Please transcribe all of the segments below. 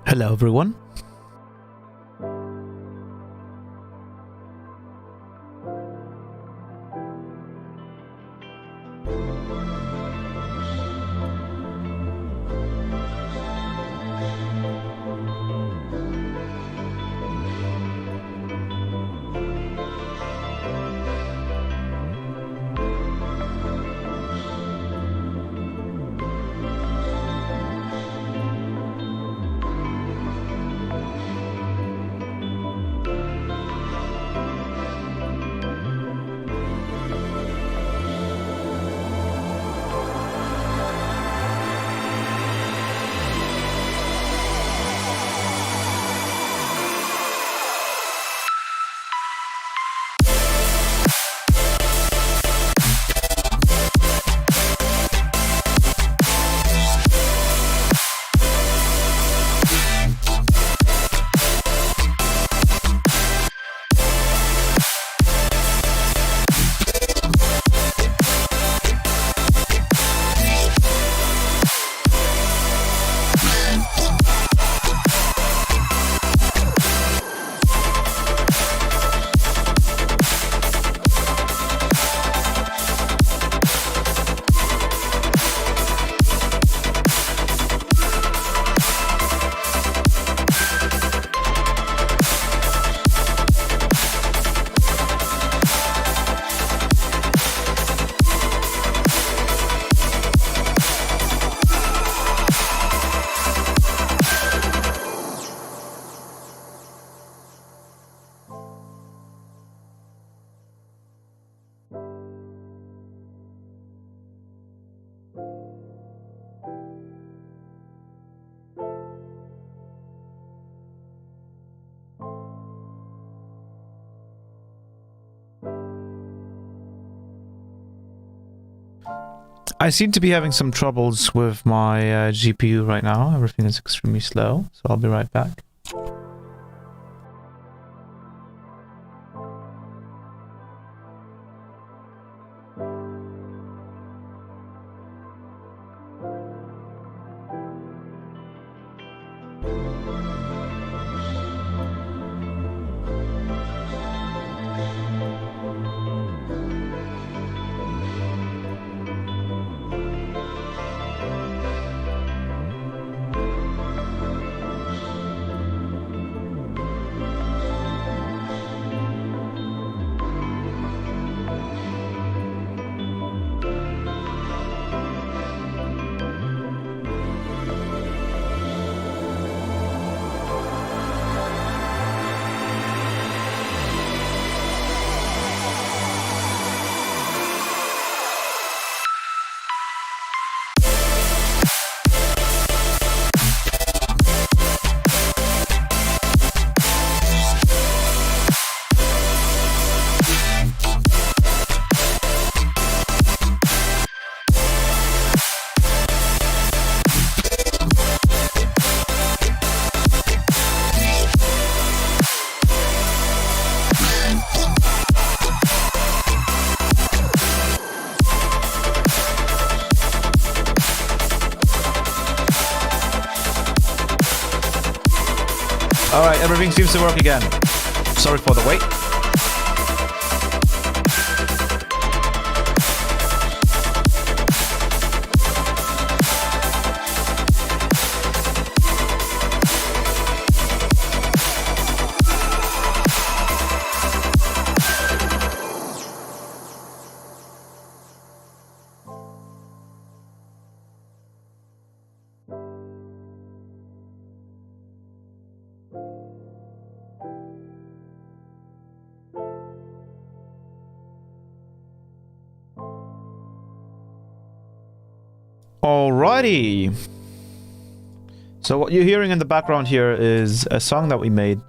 Hello everyone. I seem to be having some troubles with my GPU right now. Everything is extremely slow, so I'll be right back. Alright, everything seems to work again. Sorry for the wait. Alrighty. So what you're hearing in the background here is a song that we made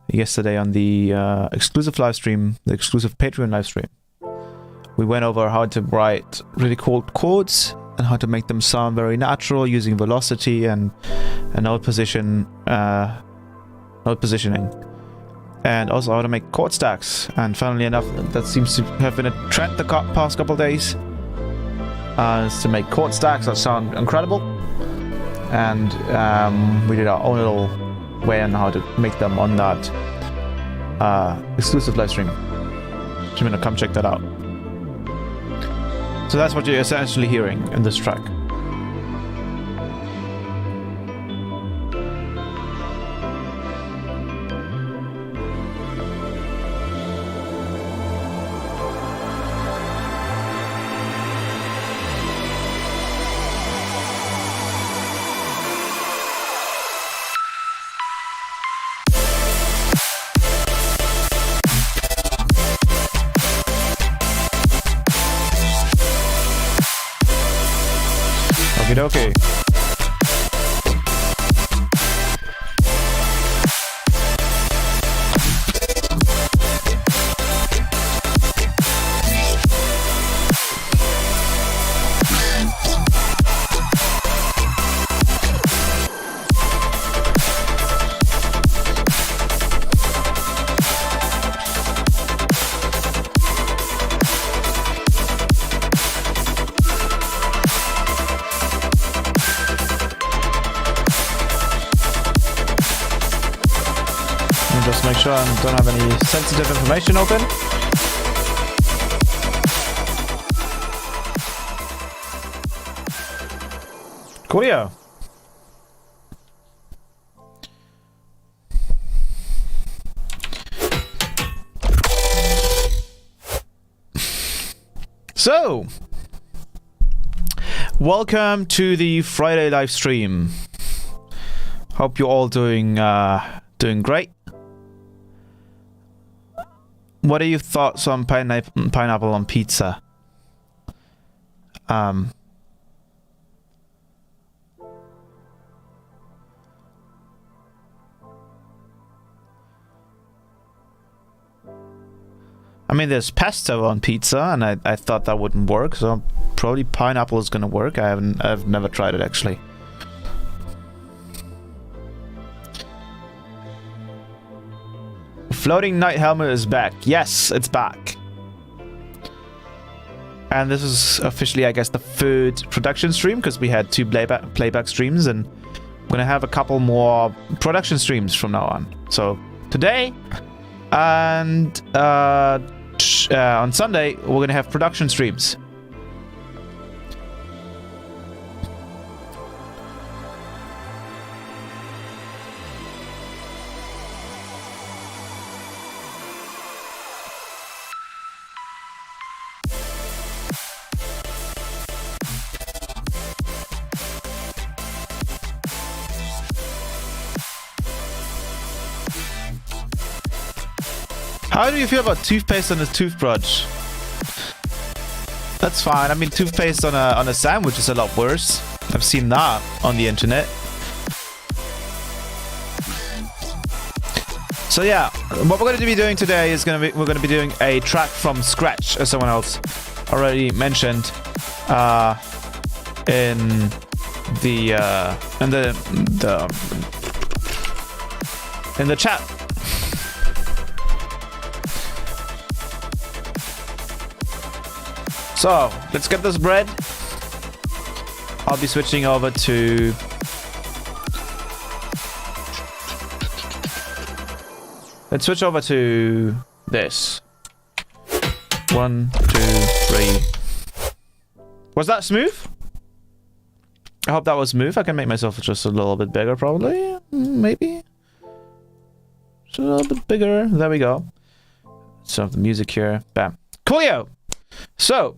yesterday on the exclusive live stream, the exclusive Patreon live stream. We went over how to write really cool chords and how to make them sound very natural using velocity and note positioning, and also how to make chord stacks. And funnily enough, that seems to have been a trend the past couple of days. Is to make chord stacks that sound incredible. and we did our own little way on how to make them on that exclusive live stream. So I'm gonna come check that out. So that's what you're essentially hearing in this track. Okay. Just make sure I don't have any sensitive information open. Coolio. So, welcome to the Friday live stream. Hope you're all doing great. What are your thoughts on pineapple on pizza? I mean, there's pesto on pizza, and I thought that wouldn't work, so probably pineapple is gonna work. I've never tried it actually. Floating Night Helmet is back. Yes, it's back. And this is officially, I guess, the third production stream, because we had 2 playback streams, and we're gonna have a couple more production streams from now on. So today and on Sunday, we're gonna have production streams. How do you feel about toothpaste on a toothbrush? That's fine. I mean, toothpaste on a sandwich is a lot worse. I've seen that on the internet. So yeah, what we're going to be doing today is we're going to be doing a track from scratch, as someone else already mentioned in the chat. So, let's get this bread. I'll be switching over to... Let's switch over to this. 1, 2, 3. Was that smooth? I hope that was smooth. I can make myself just a little bit bigger, probably. Maybe. Just a little bit bigger. There we go. So, the music here. Bam. Coolio! So...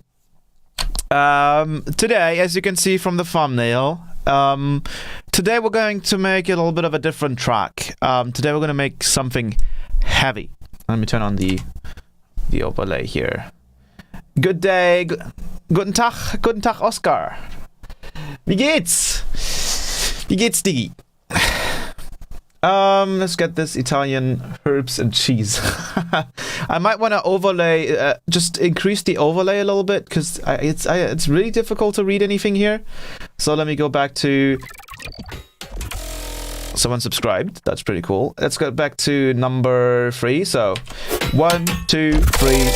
today, as you can see from the thumbnail, today we're going to make a little bit of a different track. Today we're going to make something heavy. Let me turn on the overlay here. Good day, guten Tag, Oscar. Wie geht's? Wie geht's, Diggi? Let's get this Italian herbs and cheese. I might want to overlay, just increase the overlay a little bit, because it's really difficult to read anything here. So let me go back to... Someone subscribed. That's pretty cool. Let's go back to number 3. So 1, 2, 3.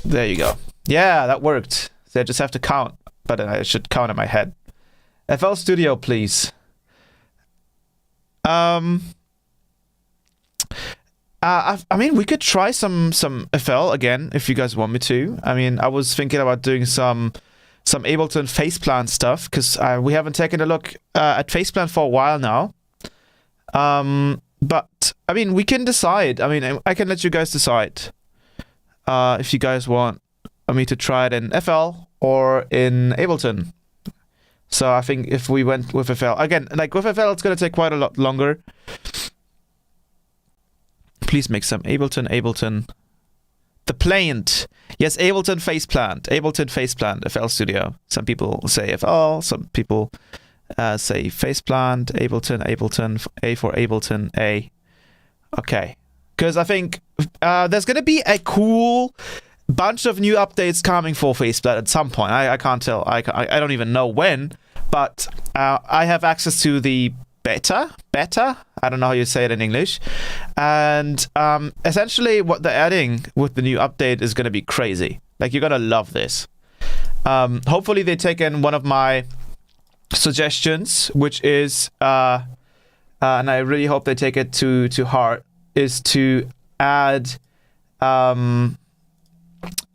There you go. Yeah, that worked. So I just have to count, but I should count in my head. FL Studio, please. I mean, we could try some FL again if you guys want me to. I mean, I was thinking about doing some Ableton faceplant stuff because we haven't taken a look at faceplant for a while now. But I mean, we can decide. I mean, I can let you guys decide if you guys want me to try it in FL or in Ableton. So I think if we went with FL again, like with FL, it's gonna take quite a lot longer. Please make some Ableton. The plant. Yes, Ableton faceplant, FL Studio. Some people say FL, some people say faceplant, Ableton, A for Ableton, A. Okay. Because I think there's going to be a cool bunch of new updates coming for faceplant at some point. I can't tell. I don't even know when. But I have access to the beta. I don't know how you say it in English. And essentially what they're adding with the new update is going to be crazy. Like, you're going to love this. Hopefully they take in one of my suggestions, which is, and I really hope they take it to heart, is to add LFO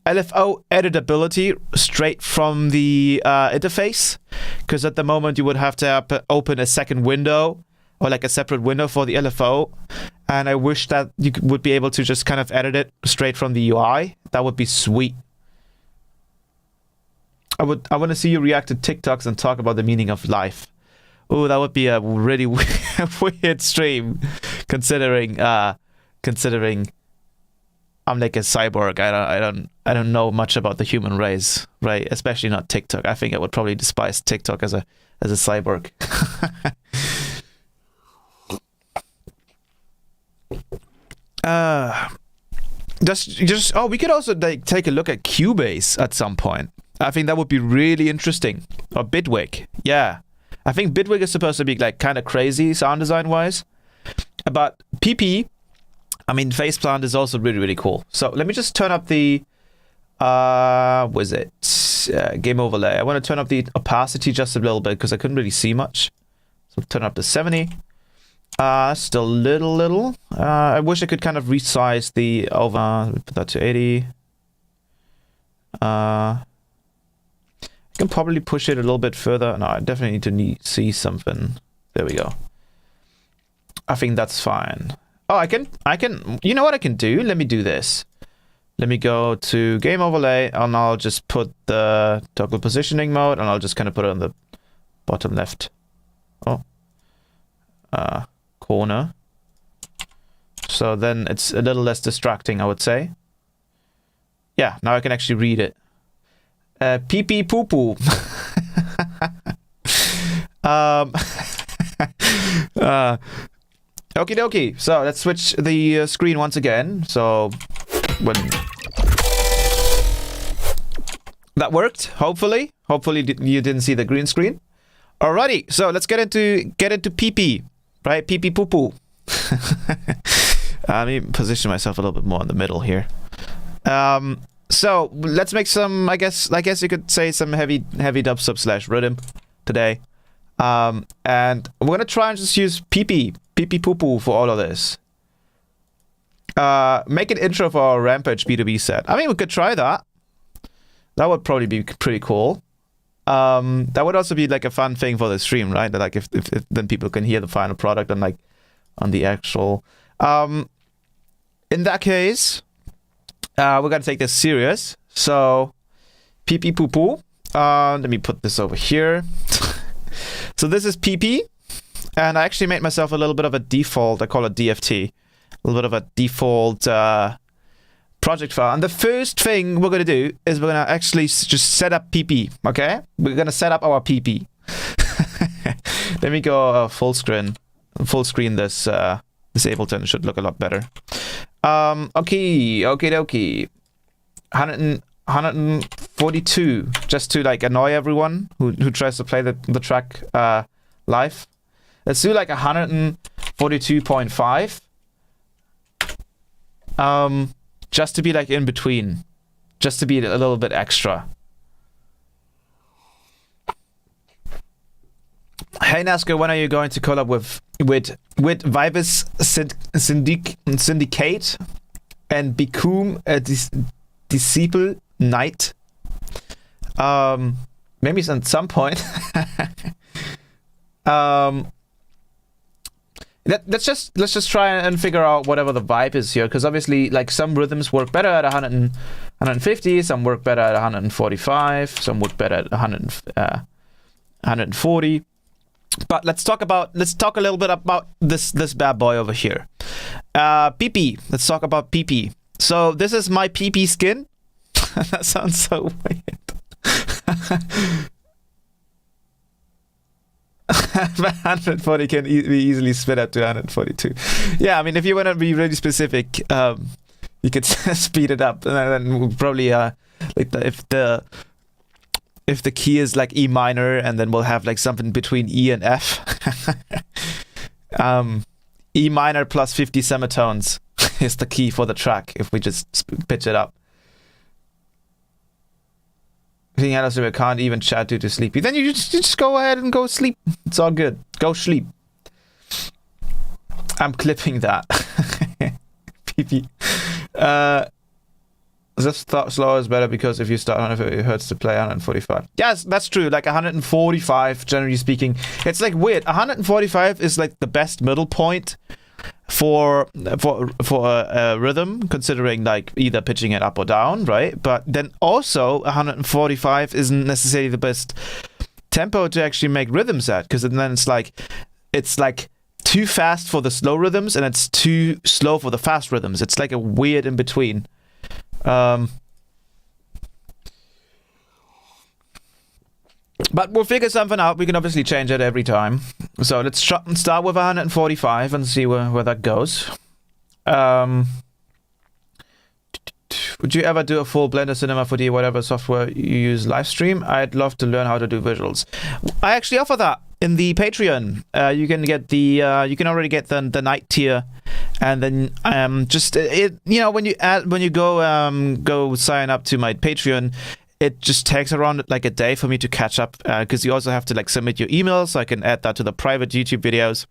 editability straight from the interface, because at the moment you would have to open a second window or like a separate window for the LFO, and I wish that you would be able to just kind of edit it straight from the UI. That would be sweet. I want to see you react to TikToks and talk about the meaning of life. Oh, that would be a really weird stream, considering I'm like a cyborg. I don't know much about the human race, right? Especially not TikTok. I think I would probably despise TikTok as a cyborg. We could also like take a look at Cubase at some point. I think that would be really interesting. Or Bitwig. Yeah. I think Bitwig is supposed to be like kind of crazy sound design wise. But PP, I mean, faceplant is also really, really cool. So let me just turn up the game overlay. I want to turn up the opacity just a little bit because I couldn't really see much. So turn up to 70. Still little. I wish I could kind of resize the over. Put that to 80. I can probably push it a little bit further. No, I definitely need to see something. There we go. I think that's fine. Oh, I can, you know what I can do? Let me do this. Let me go to game overlay and I'll just put the toggle positioning mode and I'll just kind of put it on the bottom left. Oh. Corner. So then it's a little less distracting, I would say. Yeah, now I can actually read it. Pee pee poo poo. Okie dokie. So let's switch the screen once again. So when that worked, hopefully you didn't see the green screen. Alrighty, so let's get into pee pee, right? Pee pee poo poo. Let me position myself a little bit more in the middle here. So let's make some, I guess you could say some heavy dubstep / rhythm today. And we're gonna try and just use pee poo poo for all of this. Make an intro for our Rampage B2B set. I mean, we could try that. That would probably be pretty cool. That would also be like a fun thing for the stream, right? That like if then people can hear the final product and like on the actual. In that case, we're gonna take this serious. So, pee pee poo poo. Let me put this over here. So this is PP, and I actually made myself a little bit of a default. I call it DFT, a little bit of a default project file. And the first thing we're gonna do is we're gonna actually just set up PP. Okay, we're gonna set up our PP. Let me go full screen. This Ableton should look a lot better. Okay, dokie. 142, just to like annoy everyone who tries to play the track live. Let's do like 142.5. Just to be like in between, just to be a little bit extra. Hey Nasco, when are you going to collab with Vibes Syndicate and become a disciple knight? Maybe at some point. Let's just try and figure out whatever the vibe is here, because obviously, like, some rhythms work better at 150, some work better at 145, some work better at 140. But let's talk a little bit about this bad boy over here. PP. Let's talk about PP. So this is my PP skin. That sounds so weird. 140 can be easily split up to 142. Yeah, I mean, if you want to be really specific, you could speed it up, and then we'll probably if the key is like E minor, and then we'll have like something between E and F. E minor plus 50 semitones is the key for the track if we just pitch it up. Anything else I can't even chat due to sleepy. Then you just go ahead and go sleep. It's all good. Go sleep. I'm clipping that. PP. This slower is better because if you start 150, it hurts to play 145. Yes, that's true. Like 145, generally speaking, it's like weird. 145 is like the best middle point for a rhythm, considering like either pitching it up or down, right? But then also 145 isn't necessarily the best tempo to actually make rhythms at, because then it's like too fast for the slow rhythms and it's too slow for the fast rhythms. It's like a weird in between. But we'll figure something out. We can obviously change it every time. So let's start with 145 and see where that goes. Would you ever do a full Blender Cinema 4D, whatever software you use, live stream? I'd love to learn how to do visuals. I actually offer that in the Patreon. You can get you can already get the night tier, and then when you go sign up to my Patreon, it just takes around like a day for me to catch up, because you also have to like submit your email, so I can add that to the private YouTube videos,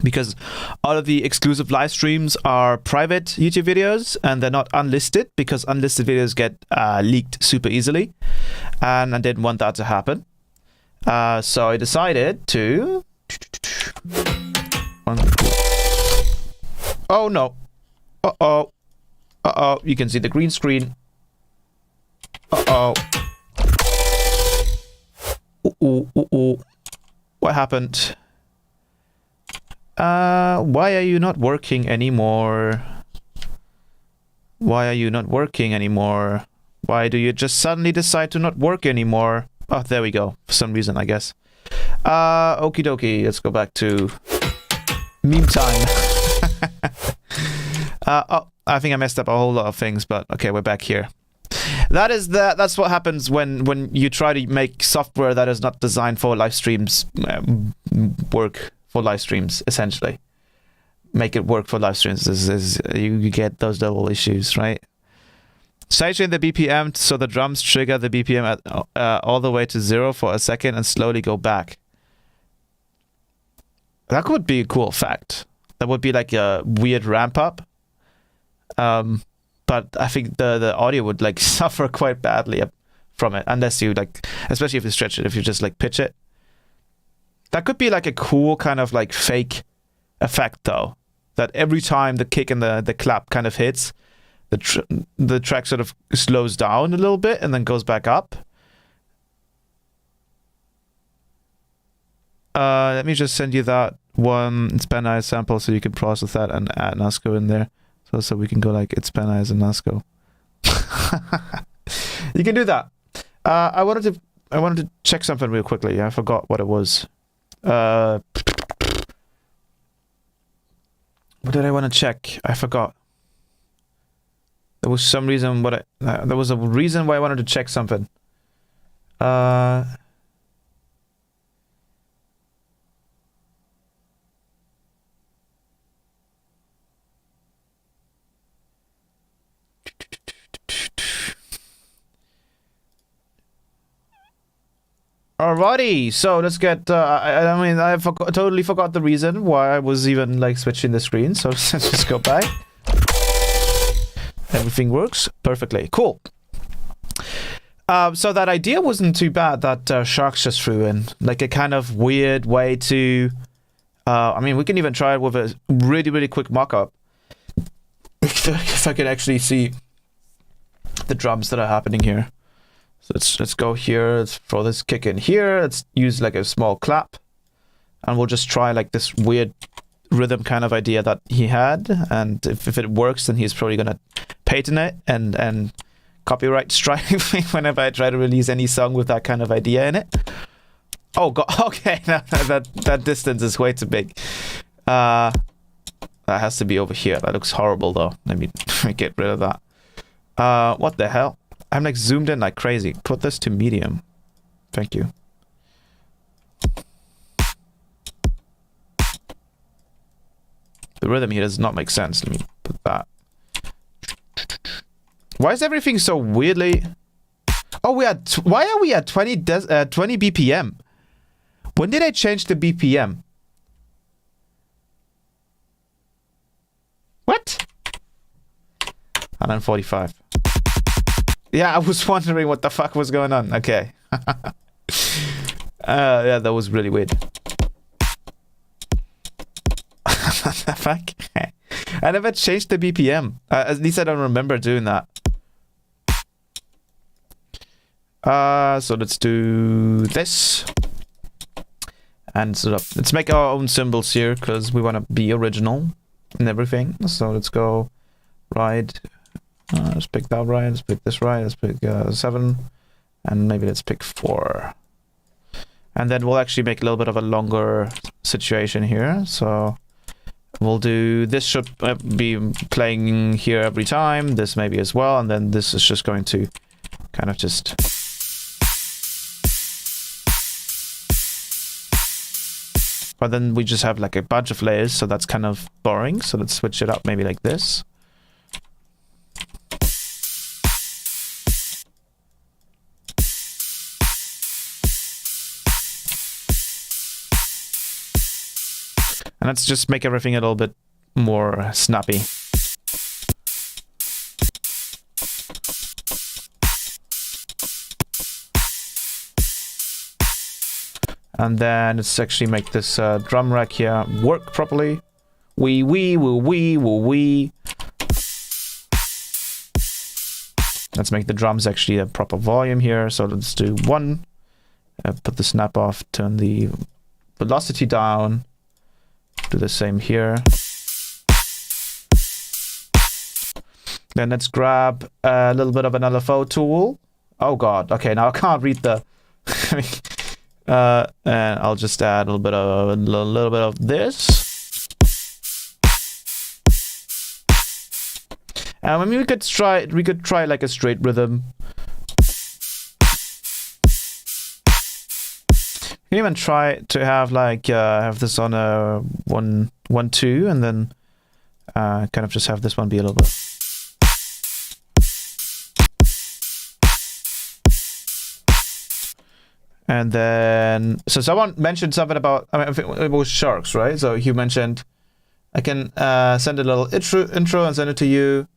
because all of the exclusive live streams are private YouTube videos and they're not unlisted, because unlisted videos get leaked super easily, and I didn't want that to happen. So I decided to... Oh no. Uh-oh. Uh-oh. You can see the green screen. Uh-oh. Ooh. What happened? Why are you not working anymore? Why are you not working anymore? Why do you just suddenly decide to not work anymore? Oh, there we go. For some reason, I guess. Okie dokie. Let's go back to meme time. I think I messed up a whole lot of things, but okay, we're back here. That's what happens when you try to make software that is not designed for live streams work for live streams, essentially. Make it work for live streams. You get those double issues, right? Sidechain the BPM so the drums trigger the BPM at all the way to 0 for a second and slowly go back. That could be a cool effect. That would be like a weird ramp up. But I think the audio would like suffer quite badly from it, unless you like, especially if you stretch it, if you just like pitch it. That could be like a cool kind of like fake effect though, that every time the kick and the clap kind of hits, the track sort of slows down a little bit and then goes back up. Let me just send you that one. It's Panda sample so you can process that and add Nasco in there. So we can go like it's Panda as a Nasco. You can do that. I wanted to check something real quickly. I forgot what it was. What did I want to check? I forgot. There was some reason there was a reason why I wanted to check something. Alrighty, so let's get. I mean, totally forgot the reason why I was even like switching the screen. So let's just go back. Everything works perfectly. Cool. So that idea wasn't too bad that Sharks just threw in, like a kind of weird way to. I mean, we can even try it with a really quick mock-up. If I could actually see the drums that are happening here. So let's go here, let's throw this kick in here, let's use like a small clap, and we'll just try like this weird rhythm kind of idea that he had, and if it works, then he's probably gonna patent it and copyright strike me whenever I try to release any song with that kind of idea in it. Oh god, okay, that distance is way too big. That has to be over here. That looks horrible though. Let me get rid of that. What the hell? I'm like zoomed in like crazy. Put this to medium. Thank you. The rhythm here does not make sense. Let me put that. Why is everything so weirdly... Oh, why are we at 20 BPM? When did I change the BPM? What? 145. Yeah, I was wondering what the fuck was going on. Okay. Yeah, that was really weird. What the fuck? I never changed the BPM. At least I don't remember doing that. So let's do this. And sort of, let's make our own symbols here, because we want to be original and everything. So let's go right. Let's pick that right, let's pick this right, let's pick 7, and maybe let's pick 4. And then we'll actually make a little bit of a longer situation here. So we'll do, this should be playing here every time, this maybe as well, and then this is just going to kind of just... But then we just have like a bunch of layers, so that's kind of boring. So let's switch it up maybe like this. And let's just make everything a little bit more snappy. And then let's actually make this drum rack here work properly. Wee. Let's make the drums actually a proper volume here. So let's do 1. Put the snap off, turn the velocity down. Do the same here. Then let's grab a little bit of an LFO tool. Oh god, okay, now I can't read the... and I'll just add a little bit of this. I mean, we could try like a straight rhythm. You can even try to have like have this on a 1-1-2, and then kind of just have this one be a little bit. And then, so someone mentioned something about, I mean, I think it was Sharks, right? So you mentioned I can send a little intro and send it to you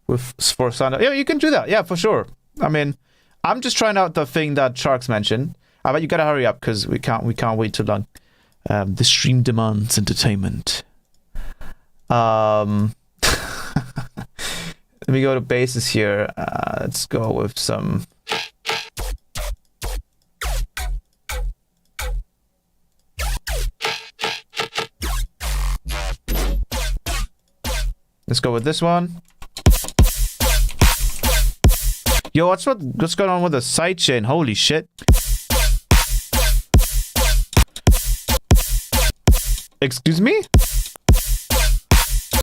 for sound. Yeah, you can do that. Yeah, for sure. I mean, I'm just trying out the thing that Sharks mentioned. But you gotta hurry up because we can't wait too long. The stream demands entertainment. Let me go to bases here. Let's go with some. Let's go with this one. Yo, what's going on with the sidechain? Holy shit. Excuse me?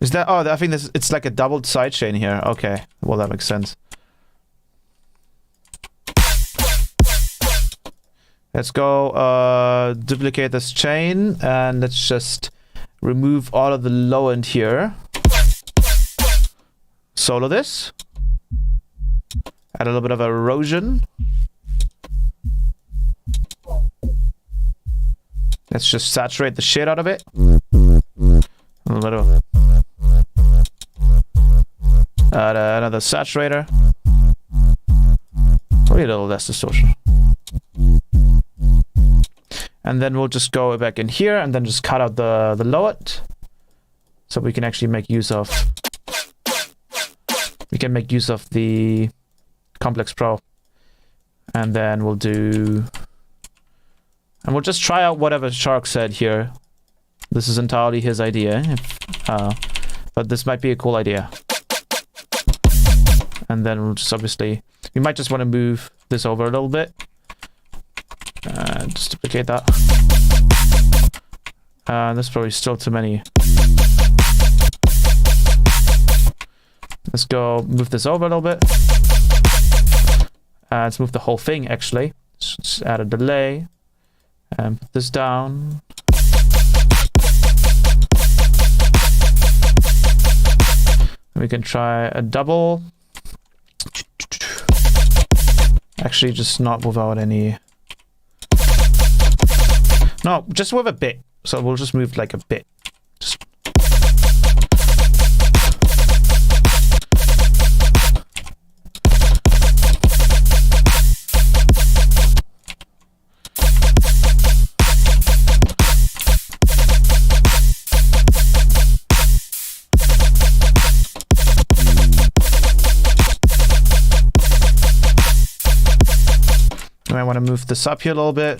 Is that... Oh, I think this, it's like a doubled sidechain here. Okay. Well, that makes sense. Let's go duplicate this chain, and let's just remove all of the low end here. Solo this. Add a little bit of erosion. Let's just saturate the shit out of it. A little bit of another saturator. Probably a little less distortion. And then we'll just go back in here and then just cut out the lowered, so we can actually make use of the Complex Pro. And then we'll just try out whatever Shark said here. This is entirely his idea, but this might be a cool idea. And then we'll just obviously, we might just want to move this over a little bit. Just duplicate that. There's probably still too many. Let's go move this over a little bit. Let's move the whole thing actually. Let's add a delay and put this down. We can try a double. Actually, just not without any. No, just with a bit. So we'll just move like a bit. Just. I might want to move this up here a little bit.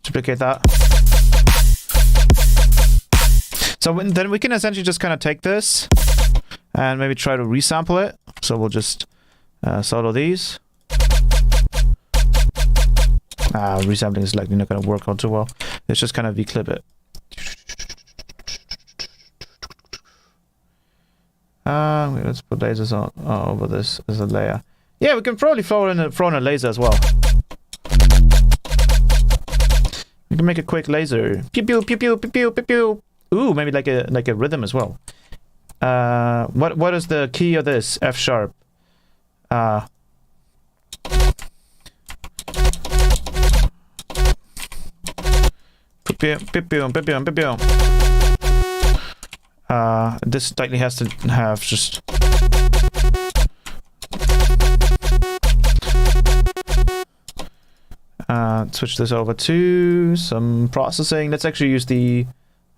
Duplicate that. So then we can essentially just kind of take this and maybe try to resample it. So we'll just solo these. Resampling is likely not going to work out too well. Let's just kind of V-clip it. Let's put lasers on over this as a layer. Yeah, we can probably throw in a laser as well. We can make a quick laser. Pew pew pew pew pew pew pew pew. Ooh, maybe like a rhythm as well. What is the key of this? F sharp. Pew pew pew pew pew pew pew. This likely has to have just. Switch this over to some processing. Let's actually use the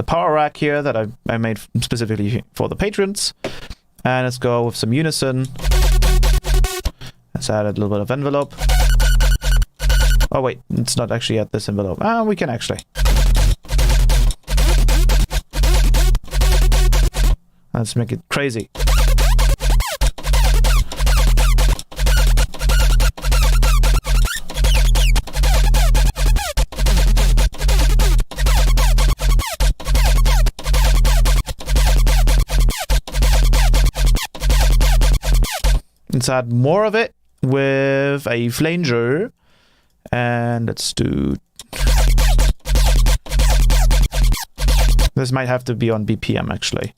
power rack here that I made specifically for the patrons. And let's go with some unison. Let's add a little bit of envelope. Oh wait, it's not actually at this envelope. We can actually. Let's make it crazy. Let's add more of it with a flanger. And let's do... This might have to be on BPM actually.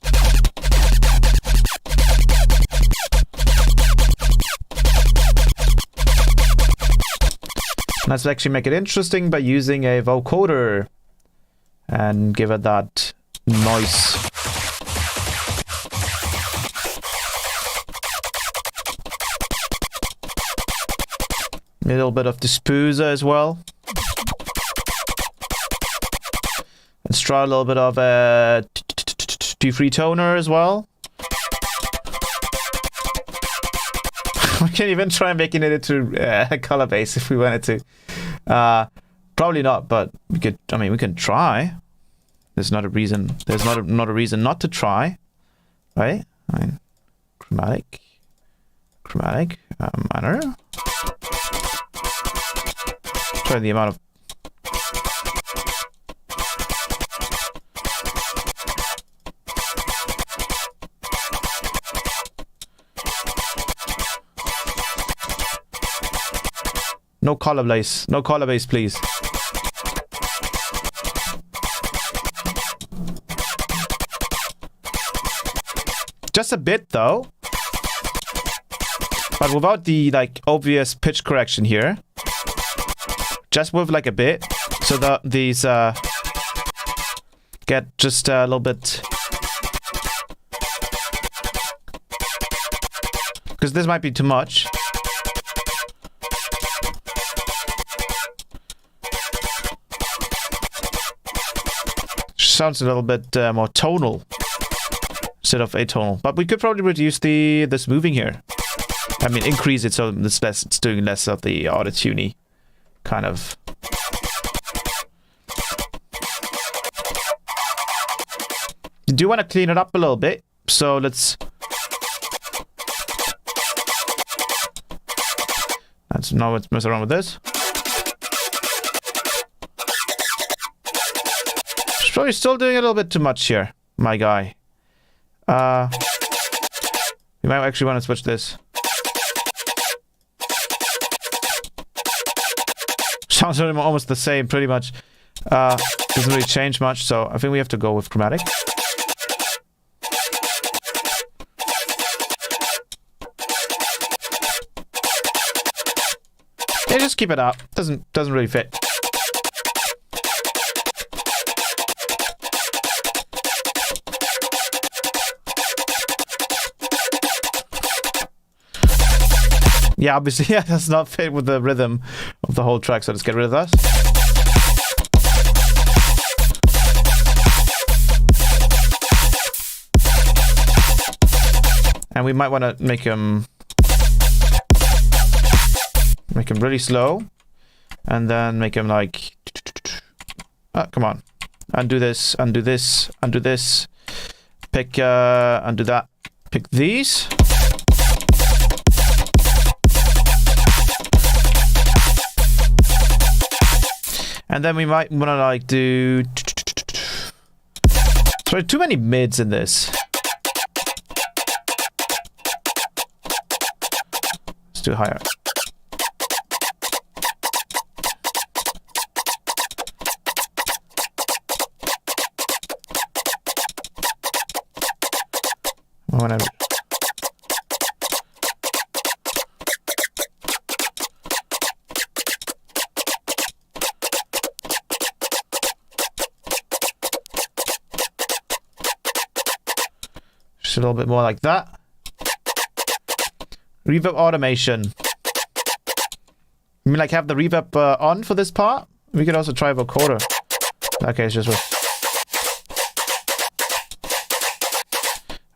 Let's actually make it interesting by using a vocoder and give it that noise. A little bit of diffuser as well. Let's try a little bit of a T3 toner as well. We can even try making it into color base if we wanted to. Probably not, but we could. I mean, we can try. There's not a reason. There's not a reason not to try, right? I mean, chromatic, minor. Try the amount of. No color base. No color base, please. Just a bit, though. but without the like obvious pitch correction here. Just with like a bit, so that these get just a little bit, because this might be too much. Sounds a little bit more tonal instead of atonal, but we could probably reduce the smoothing here. I mean, increase it so it's doing less of the auto-tuney kind of. You do want to clean it up a little bit, so let's now let's mess around with this. It's probably still doing a little bit too much here, my guy. You might actually want to switch this. Sounds almost the same, pretty much. Doesn't really change much, so I think we have to go with chromatic. Yeah, just keep it up. Doesn't really fit. Yeah, obviously, yeah, does not fit with the rhythm of the whole track, so let's get rid of that. And we might want to make him really slow, and then make him like, come on, undo this, undo this, undo this, pick, undo that, pick these. And then we might want to like do... Sorry, too many mids in this. Let's do higher. Whatever. Just a little bit more like that. Reverb automation. You mean like have the reverb on for this part? We could also try vocoder. Okay, it's just with...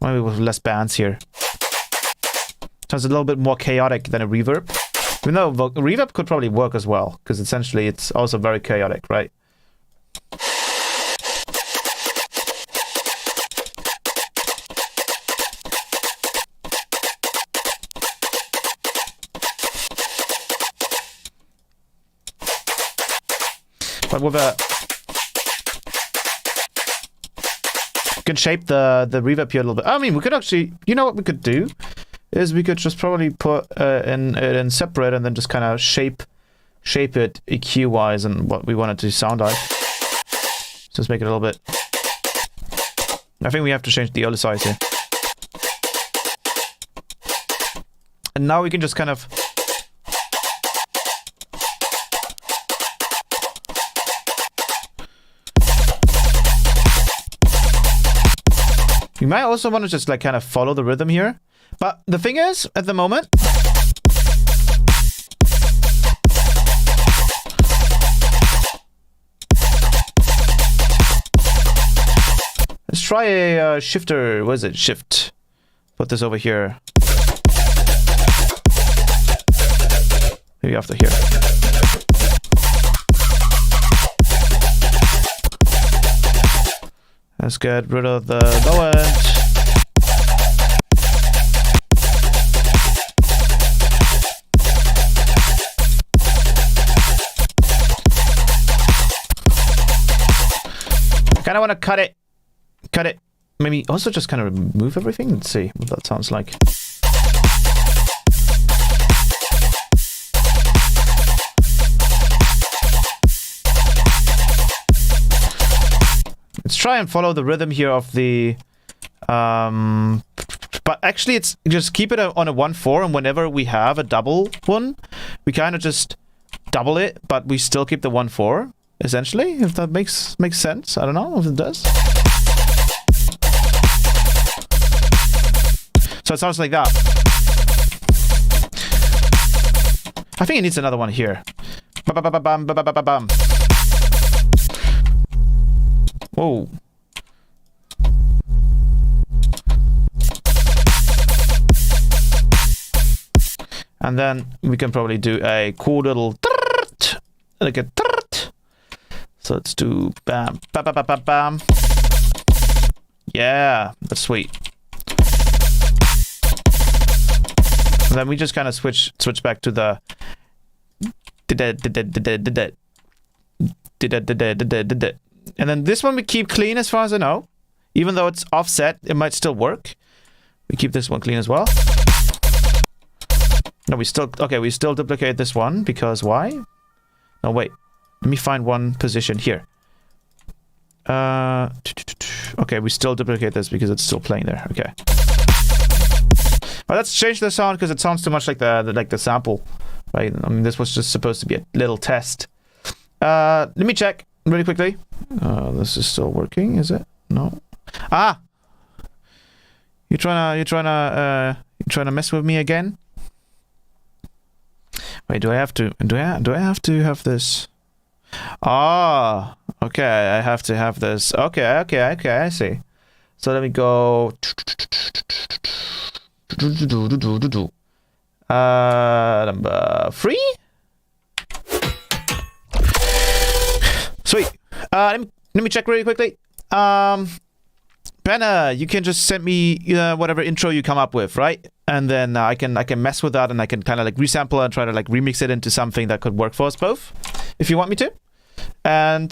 Maybe with less bands here. Sounds a little bit more chaotic than a reverb. Even though reverb could probably work as well, because essentially it's also very chaotic, right? But with a... You can shape the reverb here a little bit. I mean, we could actually... You know what we could do? Is we could just probably put in separate and then just kind of shape it EQ-wise and what we want it to sound like. Just make it a little bit... I think we have to change the other size here. And now we can just kind of... You might also want to just like kind of follow the rhythm here. But the thing is, at the moment... Let's try a shifter. What is it? Shift. Put this over here. Maybe after here. Let's get rid of the low end. I kind of want to cut it. Maybe also just kind of remove everything. Let's see what that sounds like. Let's try and follow the rhythm here of the But actually, it's just keep it on a 1/4, and whenever we have a double one, we kind of just double it, but we still keep the 1/4, essentially, if that makes sense. I don't know if it does. So it sounds like that. I think it needs another one here. Ba-ba-ba-ba-bam, ba-ba-ba-ba-bam. Whoa. And then we can probably do a cool little like a so let's do bam, bam, bam, bam, bam. Yeah, that's sweet. And then we just kind of switch back to the and then this one we keep clean as far as I know. Even though it's offset, it might still work. We keep this one clean as well. No, we still duplicate this one because why? No, wait. Let me find one position here. Okay, we still duplicate this because it's still playing there. Okay. Well, let's change the sound because it sounds too much like the sample, right? I mean, this was just supposed to be a little test. Let me check really quickly. This is still working, is it? No. Ah. You're trying to mess with me again? Wait, do I have to have this? Ah, okay, I have to have this. Okay, I see. So let me go. Number 3. Sweet. Let me check really quickly. Panda, you can just send me whatever intro you come up with, right? And then I can mess with that, and I can kind of like resample and try to like remix it into something that could work for us both, if you want me to. And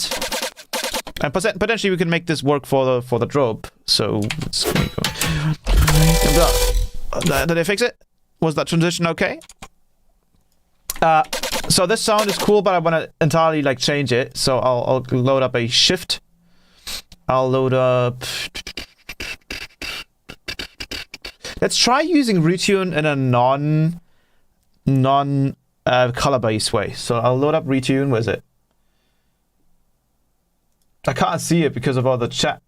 potentially we can make this work for the drop. So let's go. Did I fix it? Was that transition okay? So this sound is cool, but I want to entirely like change it. So I'll load up a shift. I'll load up. Let's try using retune in a non color based way. So I'll load up retune. Where's it? I can't see it because of all the chat.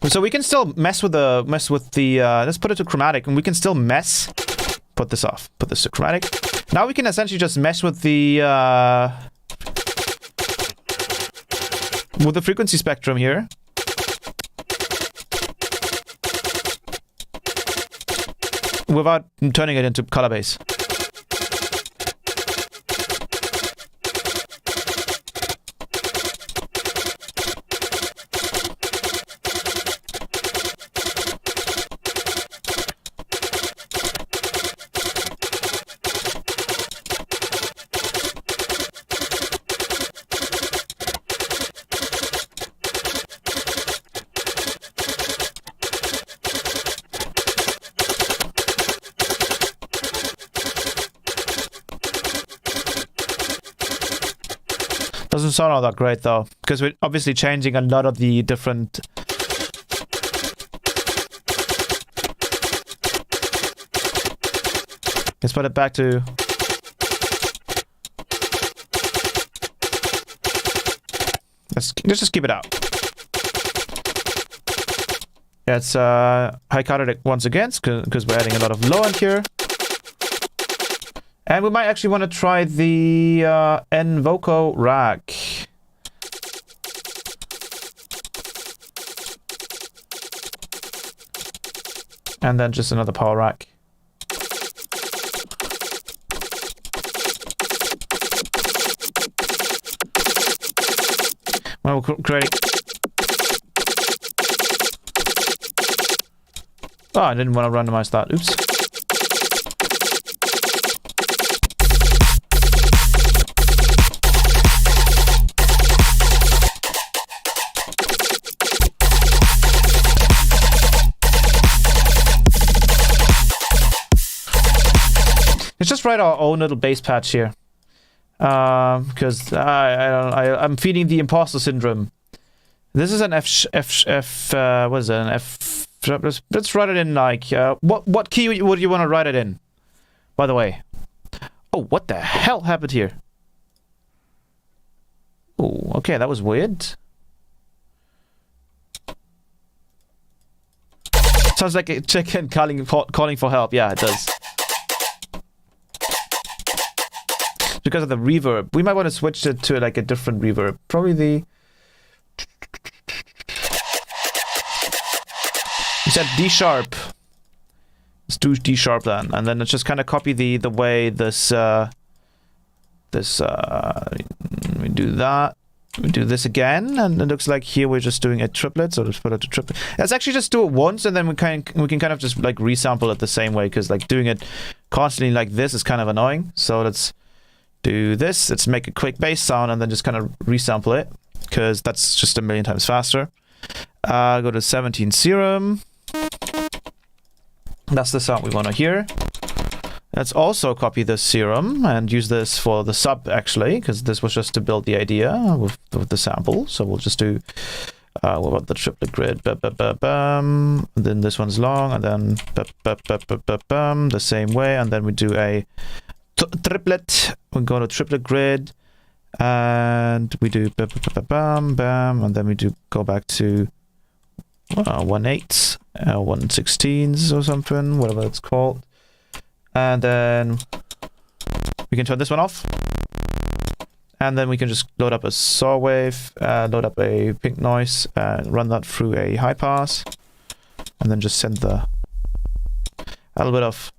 So we can still mess with the let's put it to chromatic, and we can still mess. Put this off. Put this to chromatic. Now we can essentially just mess with the frequency spectrum here. Without turning it into color base. Doesn't sound all that great though, because we're obviously changing a lot of the different. Let's put it back to. Let's just keep it out. Yeah, it's high carded once again because we're adding a lot of low end here. And we might actually want to try the N-Voco rack. And then just another power rack. Well, we're creating... Oh, I didn't want to randomize that. Oops. Let's just write our own little bass patch here. Because I'm feeding the imposter syndrome. This is an what is it? An F. Let's write it in like what key would you want to write it in? By the way. Oh, what the hell happened here? Oh, okay, that was weird. Sounds like a chicken calling for help. Yeah, it does. Because of the reverb. We might want to switch it to like a different reverb. Probably the... You said D sharp. Let's do D sharp then. And then let's just kind of copy the way this... we do that. We do this again, and it looks like here we're just doing a triplet, so let's put it to triplet. Let's actually just do it once, and then we can kind of just like resample it the same way, because like doing it constantly like this is kind of annoying. So let's do this. Let's make a quick bass sound, and then just kind of resample it, because that's just a million times faster. Go to 17 serum. That's the sound we want to hear. Let's also copy this serum and use this for the sub, actually, because this was just to build the idea with the sample. So we'll just do, what about the triplet grid? And then this one's long, and then the same way, and then we do a triplet. We go to triplet grid, and we do bam, and then we do go back to 1/8, 1/16s or something, whatever it's called. And then we can turn this one off. And then we can just load up a saw wave, load up a pink noise, run that through a high pass. And then just send a little bit of...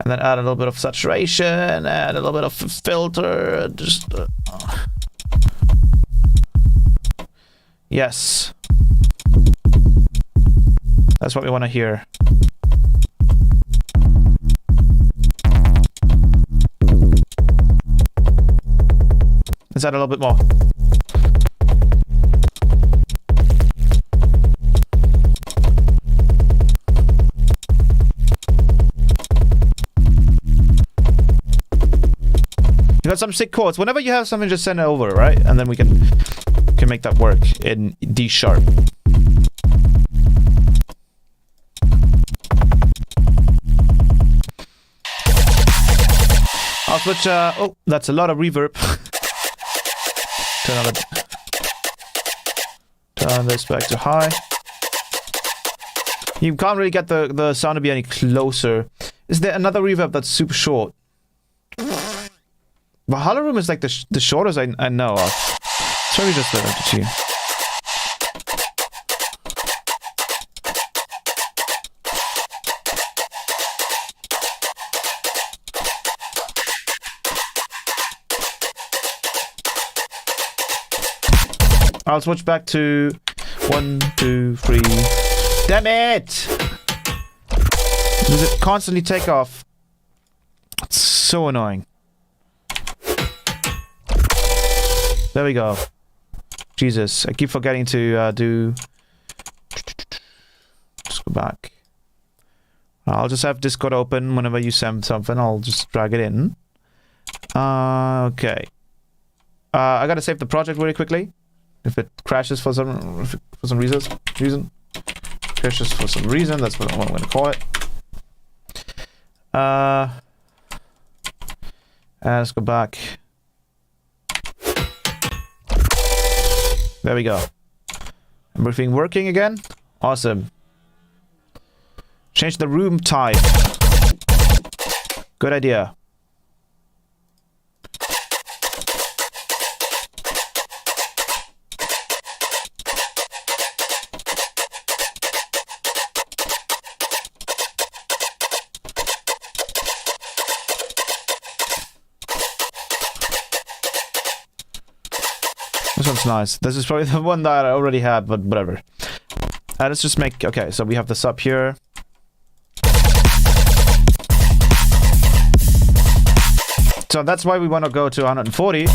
And then add a little bit of saturation, add a little bit of filter, just... Yes. That's what we want to hear. Let's add a little bit more. You got some sick chords. Whenever you have something, just send it over, right? And then we can make that work in D sharp. I'll switch, oh, that's a lot of reverb. Turn this back to high. You can't really get the sound to be any closer. Is there another reverb that's super short? Valhalla Room is like the shortest I know of. So we just let it to you. I'll switch back to 1, 2, 3. Damn it! Does it constantly take off? It's so annoying. There we go. Jesus, I keep forgetting to do... Just go back. I'll just have Discord open whenever you send something. I'll just drag it in. Okay. I gotta save the project really quickly. If it crashes for some reason, crashes for some reason, that's what I'm going to call it. Let's go back. There we go. Everything working again? Awesome. Change the room type. Good idea. This one's nice. This is probably the one that I already had, but whatever. Let's just make... Okay, so we have this up here. So that's why we want to go to 140.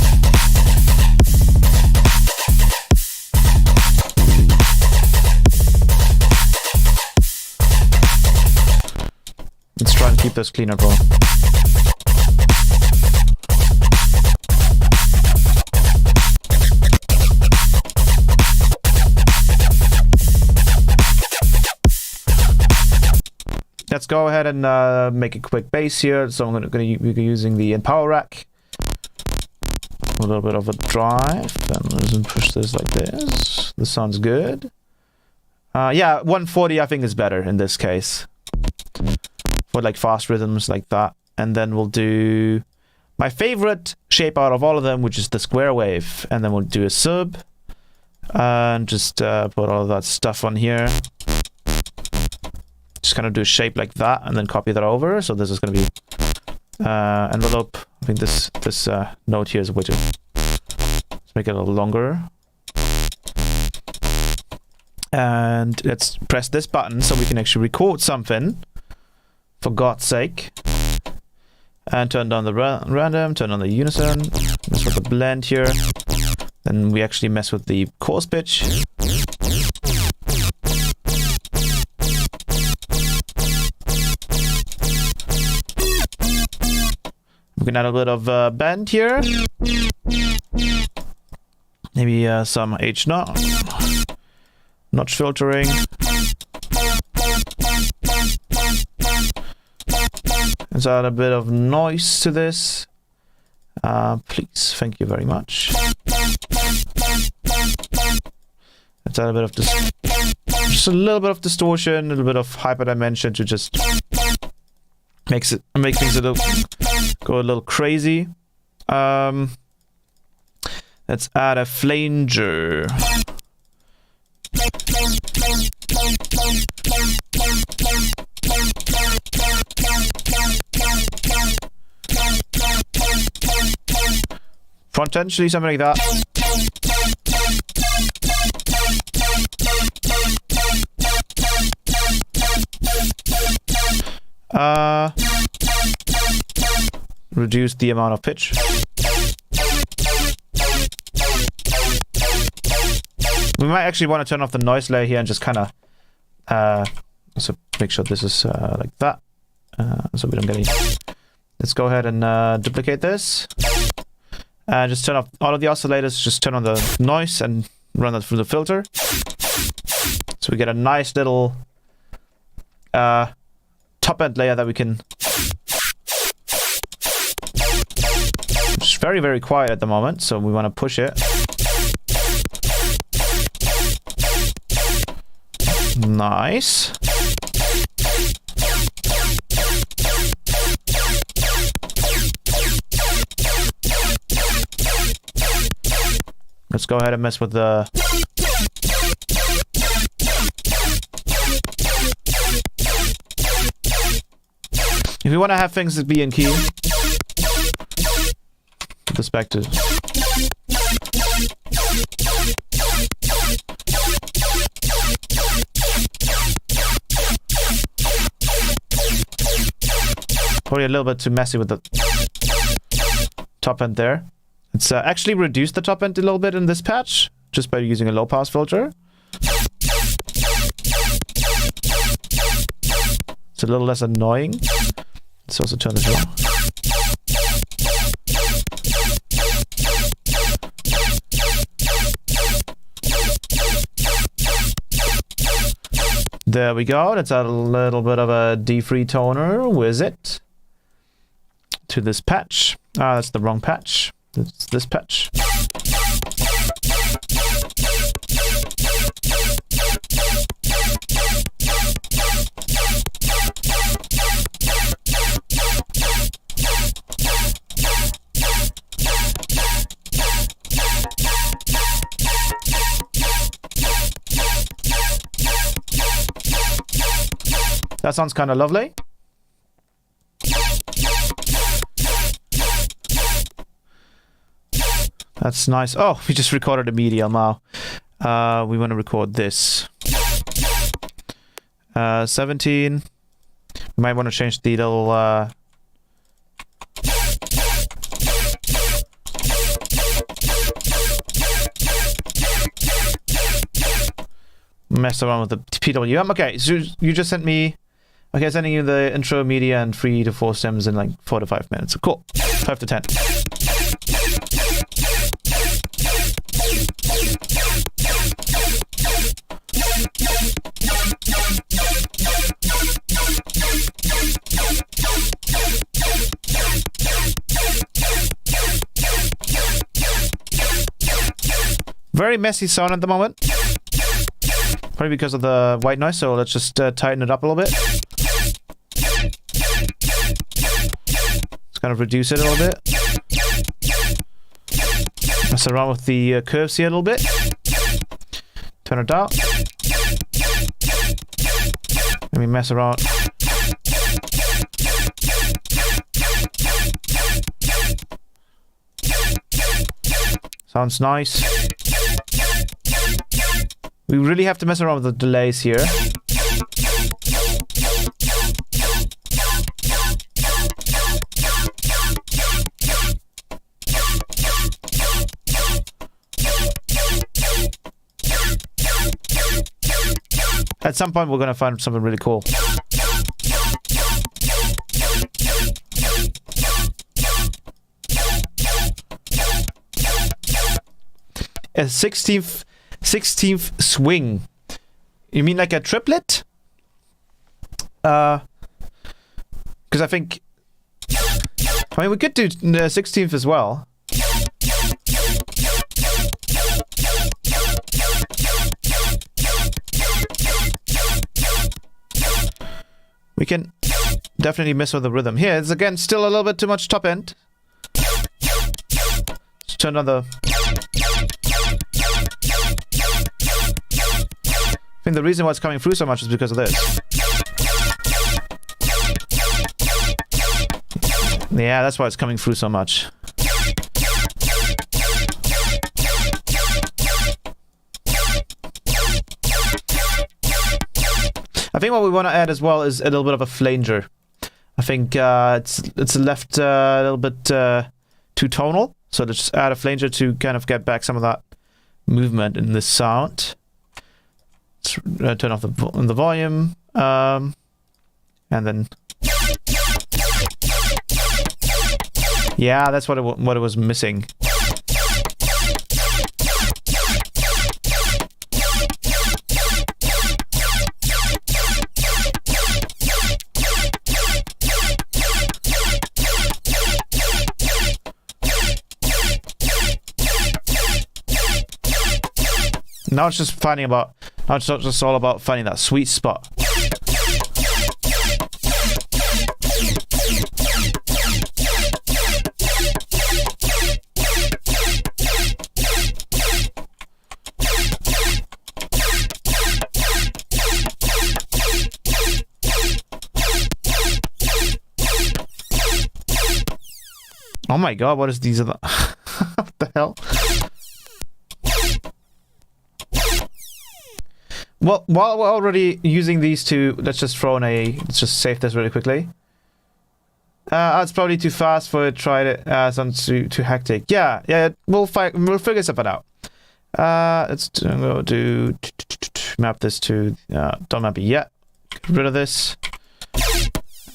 Let's try and keep this cleaner, bro. Let's go ahead and make a quick base here. So I'm gonna be using the Empower Rack. A little bit of a drive. Then let's push this like this. This sounds good. Yeah, 140 I think is better in this case. For like fast rhythms like that. And then we'll do my favorite shape out of all of them, which is the square wave. And then we'll do a sub. And just put all of that stuff on here. Just kind of do a shape like that and then copy that over. So this is going to be envelope. I think this note here is way too. Let's make it a little longer. And let's press this button so we can actually record something. For God's sake. And turn down the random, turn on the unison. Mess with the blend here. Then we actually mess with the coarse pitch. We can add a bit of bend here. Maybe some H0. Notch filtering. Let's add a bit of noise to this. Please, thank you very much. Let's add a bit of just a little bit of distortion, a little bit of hyperdimension to just make things go a little crazy. Let's add a flanger. Potentially something like that. Reduce the amount of pitch. We might actually want to turn off the noise layer here and just kind of so make sure this is like that, so we don't get any. Let's go ahead and duplicate this and just turn off all of the oscillators. Just turn on the noise and run that through the filter, so we get a nice little top end layer that we can. It's very, very quiet at the moment, so we want to push it. Nice. Let's go ahead and mess with the... If you want to have things that be in key, put this back to... Probably a little bit too messy with the top end there. It's actually reduced the top end a little bit in this patch, just by using a low pass filter. It's a little less annoying. Let's also turn this on. There we go. Let's add a little bit of a D3 toner. Where's it? To this patch. Ah, that's the wrong patch. It's this patch. That sounds kind of lovely. That's nice. Oh, we just recorded a medial now. We want to record this. 17. We might want to change the little... mess around with the PWM. Okay, so you just sent me Okay, sending you the intro, media, and 3 to 4 stems in like 4 to 5 minutes. Cool. 5 to 10. Very messy sound at the moment. Probably because of the white noise, so let's just tighten it up a little bit. Let's kind of reduce it a little bit. Mess around with the curves here a little bit. Turn it down. Let me mess around. Sounds nice. We really have to mess around with the delays here. At some point we're gonna find something really cool. A 16th swing. You mean like a triplet? Because I think... I mean, we could do the 16th as well. We can definitely mess with the rhythm. Here, it's again still a little bit too much top end. Let's turn on the... I think the reason why it's coming through so much is because of this. Yeah, that's why it's coming through so much. I think what we want to add as well is a little bit of a flanger. I think it's left a little bit too tonal, so let's just add a flanger to kind of get back some of that movement in this sound. Let's turn off the volume, and then yeah, that's what it was missing. Now it's just finding about. Now it's not just all about finding that sweet spot. Oh my god, what is these other... What the hell? Well, while we're already using these two, let's just save this really quickly. It's probably too fast for it. Try it. Sounds too hectic. Yeah. We'll figure something out. Let's go map this to. Don't map it yet. Get rid of this.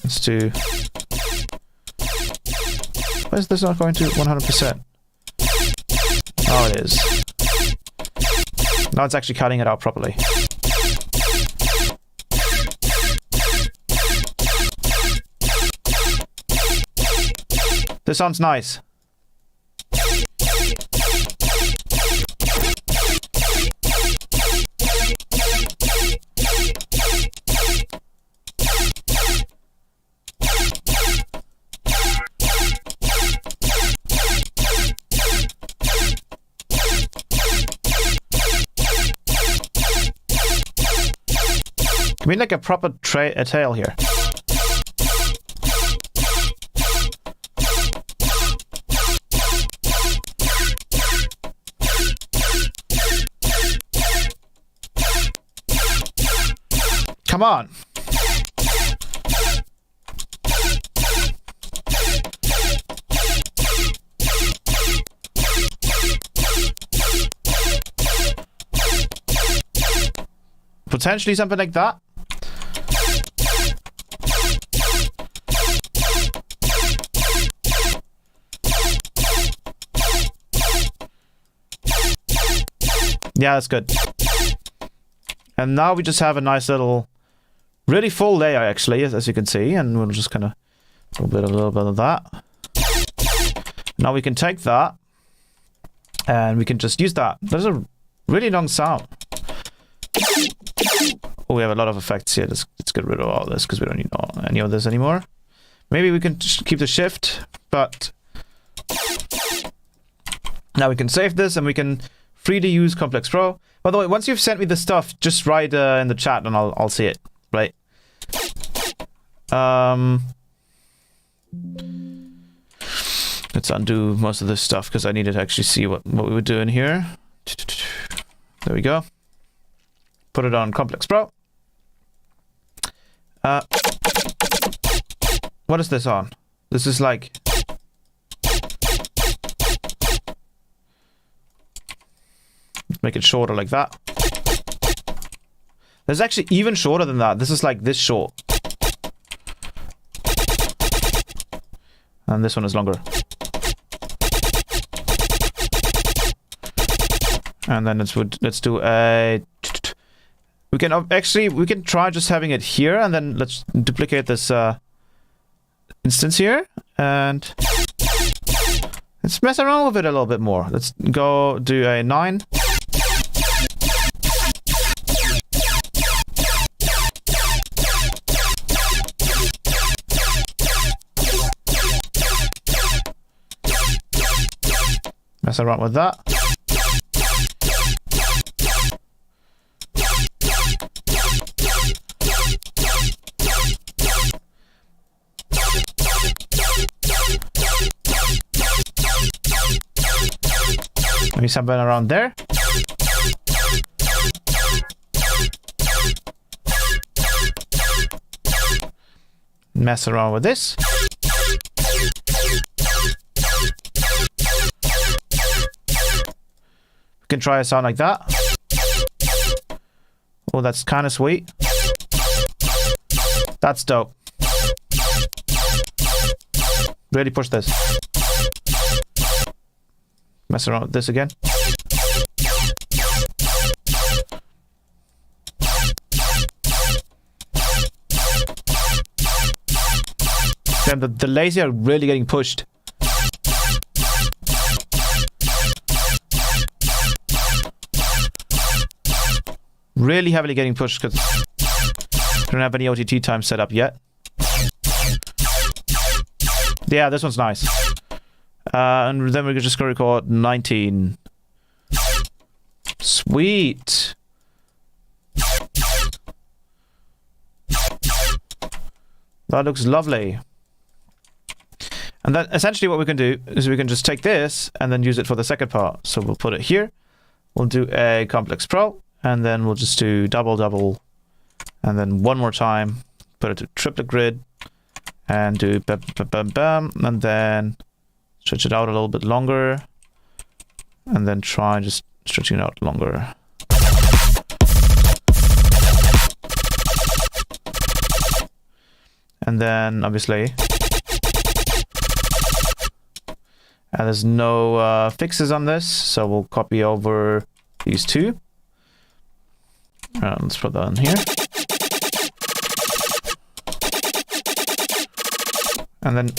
Let's do. Why is this not going to 100%? Oh, it is. Now it's actually cutting it out properly. This sounds nice. We need like a proper tail here. Come on. Potentially something like that. Yeah, that's good. And now we just have a nice little, really full layer actually, as you can see, and we'll just kind of a little bit of that. Now we can take that, and we can just use that. There's a really long sound. Oh, we have a lot of effects here. Let's get rid of all this because we don't need any of this anymore. Maybe we can just keep the shift, but now we can save this and we can freely use Complex Pro. By the way, once you've sent me the stuff, just write in the chat and I'll see it. Right? Let's undo most of this stuff because I needed to actually see what we were doing here. There we go. Put it on Complex Pro. What is this on? This is like... Make it shorter like that. There's actually even shorter than that. This is like this short. And this one is longer. And then let's do a... We can try just having it here, and then let's duplicate this instance here, and let's mess around with it a little bit more. Let's go do a 9. Mess around with that. Maybe something around there. Mess around with this. We can try a sound like that. Oh, that's kind of sweet. That's dope. Really push this. Mess around with this again. Damn, the delays are really getting pushed. Really heavily getting pushed because I don't have any OTT time set up yet. Yeah, this one's nice. And then we're just going to record 19. Sweet. That looks lovely. And then essentially what we can do is we can just take this and then use it for the second part. So we'll put it here. We'll do a Complex Pro. And then we'll just do double. And then one more time. Put it to triplet grid. And do bam, bam, bam, bam. And then stretch it out a little bit longer. And then try just stretching it out longer. And then obviously, and there's no fixes on this, so we'll copy over these two. Let's put that in here. And then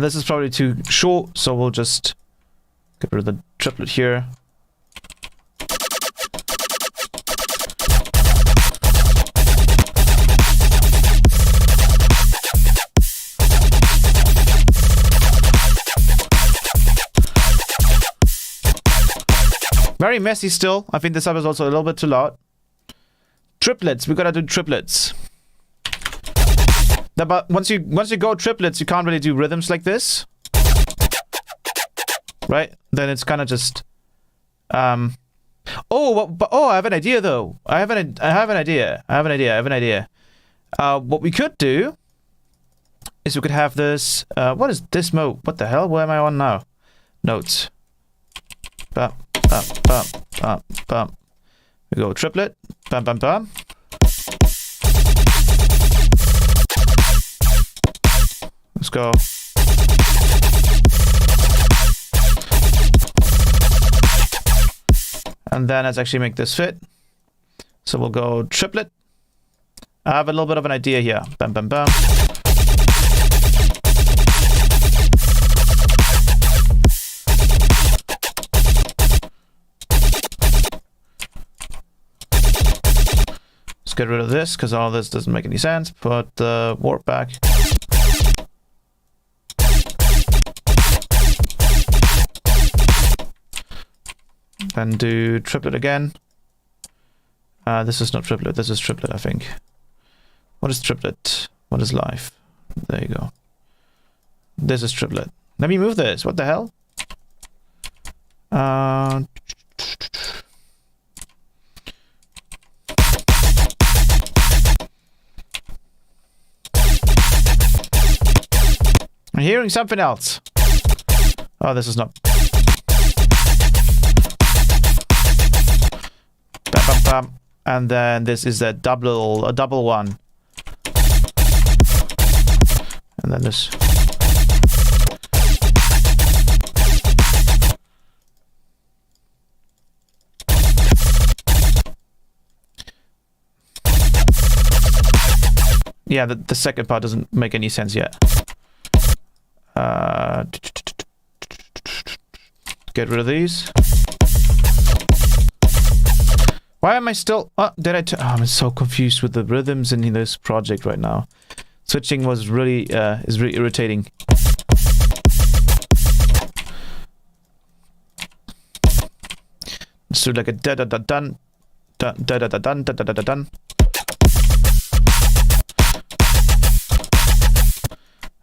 this is probably too short, so we'll just get rid of the triplet here. Very messy still. I think this sub is also a little bit too loud. Triplets, we gotta do triplets. But once you go triplets, you can't really do rhythms like this, right? Then it's kind of just. I have an idea though. I have an idea. What we could do is we could have this. What is this mode? What the hell? Where am I on now? Notes. Bam, bam, bam, bam, bam. We go triplet. Bam, bam, bam. Let's go. And then let's actually make this fit. So we'll go triplet. I have a little bit of an idea here. Bam, bam, bam. Let's get rid of this because all this doesn't make any sense. Put the warp back. Then do triplet again. This is not triplet, this is triplet, I think. What is triplet? What is live? There you go. This is triplet. Let me move this. What the hell? I'm hearing something else. Oh, this is not. Bam, bam, bam. And then this is a double one. And then this. Yeah, the second part doesn't make any sense yet. Get rid of these. Why am I still... Oh, I'm so confused with the rhythms in this project right now. Switching was really, is really irritating. Let's do like a da-da-da-dun, da-da-da-dun, da-da-da-dun.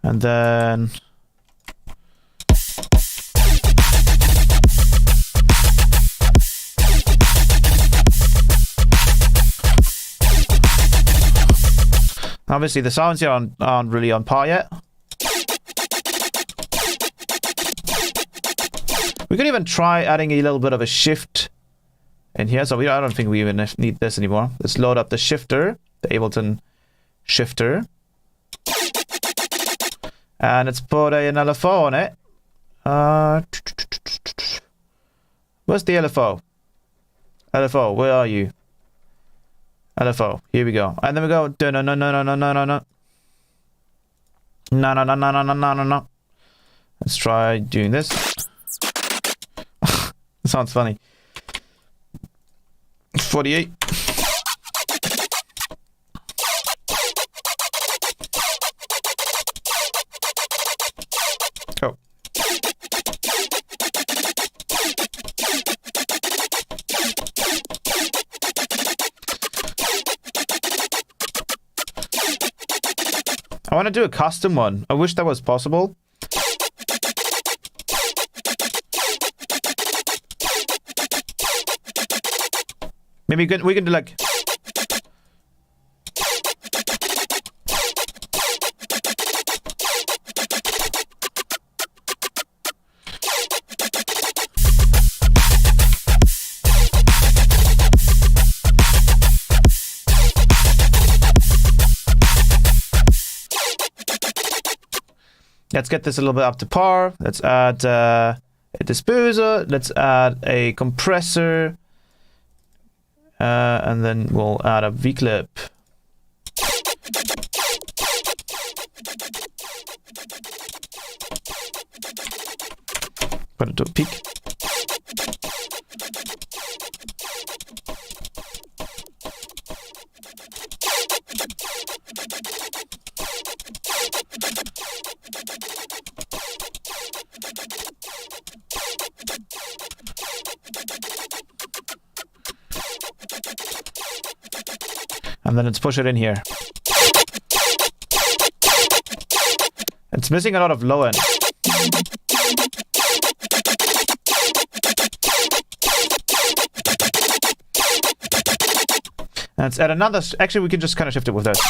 And then... Obviously, the sounds here aren't really on par yet. We could even try adding a little bit of a shift in here. So I don't think we even need this anymore. Let's load up the shifter, the Ableton shifter. And let's put an LFO on it. Where's the LFO? LFO, where are you? LFO, here we go. And then we go no no no no no no no no no no no no no no no no. Let's try doing this. It sounds funny. 48. Oh. I want to do a custom one. I wish that was possible. Maybe we can do like... Let's get this a little bit up to par. Let's add a disperser. Let's add a compressor. And then we'll add a V-clip. Put it to a peak. And then let's push it in here. It's missing a lot of low end. And let's add another... Actually, we can just kind of shift it with this.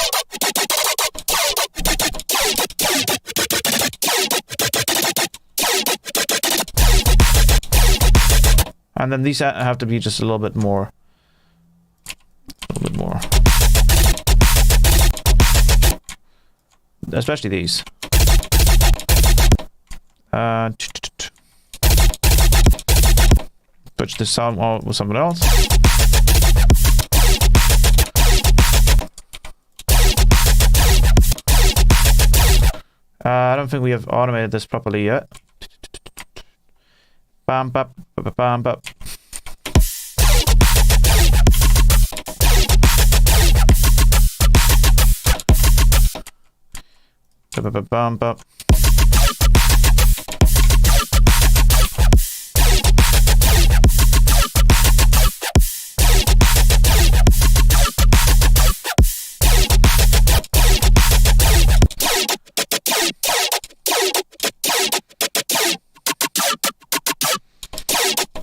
And then these have to be just a little bit more. A little bit more. Especially these. Switch this sound with something else. I don't think we have automated this properly yet. Bam, bam, bam, bam, bam. Bam, bam.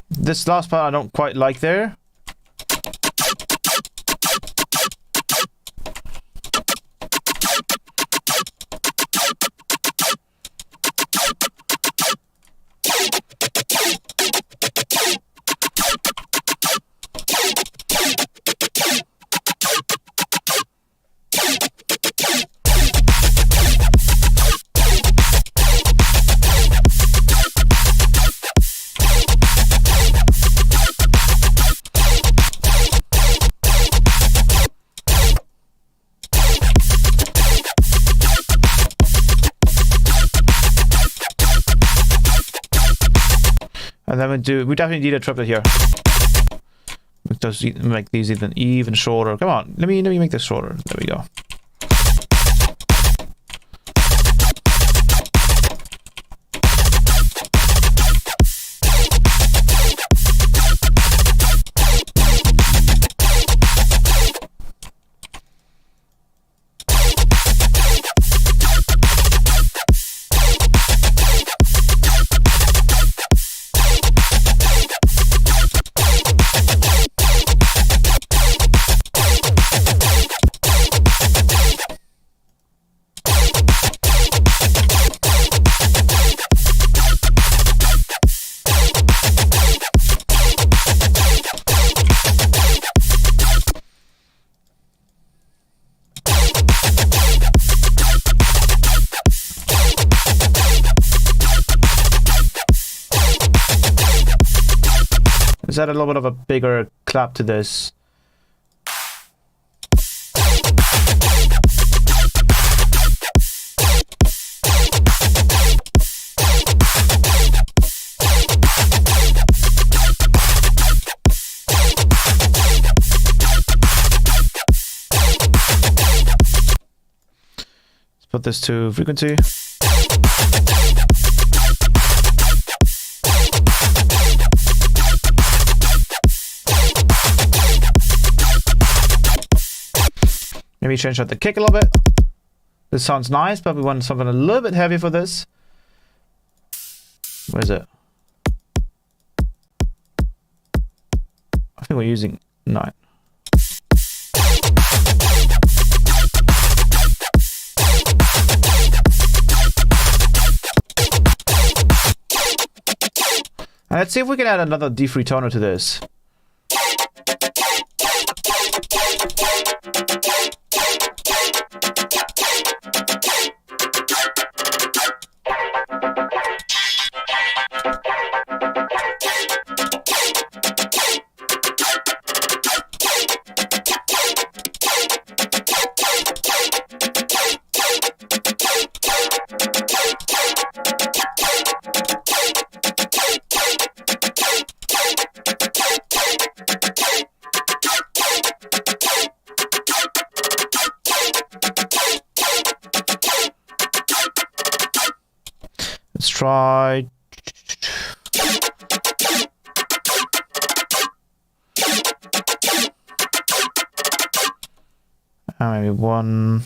This last part I don't quite like there. And then we definitely need a triplet here. Make these even shorter. Come on, let me make this shorter. There we go. Let's add a little bit of a bigger clap to this. Let's put this to frequency. Maybe change out the kick a little bit. This sounds nice, but we want something a little bit heavier for this. Where is it? I think we're using 9. And let's see if we can add another D3 toner to this. Let's try. Maybe 1.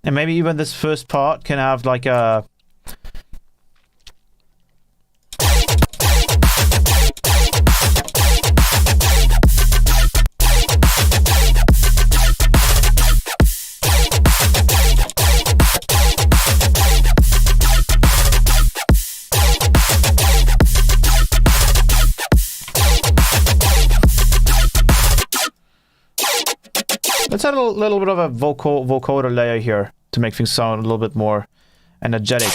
And maybe even this first part can have like a... Let's add a little bit of a vocoder layer here to make things sound a little bit more energetic.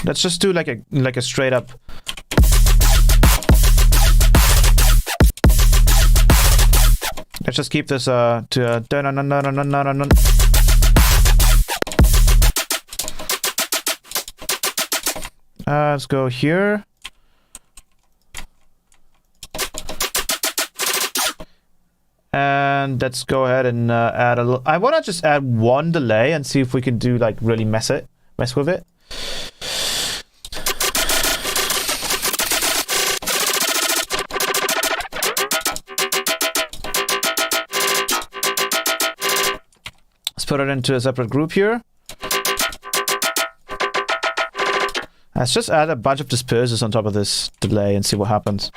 Let's just do like a straight up. Let's just keep this to let's go here. And let's go ahead and add a little. I want to just add one delay and see if we can do like really mess with it. Let's put it into a separate group here. Let's just add a bunch of dispersers on top of this delay and see what happens.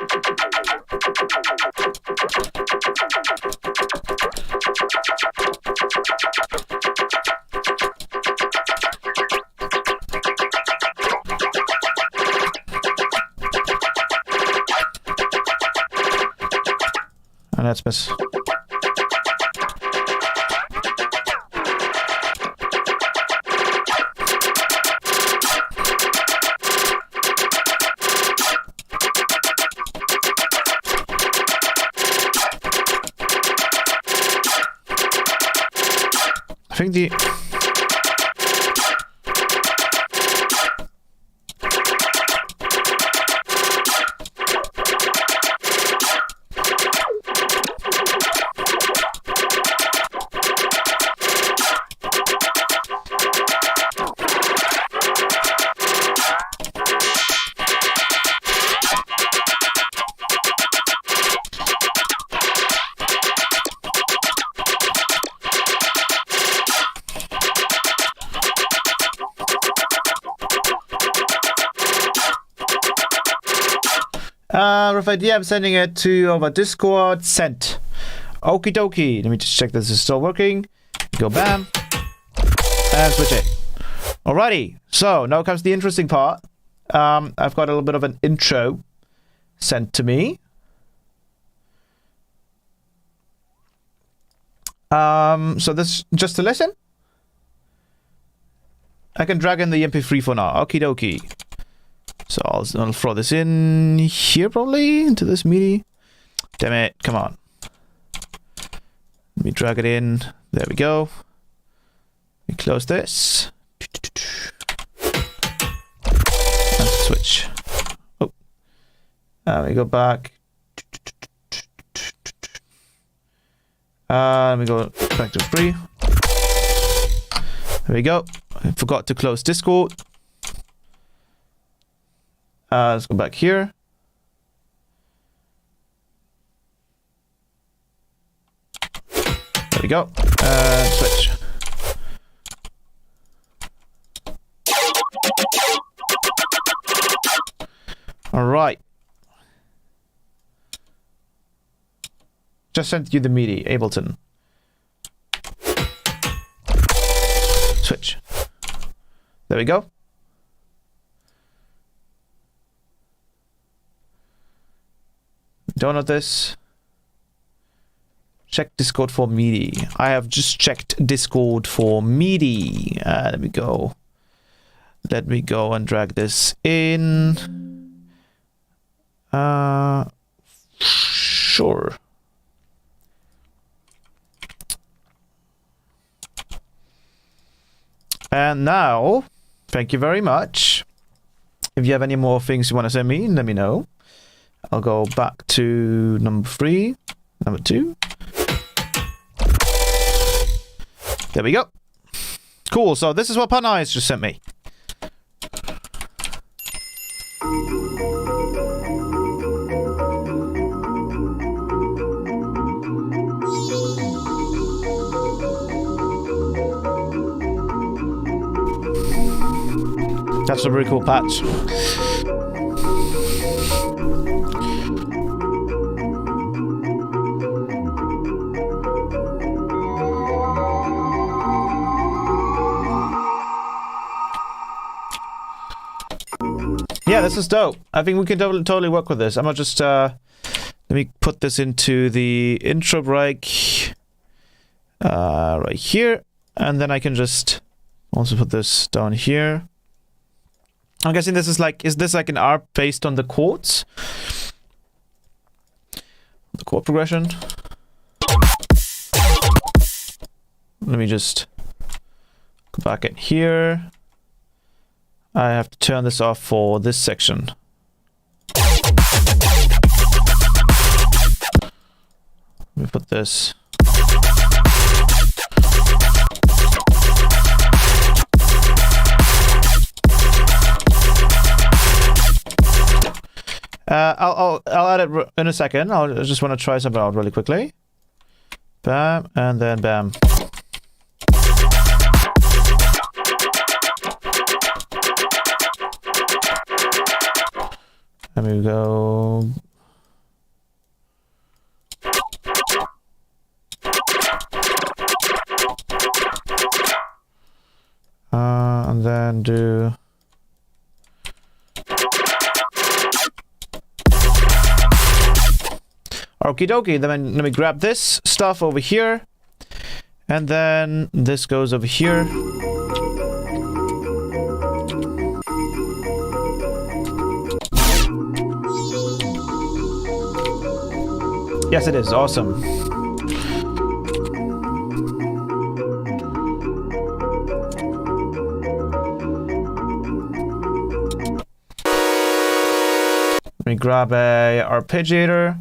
And that's miss. I think the Rafael, yeah, I'm sending it to over Discord. Sent. Okie dokie. Let me just check this is still working. Go bam. And switch it. Alrighty. So now comes the interesting part. I've got a little bit of an intro sent to me. So this just to listen. I can drag in the MP3 for now. Okie dokie. So I'll throw this in here probably into this MIDI. Damn it, come on. Let me drag it in. There we go. We close this. And switch. Oh. And we go back. And we go back to 3. There we go. I forgot to close Discord. Let's go back here. There we go. Switch. All right. Just sent you the MIDI, Ableton. Switch. There we go. Download this. Check Discord for MIDI. I have just checked Discord for MIDI. Let me go. Let me go and drag this in. Sure. And now, thank you very much. If you have any more things you want to send me, let me know. I'll go back to number 3, number 2. There we go. Cool, so this is what Panda has just sent me. That's a really cool patch. Yeah, this is dope. I think we can totally work with this. I'm gonna just let me put this into the intro break right here, and then I can just also put this down here. I'm guessing this is like, is this like an ARP based on the chords? The chord progression. Let me just go back in here. I have to turn this off for this section. Let me put this. I'll add it in a second. I just want to try something out really quickly. Bam, and then bam. Let me go. And then do. Okie dokie, then let me grab this stuff over here. And then this goes over here. Yes, it is. Awesome. Let me grab a arpeggiator.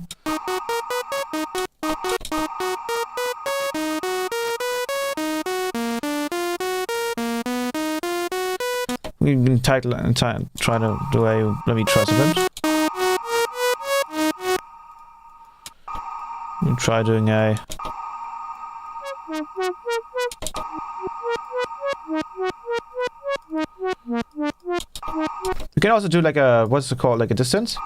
We can try to do a. Let me try something. Try doing a. You can also do like a, what's it called, like a distance.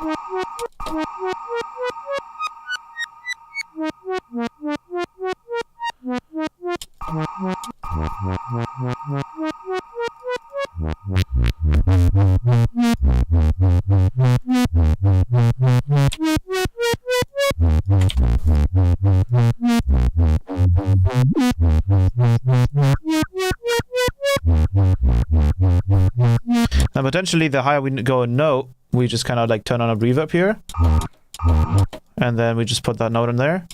And potentially the higher we go a note, we just kind of like turn on a reverb here. And then we just put that note in there.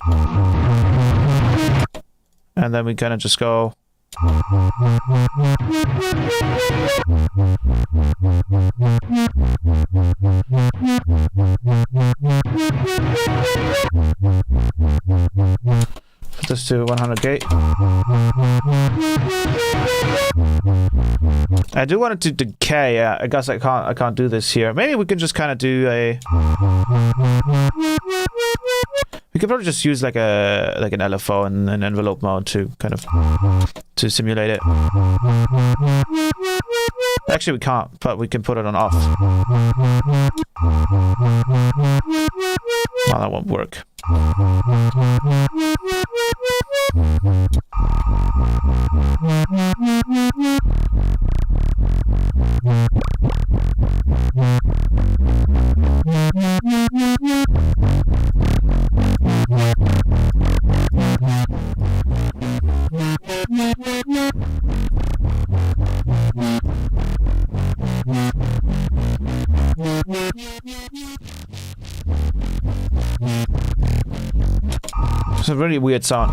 And then we kind of just go. Put this to 100 gate. I do want it to decay. I guess I can't do this here. Maybe we can just kind of do a. We could probably just use like an LFO and an envelope mode to kind of to simulate it. Actually, we can't, but we can put it on off. Well, that won't work. It's a really weird sound.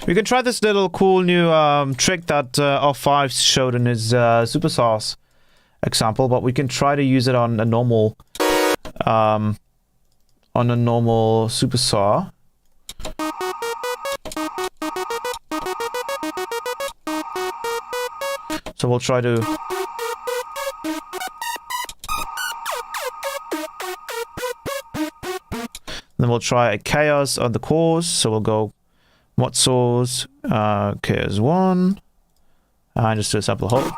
We can try this little cool new trick that Off5 showed in his Supersaws example, but we can try to use it on a normal Supersaw. So we'll try to... Then we'll try a chaos on the cores. So we'll go mod source, chaos 1, and just do a sample hole.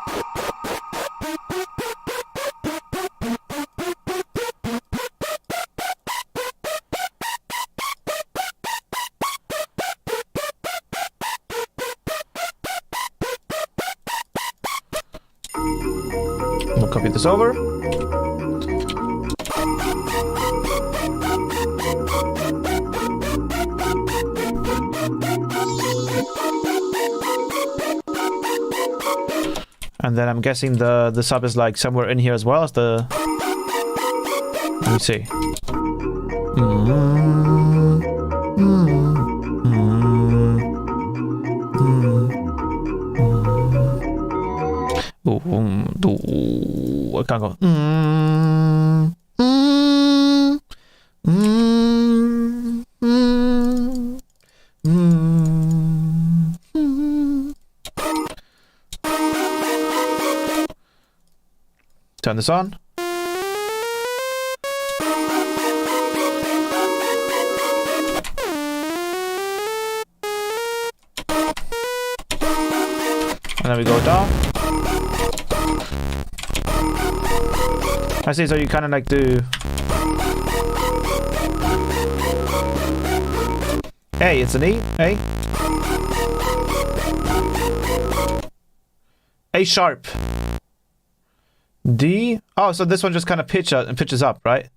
We'll copy this over. And then I'm guessing the sub is like somewhere in here as well as the... Let me see. I can't go. Turn this on. And then we go down. I see, so you kind of like do... Hey, it's an E, A. A sharp. D. Oh, so this one just kind of pitches up, right?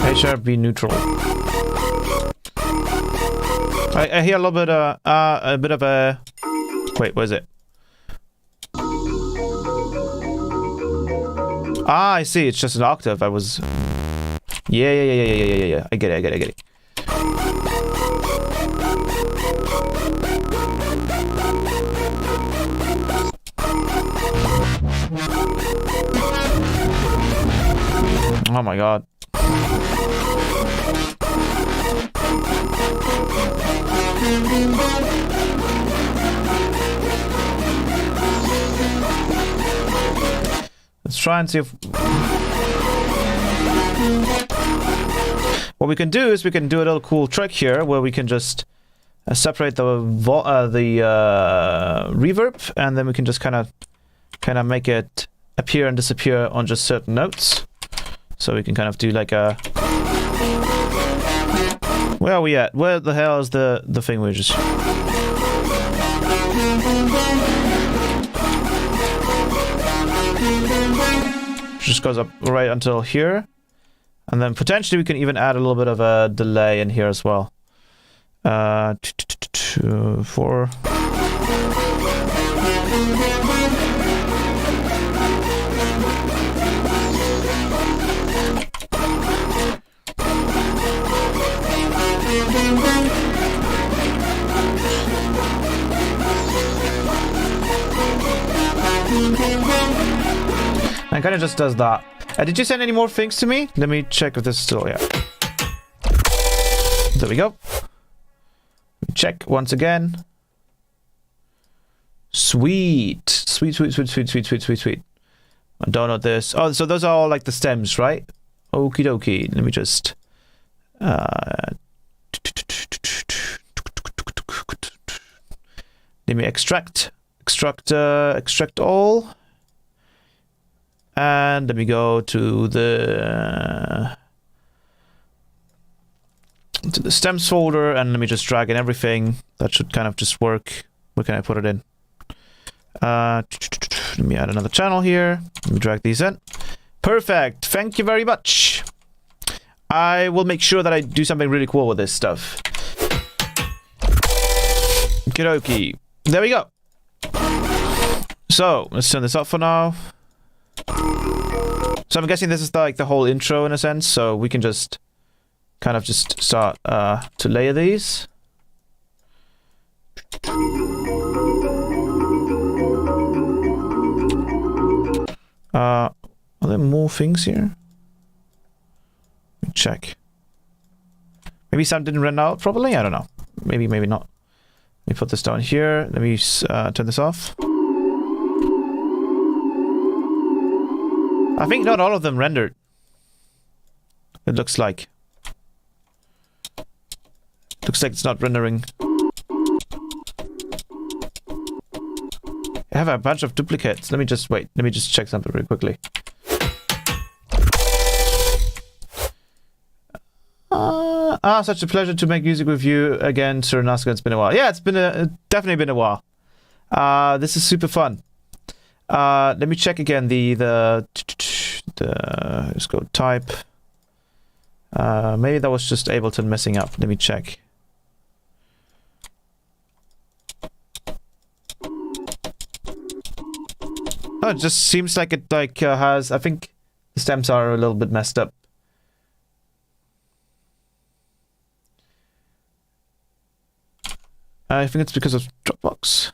A sharp, B neutral. I hear a little bit of a... Wait, what is it? Ah, I see. It's just an octave. I was... Yeah. I get it. Oh my god. Let's try and see if... What we can do is we can do a little cool trick here where we can just separate the reverb, and then we can just kind of make it appear and disappear on just certain notes. So we can kind of do like a... Where are we at? Where the hell is the thing we just... Just goes up right until here. And then potentially we can even add a little bit of a delay in here as well. 4. And kind of just does that. Did you send any more things to me? Let me check if this is still... Yeah. There we go. Check once again. Sweet. Sweet. I download this. Oh, so those are all like the stems, right? Okie dokie. Let me just... Let me extract all. And let me go to the stems folder, and let me just drag in everything. That should kind of just work. Where can I put it in? Let me add another channel here. Let me drag these in. Perfect. Thank you very much. I will make sure that I do something really cool with this stuff. Okie. There we go. So let's turn this off for now. So I'm guessing this is like the whole intro in a sense, so we can just kind of just start to layer these. Are there more things here? me check. Maybe some didn't render out properly? I don't know. Maybe, maybe not. Let me put this down here. Let me turn this off. I think not all of them rendered. It looks like. Looks like it's not rendering. I have a bunch of duplicates. Let me just wait. Let me just check something really quickly. Such a pleasure to make music with you again, Sir Naska. It's been a while. Yeah, it's been definitely been a while. This is super fun. Let me check again let's go type. Maybe that was just Ableton messing up. Let me check. Oh, it just seems like it has. I think the stems are a little bit messed up. I think it's because of Dropbox.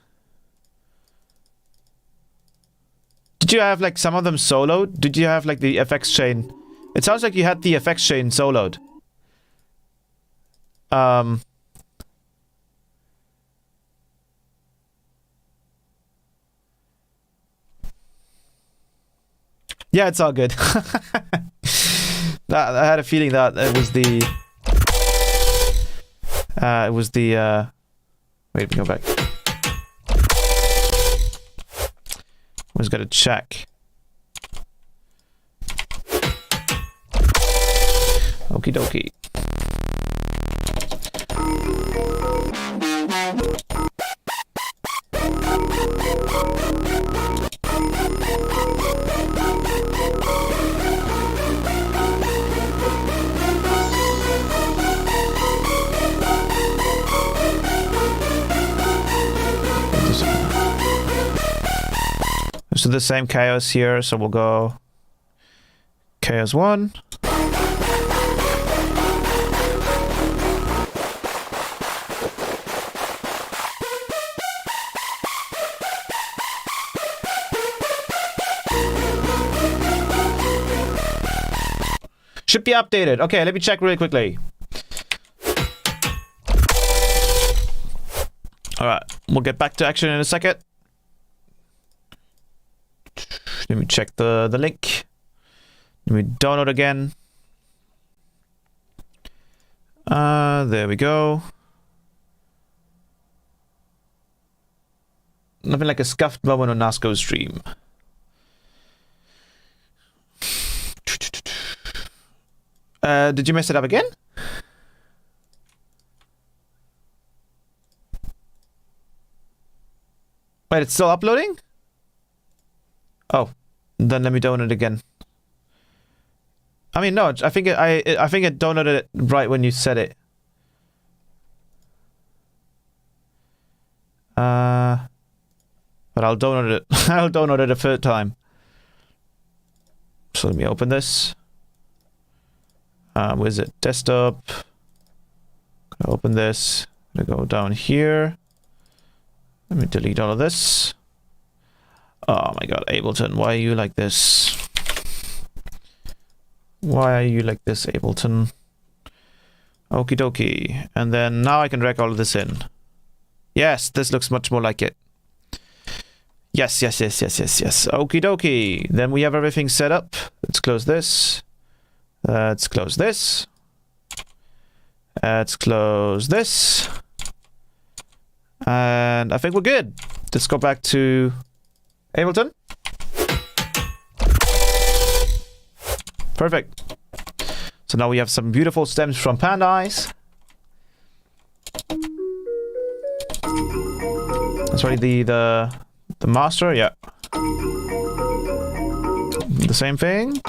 Did you have like some of them soloed? Did you have like the FX chain? It sounds like you had the FX chain soloed. Yeah, it's all good. I had a feeling that it was the wait, go back. I was gonna check. Okie dokie. So the same chaos here, so we'll go chaos 1. Should be updated. Okay, let me check really quickly. Alright, we'll get back to action in a second. Let me check the link. Let me download again. There we go. Nothing like a scuffed moment on Nasco's stream. Did you mess it up again? Wait, it's still uploading? Oh, then let me download it again. I mean, no, I think I think it downloaded it right when you said it. But I'll download it. I'll download it a third time. So let me open this. Where's it? Desktop. Gonna open this. Gonna go down here. Let me delete all of this. Oh my god, Ableton, why are you like this? Why are you like this, Ableton? Okie dokie. And then now I can drag all of this in. Yes, this looks much more like it. Yes, yes, yes, yes, yes, yes. Okie dokie. Then we have everything set up. Let's close this. Let's close this. Let's close this. And I think we're good. Let's go back to Ableton. Perfect. So now we have some beautiful stems from Panda eyes. That's really the master, yeah. The same thing.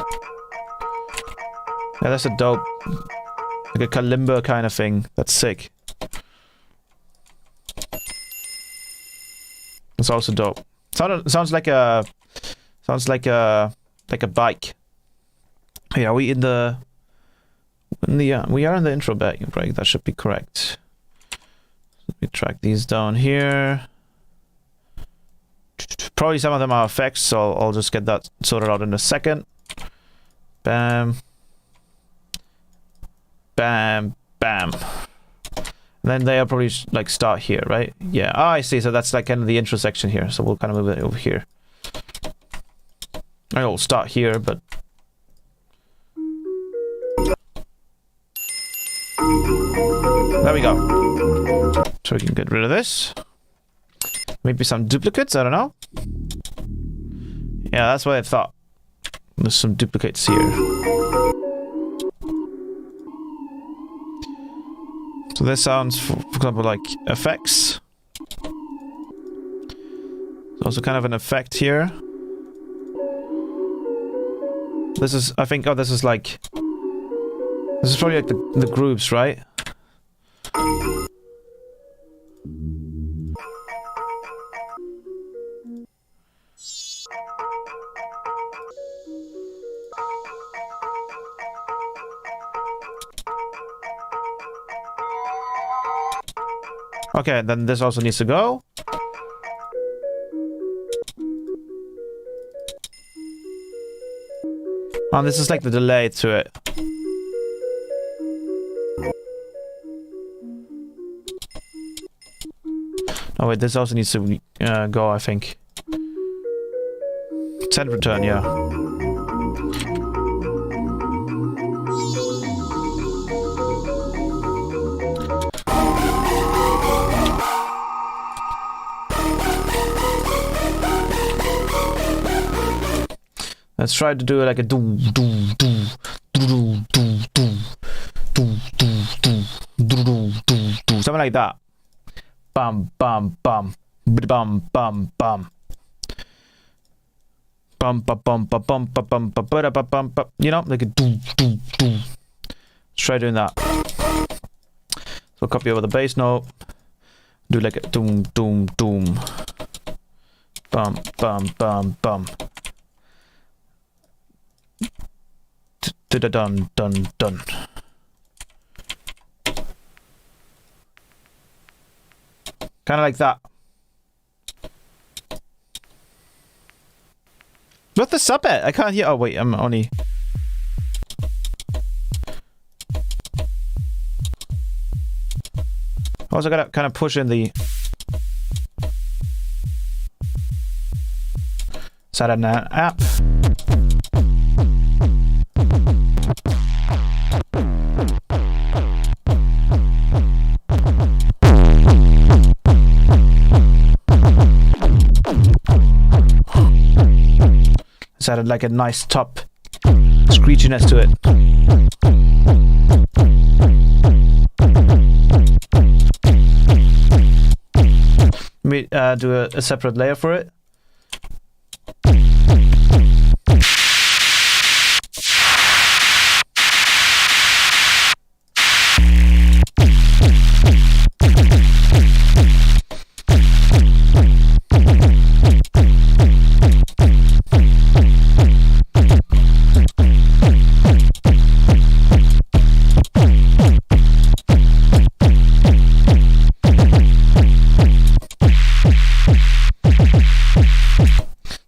Yeah, that's a dope, like a kalimba kind of thing. That's sick. It's also dope. Sounds like a bike. Hey, are we in the we are in the intro break. That should be correct. Let me track these down here. Probably some of them are effects, so I'll just get that sorted out in a second. Bam. bam, bam. And then they'll probably like start here, right? Yeah. Oh, I see. So that's like kind of the intro section here. So we'll kind of move it over here. I'll start here, but there we go. So we can get rid of this. Maybe some duplicates, I don't know. Yeah, that's what I thought. There's some duplicates here. So this sounds, for example, like effects. There's also kind of an effect here. This is, I think, oh, this is like... This is probably like the groups, right? Okay, then this also needs to go. Oh, this is like the delay to it. Oh wait, this also needs to go, I think. Send return, yeah. Let's try to do it like a do do do do do do do do do do do do, something like that. Bum bum bum bum bum bum bum bum bum bum bum bum bum bum bum. You know, like a do do do. Let's try doing that. So copy over the bass note. Do like a doom doom doom. Bum bum bum bum. Dun dun dun. Kind of like that. What's the sub at? I can't hear. Oh wait, I'm only. Also gotta kind of push in the. Side of that app. It's added like a nice top screechiness to it. Let me do a separate layer for it.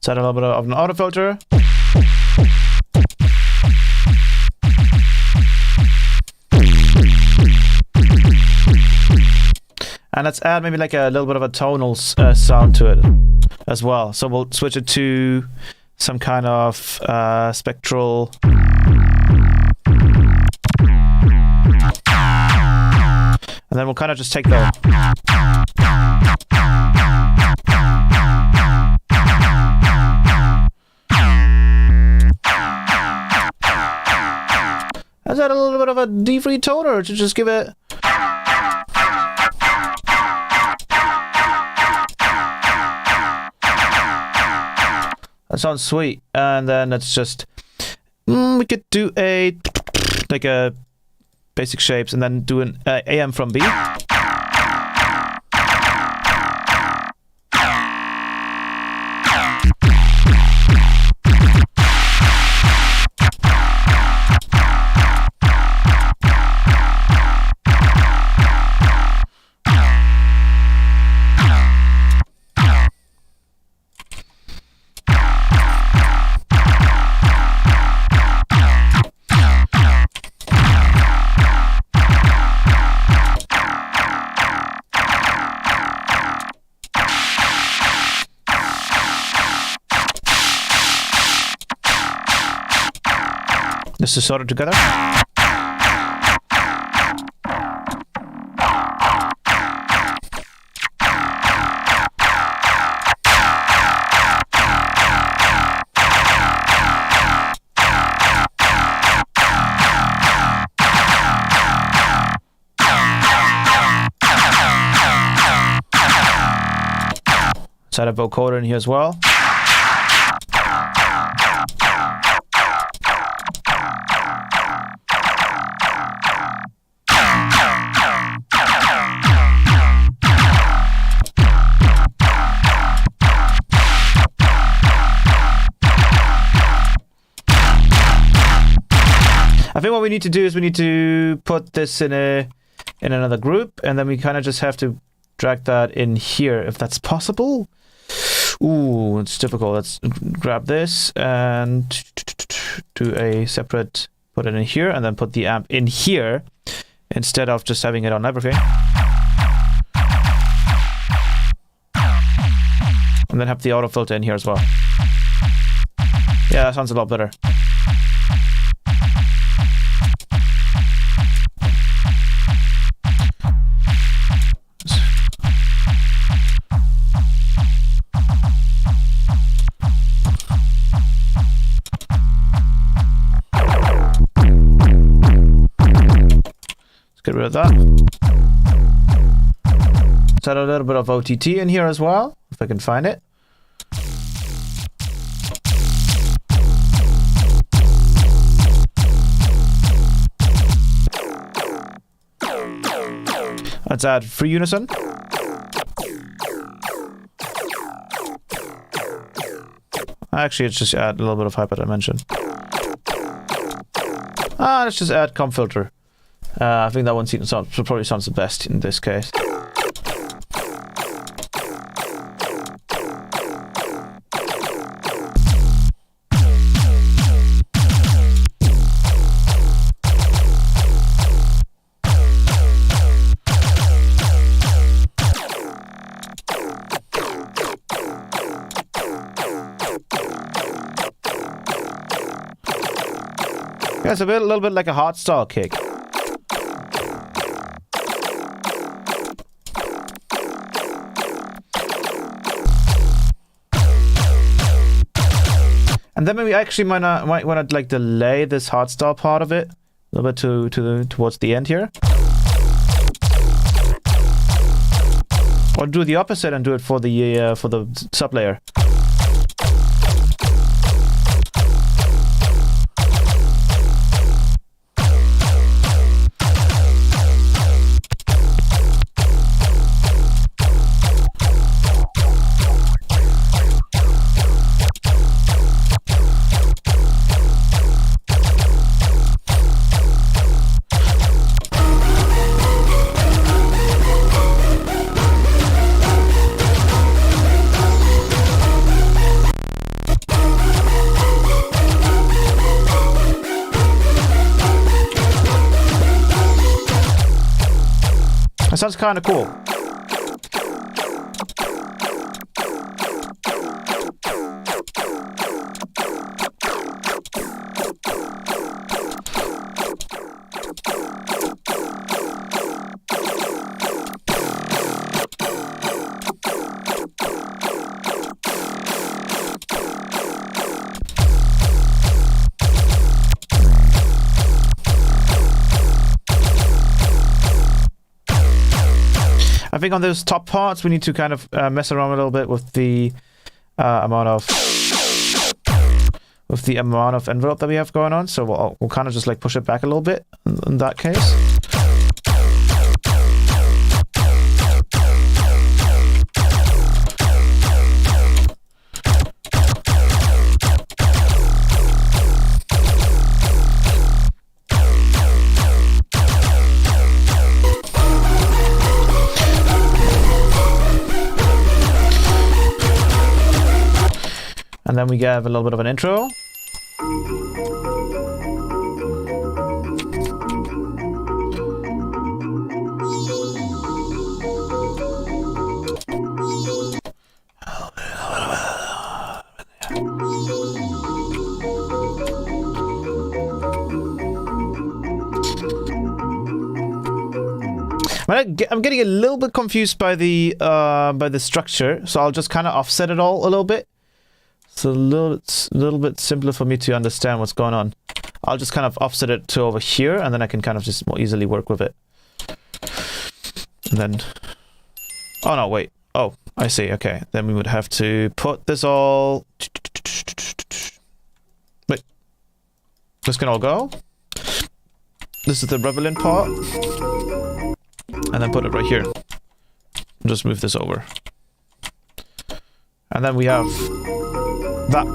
Add a little bit of an auto filter. And let's add maybe like a little bit of a tonal sound to it as well. So we'll switch it to some kind of spectral. And then we'll kind of just take the. Let's add a little bit of a D3 toner to just give it. That sounds sweet. And then let's just. We could do a. Like a. Basic shapes and then do an AM from B. Just to sort it together. Let's add a vocoder in here as well. I think what we need to do is we need to put this in another group, and then we kind of just have to drag that in here if that's possible. Ooh, it's difficult. Let's grab this and do a separate, put it in here, and then put the amp in here instead of just having it on everything. And then have the auto filter in here as well. Yeah, that sounds a lot better. Get rid of that. Let's add a little bit of OTT in here as well, if I can find it. Let's add free unison. Actually, let's just add a little bit of hyperdimension. Let's just add comp filter. I think that one probably sounds the best in this case. Yeah, it's a little bit like a hardstyle kick. And then maybe actually might want to like delay this hardstyle part of it a little bit towards the end here, or do the opposite and do it for the sub layer. That sounds kind of cool. I think on those top parts we need to kind of mess around a little bit with the amount of envelope that we have going on. So we'll kind of just like push it back a little bit in that case. And then we have a little bit of an intro. I'm getting a little bit confused by the structure, so I'll just kind of offset it all a little bit. It's a little bit simpler for me to understand what's going on. I'll just kind of offset it to over here, and then I can kind of just more easily work with it. And then, oh no, wait. Oh, I see. Okay, then we would have to put this all. Wait, this can all go. This is the relevant part, and then put it right here. Just move this over, and then we have that.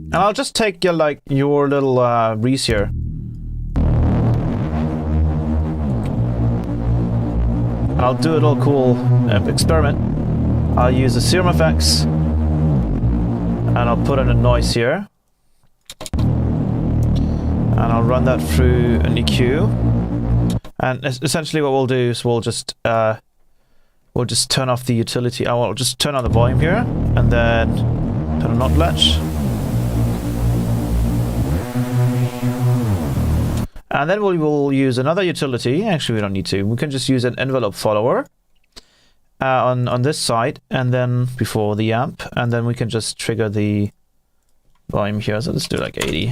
And I'll just take your little Reese here. And I'll do a little cool experiment. I'll use the serum effects, and I'll put in a noise here. And I'll run that through an EQ. And essentially what we'll do is we'll just turn off the utility. I'll just turn on the volume here, and then turn on not latch. And then we will use another utility. Actually, we don't need to. We can just use an envelope follower on this side, and then before the amp, and then we can just trigger the volume here. So let's do like 80.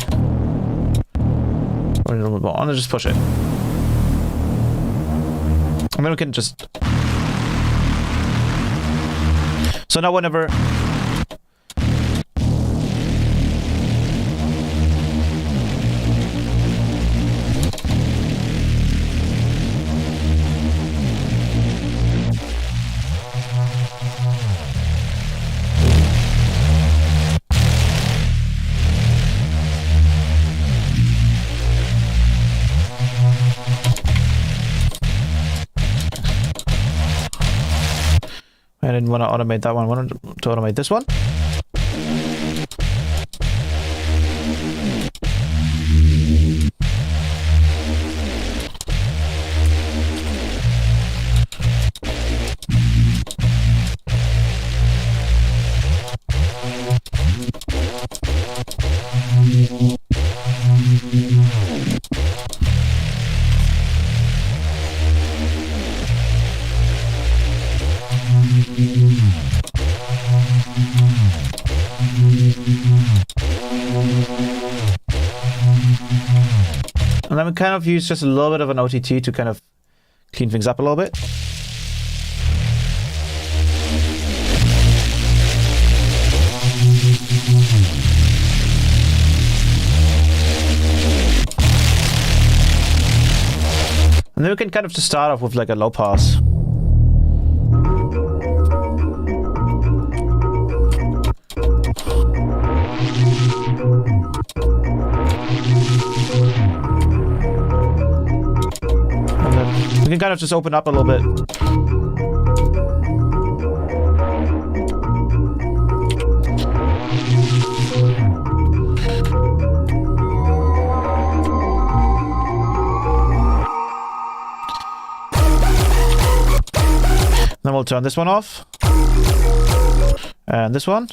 Or a little bit more. And just push it. And then we can just. So now whenever. I didn't want to automate that one. I wanted to automate this one. And then we kind of use just a little bit of an OTT to kind of clean things up a little bit. And then we can kind of just start off with like a low pass. We can kind of just open up a little bit. Then we'll turn this one off. And this one.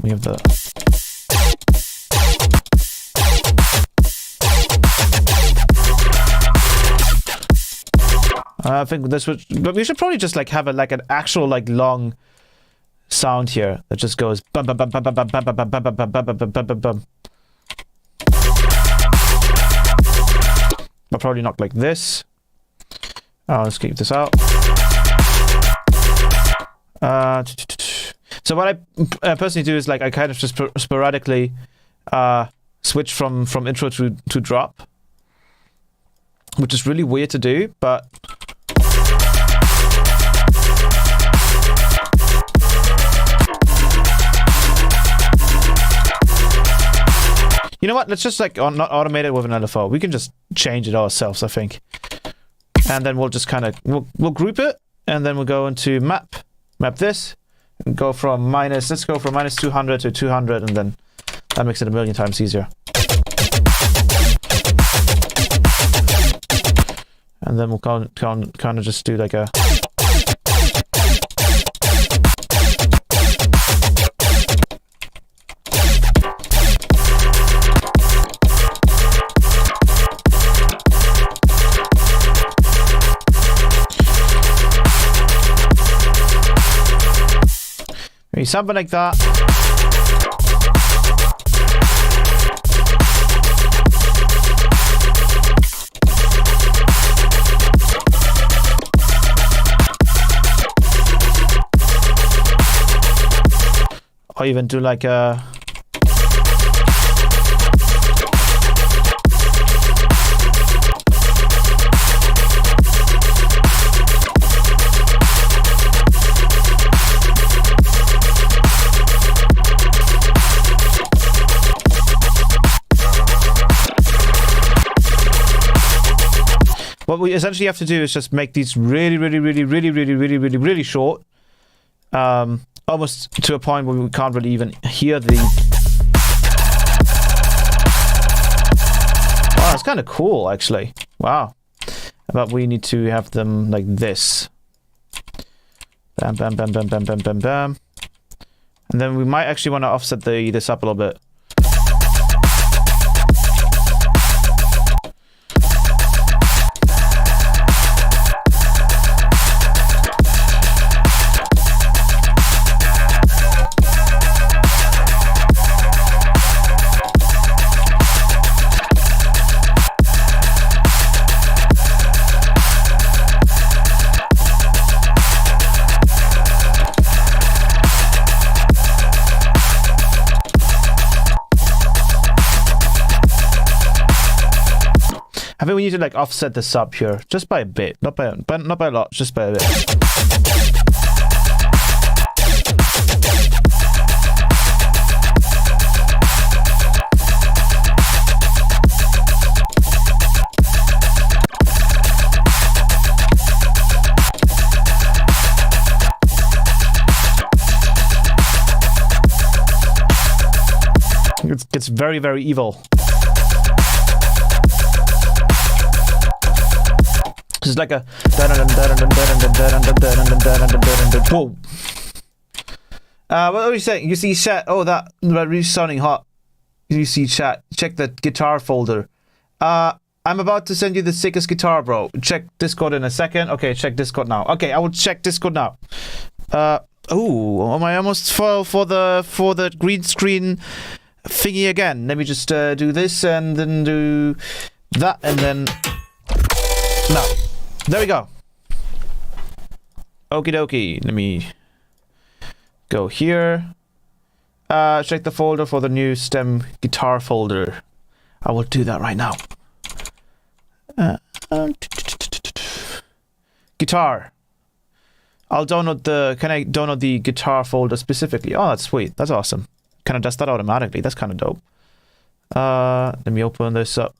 We have the... I think this would, but we should probably just like have an actual like long sound here that just goes bum bum bum bum bum bum bum bum bum bum bum bum bum bum bum. But probably not like this. Oh, let's keep this out. So what I personally do is like I kind of just sporadically switch from intro to drop, which is really weird to do, but you know what? Let's just like not automate it with an LFO. We can just change it ourselves, I think. And then we'll just kind of we'll group it, and then we'll go into map this, and go from let's go from -200 to 200, and then that makes it a million times easier. and then we'll kind of just do like a... Maybe something like that. Or even do like a... What we essentially have to do is just make these really short. Almost to a point where we can't really even hear the... Wow, that's kind of cool, actually. Wow. But we need to have them like this. Bam, bam, bam, bam, bam, bam, bam, bam. And then we might actually want to offset this up a little bit. I think we need to like offset the sub here, just by a bit, not by a lot, just by a bit. It gets very, very evil. It's like a... Whoa. What are you saying? You see chat? Oh, that really sounding hot. You see chat. Check the guitar folder. I'm about to send you the sickest guitar, bro. Check Discord in a second. Okay, check Discord now. Okay, I will check Discord now. Oh, am I almost for the green screen thingy again? Let me just do this and then do that and then... No. There we go. Okie dokie. Let me go here. Check the folder for the new stem guitar folder. I will do that right now. Guitar. I'll download the... Can I download the guitar folder specifically? Oh, that's sweet. That's awesome. Kind of does that automatically. That's kind of dope. Let me open this up.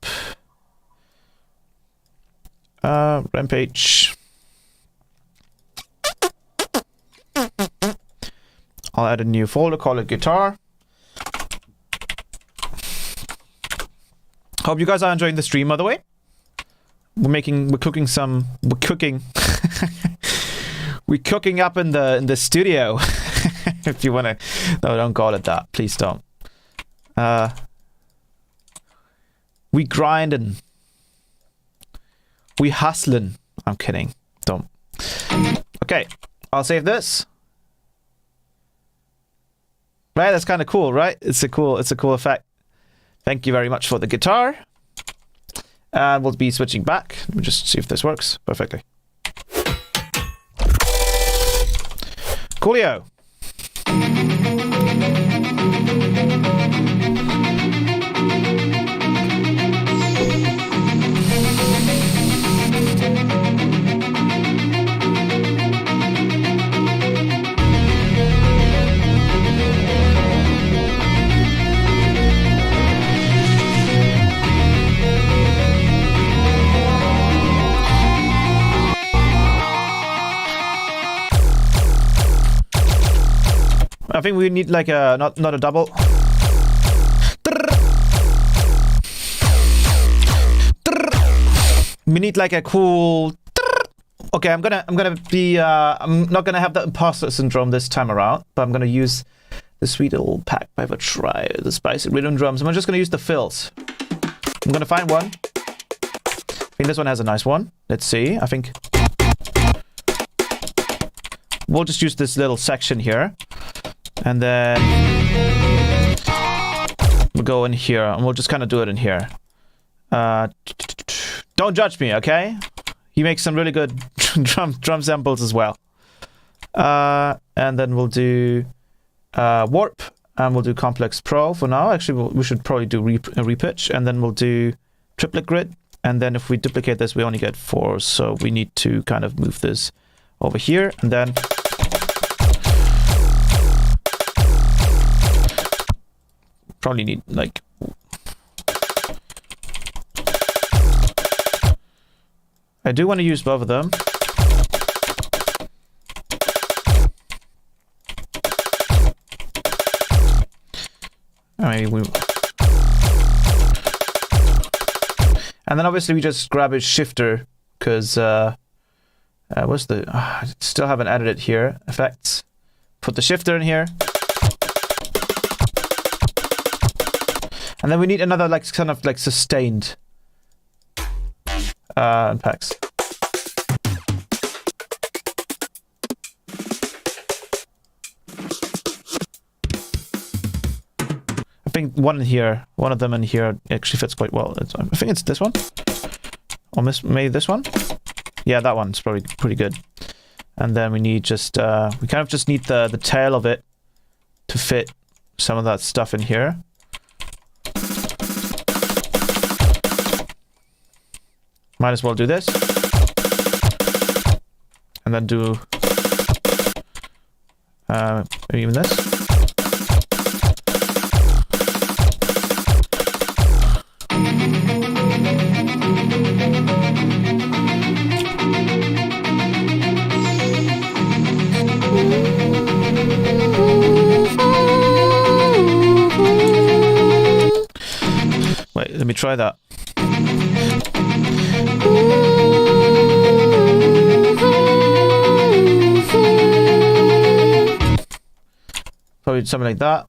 Rampage. I'll add a new folder, call it guitar. Hope you guys are enjoying the stream, by the way. We're cooking we're cooking up in the studio. If you wanna, no, don't call it that. Please don't. We grinding. We hustling. I'm kidding. Don't. Okay, I'll save this. Right, that's kind of cool, right? It's a cool effect. Thank you very much for the guitar. And we'll be switching back. Let me just see if this works perfectly. Coolio. I think we need like a not a double. We need like a cool. Okay, I'm not gonna have the imposter syndrome this time around, but I'm gonna use the sweet little pack by the try, the spicy rhythm drums. I'm just gonna use the fills. I'm gonna find one. I think this one has a nice one. Let's see. I think we'll just use this little section here, and then we'll go in here, and we'll just kind of do it in here. Don't judge me, okay? He makes some really good drum samples as well. And then we'll do warp, and we'll do complex pro for now. Actually, we should probably do repitch, and then we'll do triplet grid. And then if we duplicate this, we only get 4, so we need to kind of move this over here, and then probably need like I do want to use both of them. Maybe we... And then obviously we just grab a shifter, because what's the... I still haven't added it here. Effects. Put the shifter in here. And then we need another like kind of like sustained impacts. I think one of them in here actually fits quite well. I think it's this one. Or maybe this one? Yeah, that one's probably pretty good. And then we need just, we kind of just need the tail of it to fit some of that stuff in here. Might as well do this. And then do maybe even this. Wait, let me try that. Probably something like that.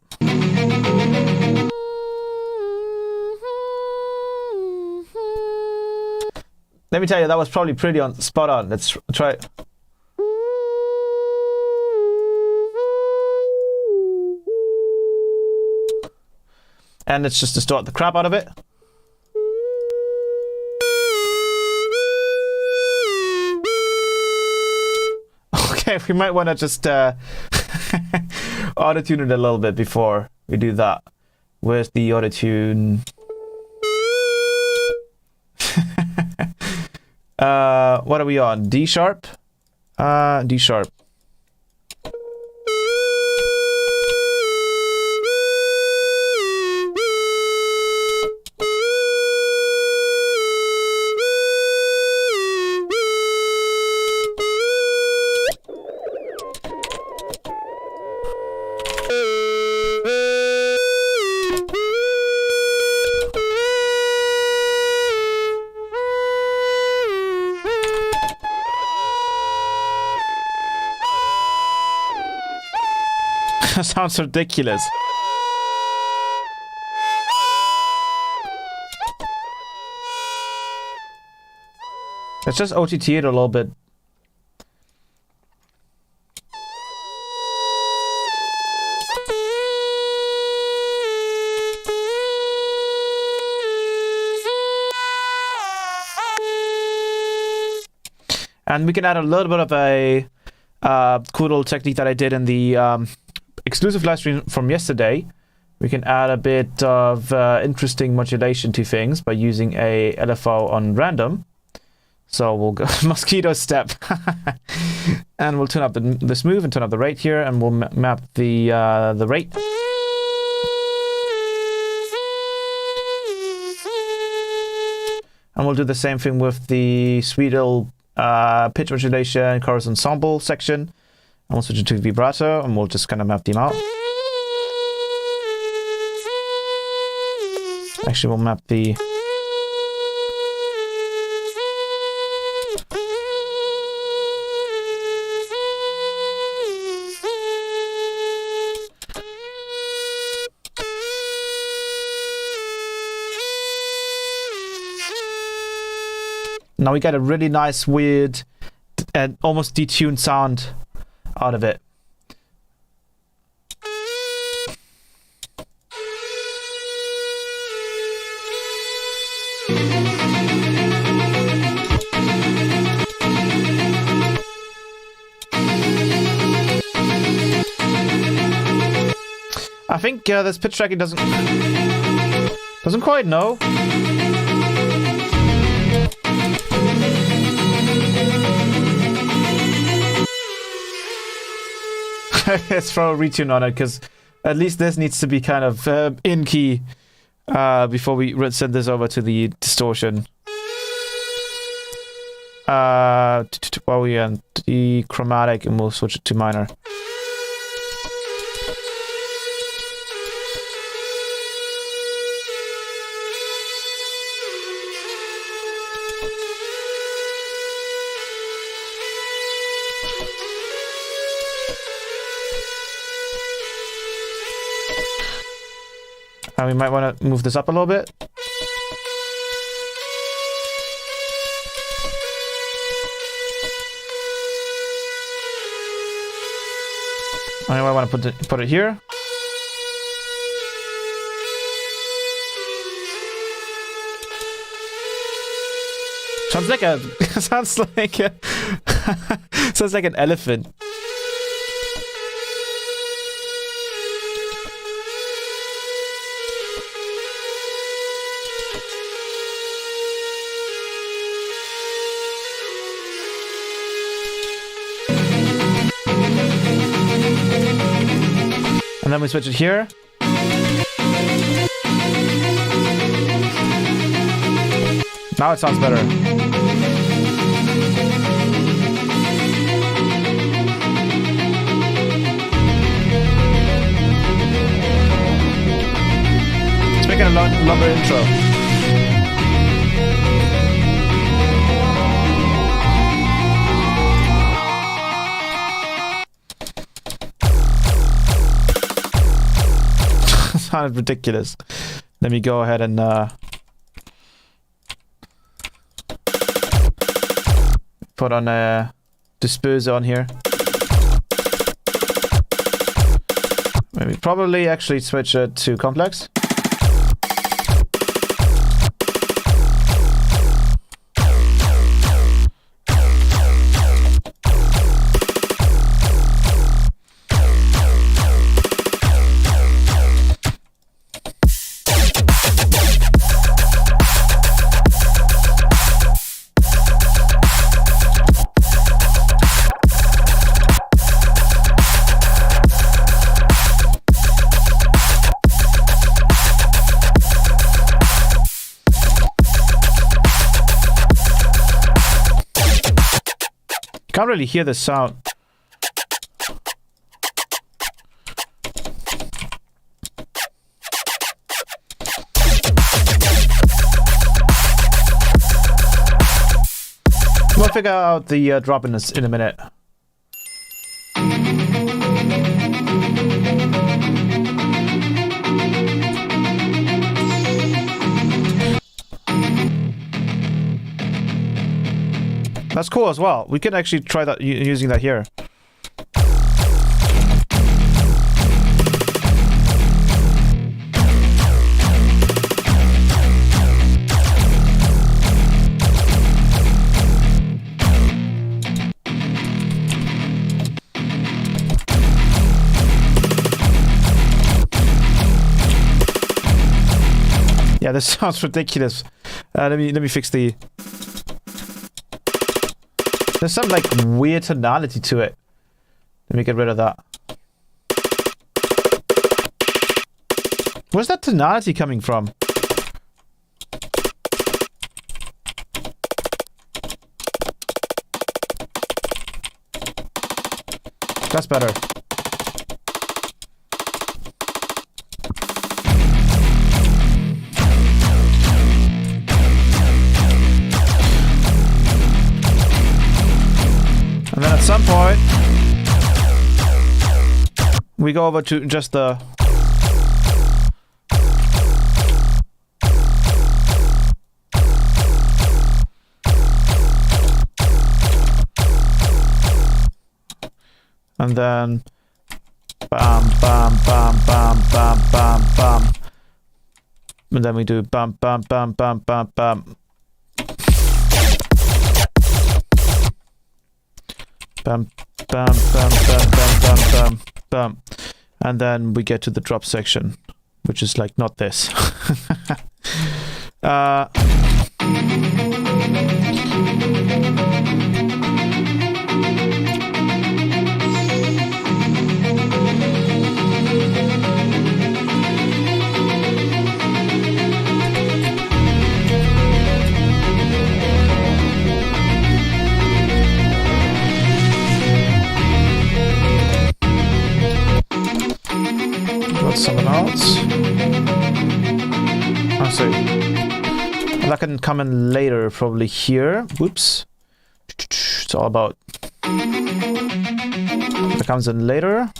Let me tell you, that was probably pretty spot on. Let's try it. And let's just distort the crap out of it. Okay, we might want to just auto-tune it a little bit before we do that. Where's the auto-tune? What are we on? D sharp? D sharp. Sounds ridiculous. Let's just OTT it a little bit. And we can add a little bit of a cool little technique that I did in the exclusive live stream from yesterday. We can add a bit of interesting modulation to things by using a LFO on random. So we'll go mosquito step, and we'll turn up the smooth and turn up the rate here, and we'll map the rate. And we'll do the same thing with the sweet little pitch modulation, chorus ensemble section. And we'll switch it to vibrato, and we'll just kind of map them out. Actually, we'll map the... Now we get a really nice, weird, and almost detuned sound out of it. I think this pitch tracking doesn't quite know. Let's throw a retune on it, because at least this needs to be kind of in key before we send this over to the distortion. While we on the chromatic, and we'll switch it to minor. And we might want to move this up a little bit. I might want to put it here. Sounds like a sounds like an elephant. And then we switch it here. Now it sounds better. Let's make it a longer intro. Sounded ridiculous. Let me go ahead and put on a disperser on here. Maybe probably actually switch it to complex. Can't really hear the sound. We'll figure out the drop in a minute. That's cool as well. We can actually try that using that here. Yeah, this sounds ridiculous. Let me fix the. There's some like weird tonality to it. Let me get rid of that. Where's that tonality coming from? That's better. And then at some point, we go over to just the... And then bam, bam, bam, bam, bam, bam, bam. And then we do bam, bam, bam, bam, bam, bam. Bam, bam, bam, bam, bam, bam, bam, bam. And then we get to the drop section, which is like not this. Got something else. Oh, sorry. That can come in later, probably here. Whoops. It's all about. That comes in later.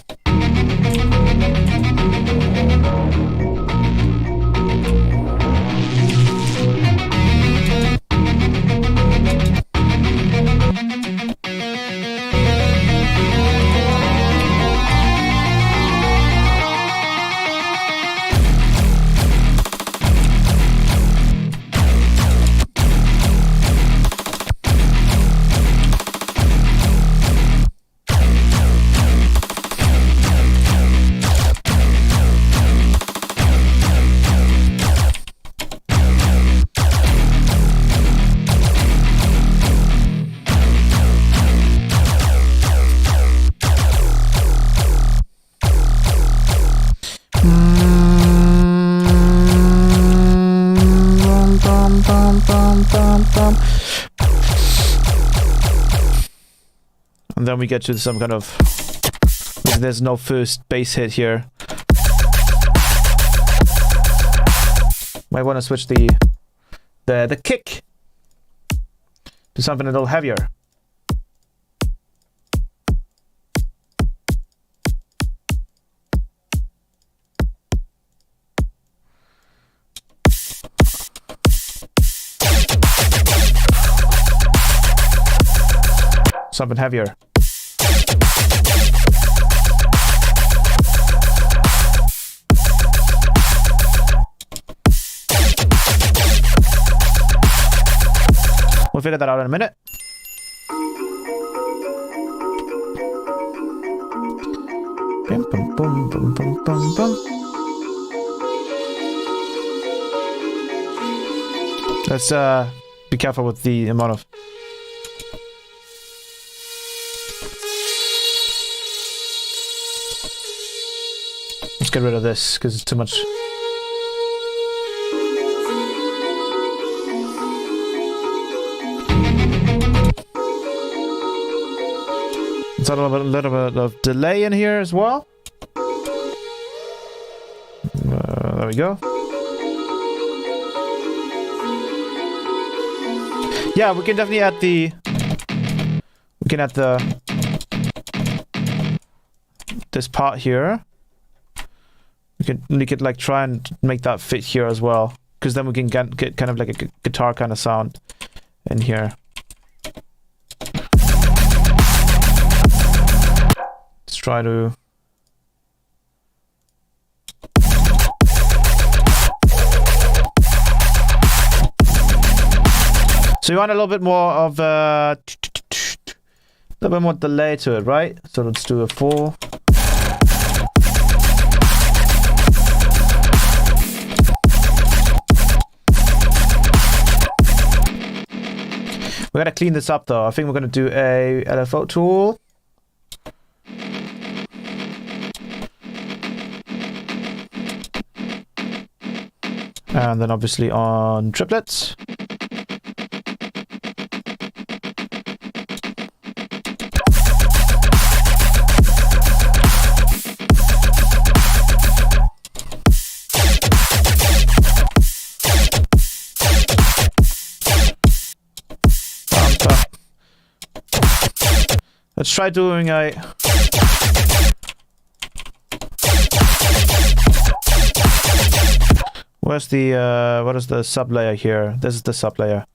And then we get to some kind of... There's no first bass hit here. Might want to switch the kick to something a little heavier. Something heavier. We'll figure that out in a minute. Bum, bum, bum, bum, bum, bum, bum. Let's be careful with the amount of... Let's get rid of this because it's too much. It's a little bit of delay in here as well. There we go. Yeah, we can definitely add the... We can add the... This part here. We could like try and make that fit here as well. Because then we can get kind of like a guitar kind of sound in here. Let's try to... So you want a little bit more of a little bit more delay to it, right? So let's do a full. We gotta clean this up though. I think we're gonna do a LFO tool. And then obviously on triplets. Let's try doing a... Where's the, what is the sub layer here? This is the sub layer.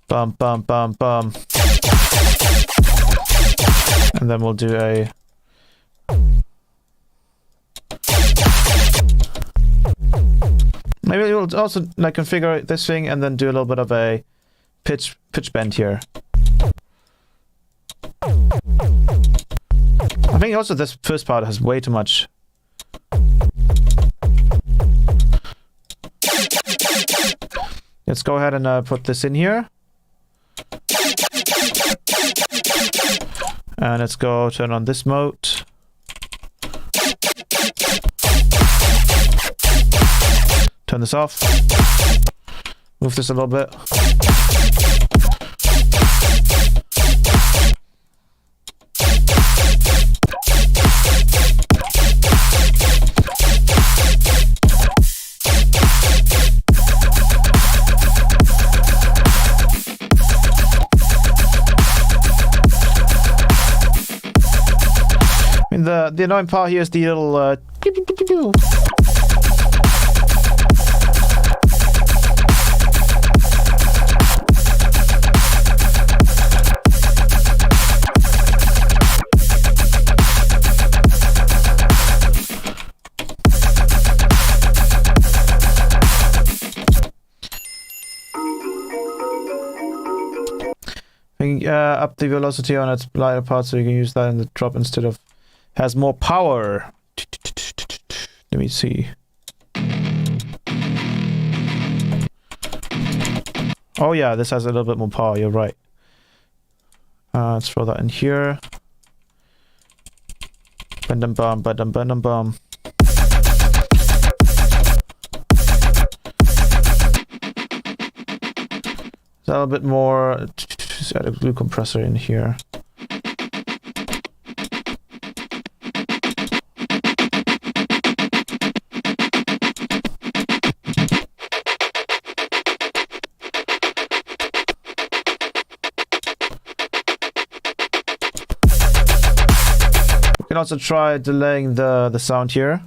Bum, bum, bum, bum. And then we'll do a... Maybe we'll also like configure this thing and then do a little bit of a pitch bend here. I think also this first part has way too much. Let's go ahead and put this in here. And let's go turn on this mode. Turn this off. Move this a little bit. I mean, the annoying part here is the little up the velocity on its lighter part so you can use that in the drop instead of... Has more power. Let me see. Oh yeah, this has a little bit more power, you're right. Let's throw that in here. Bam, bam, bam, bam, bam. A little bit more. Just add a glue compressor in here. We can also try delaying the sound here.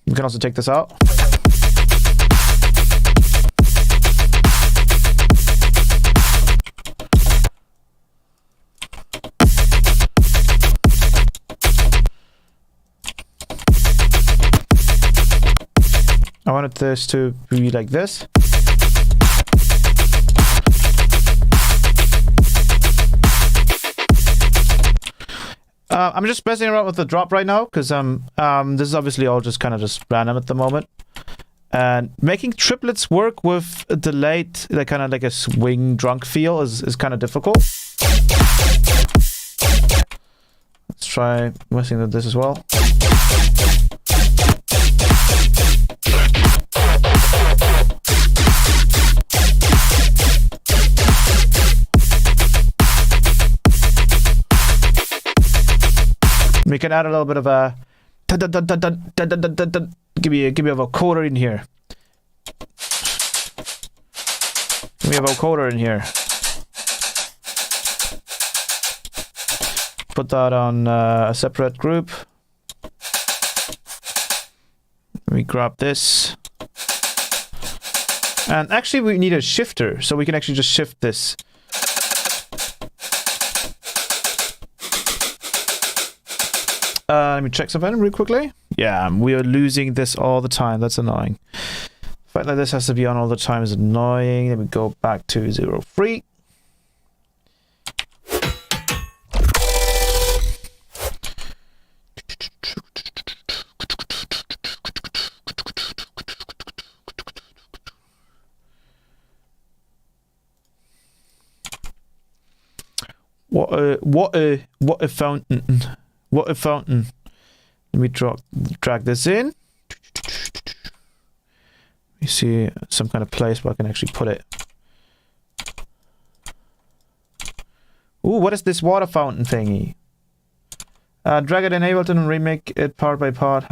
You can also take this out. I wanted this to be like this. I'm just messing around with the drop right now because this is obviously all just kind of just random at the moment, and making triplets work with a delayed, like kind of like a swing drunk feel is kind of difficult. Let's try messing with this as well. We can add a little bit of a give me a vocoder in here. Give me a vocoder in here. Put that on a separate group. Let me grab this. And actually we need a shifter, so we can actually just shift this. Let me check something real quickly. Yeah, we are losing this all the time. That's annoying. The fact that this has to be on all the time is annoying. Let me go back to 0.3. What a fountain. What a fountain. Let me drag this in. You see some kind of place where I can actually put it. Ooh, what is this water fountain thingy? Drag it in Ableton and remake it part by part.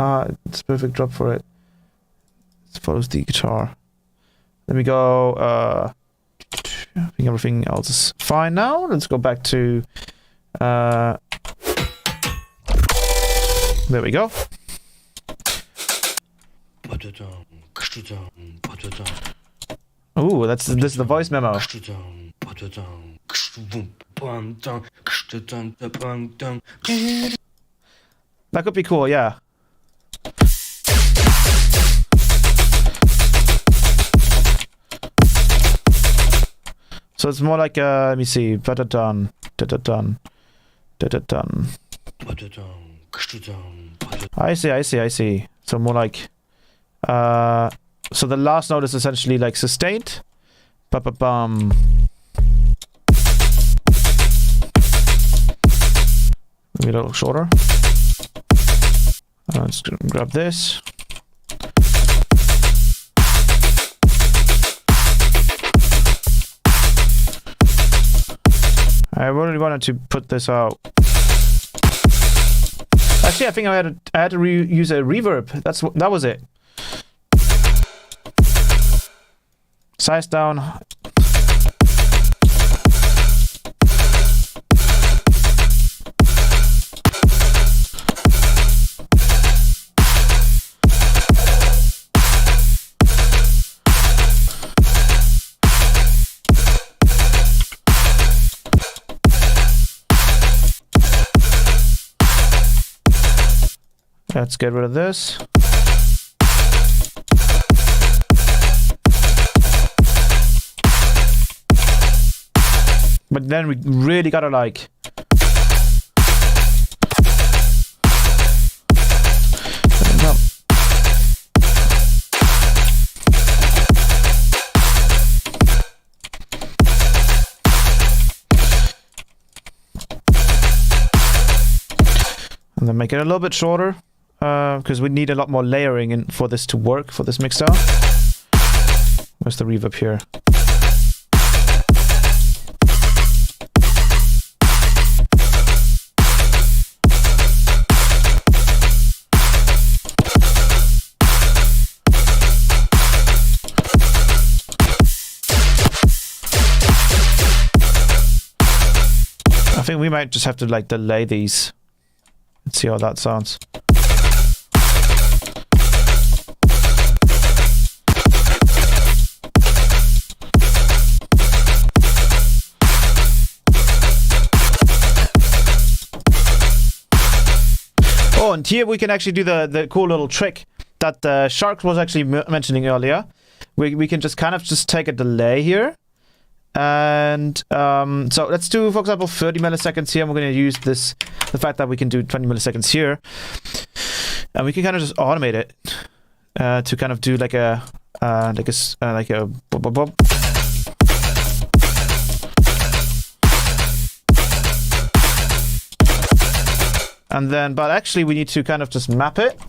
It's a perfect drop for it. It follows the guitar. Let me go. I think everything else is fine now. Let's go back to... there we go. Ooh, this is the voice memo. That could be cool, yeah. So it's more like let me see, da-da-dun, da-da-dun, da-da-dun. I see. So more like so the last note is essentially like sustained. Ba-ba-bum. Maybe a little shorter. Let's grab this. I really wanted to put this out. Actually, I think I had to use a reverb. That was it. Size down. Let's get rid of this. But then we really gotta like... And then make it a little bit shorter. Because we need a lot more layering in for this to work, for this mixer. Where's the reverb here? I think we might just have to like delay these and see how that sounds. Oh, and here we can actually do the cool little trick that Shark was actually mentioning earlier. We can just kind of just take a delay here. And so let's do, for example, 30 milliseconds here. And we're going to use the fact that we can do 20 milliseconds here. And we can kind of just automate it to kind of do like a boop, boop, boop. And then, but actually we need to kind of just map it.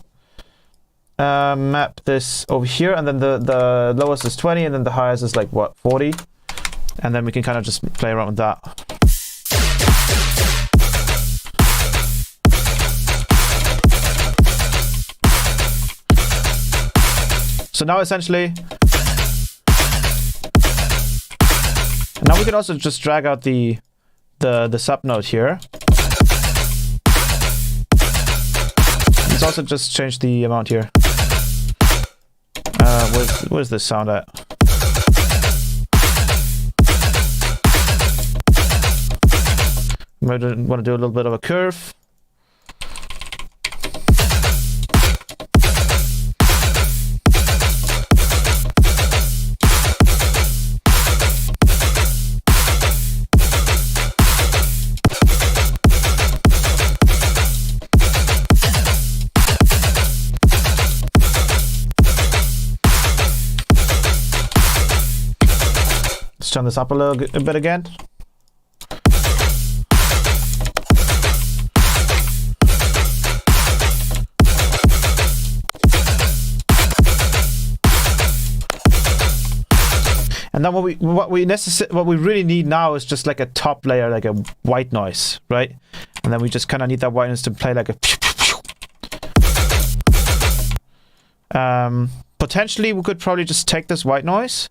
Map this over here, and then the lowest is 20, and then the highest is like, what, 40? And then we can kind of just play around with that. So now essentially... And now we can also just drag out the sub note here. Let's also just change the amount here. Where's this sound at? Maybe want to do a little bit of a curve. Let's turn this up a bit again. And then what we really need now is just like a top layer, like a white noise, right? And then we just kind of need that white noise to play like a pew, pew, pew. Potentially we could probably just take this white noise,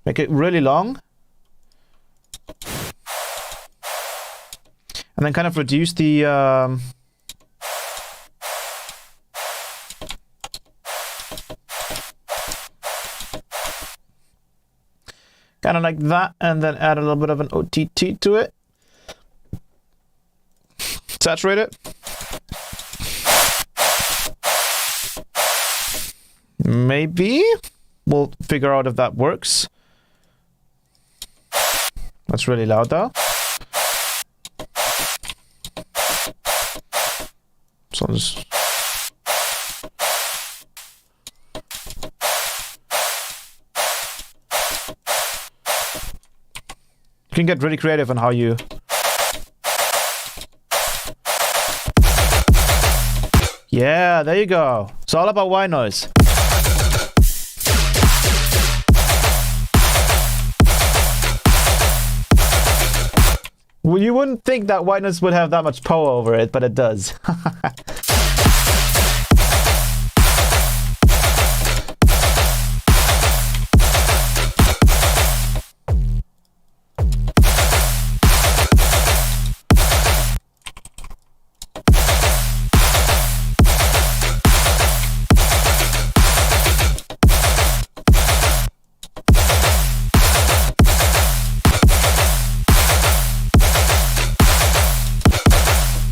make it really long, and then kind of reduce the Kind of like that, and then add a little bit of an OTT to it. Saturate it. Maybe. We'll figure out if that works. That's really loud though. So I'll just... You can get really creative on how you... Yeah, there you go. It's all about white noise. Well, you wouldn't think that white noise would have that much power over it, but it does.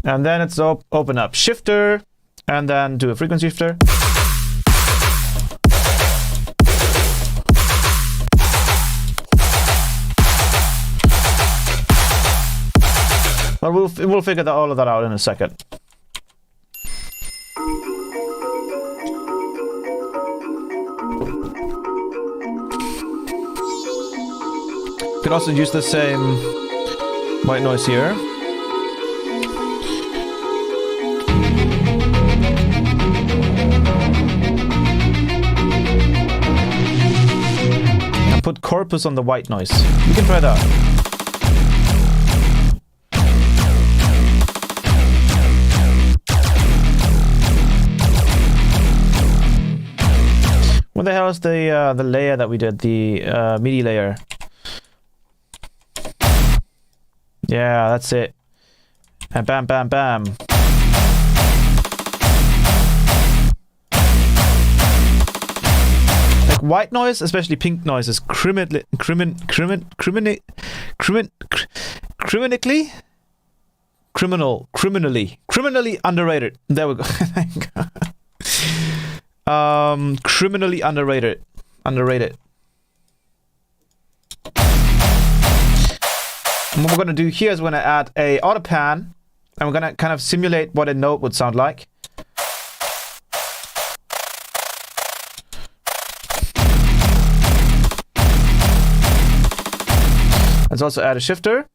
And then it's open up shifter, and then do a frequency shifter. But we'll figure all of that out in a second. You can also use the same white noise here. Put corpus on the white noise. You can try that. What the hell is the layer that we did? The MIDI layer. Yeah, that's it. And bam, bam, bam. White noise, especially pink noise, is criminally underrated. There we go. Criminally underrated. And what we're gonna do here is we're gonna add a auto pan, and we're gonna kind of simulate what a note would sound like. Let's also add a shifter.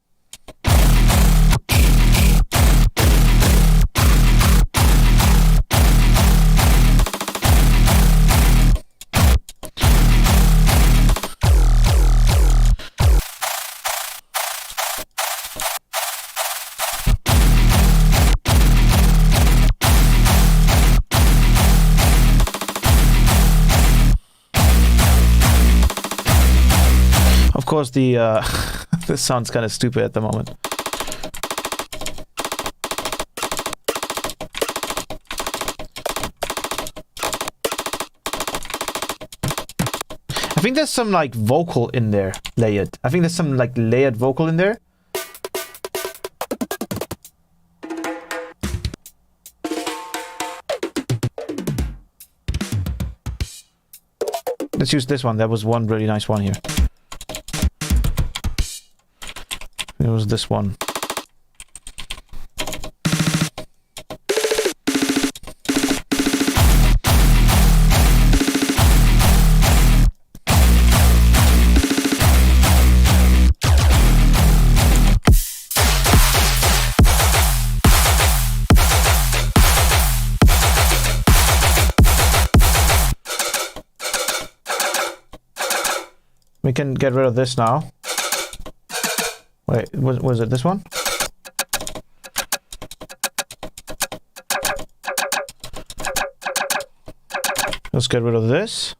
Of course, the this sounds kind of stupid at the moment. I think there's some like vocal in there, layered. I think there's some like layered vocal in there. Let's use this one. There was one really nice one here. It was this one. We can get rid of this now. Wait, was it this one? Let's get rid of this.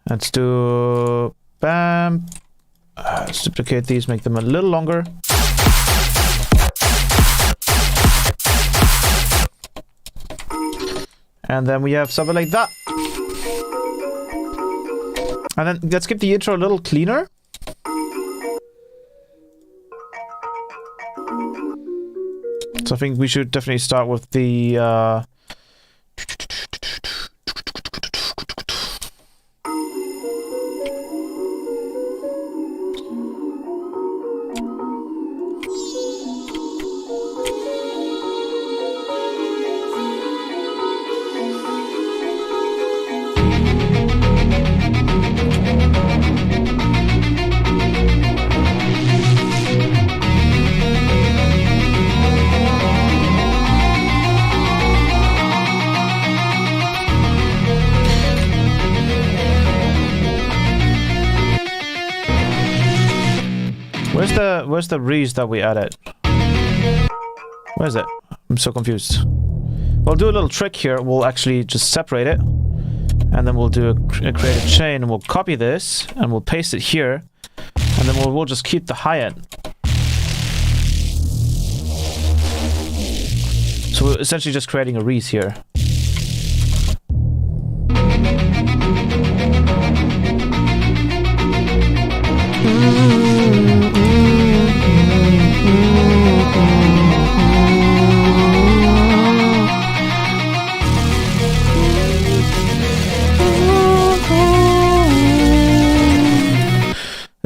Let's do bam. Let's duplicate these, make them a little longer. And then we have something like that. And then let's get the intro a little cleaner. So I think we should definitely start with the where's the rees that we added? Where is it? I'm so confused. We'll do a little trick here. We'll actually just separate it, and then we'll do create a chain, and we'll copy this, and we'll paste it here, and then we'll just keep the high end. So we're essentially just creating a rees here.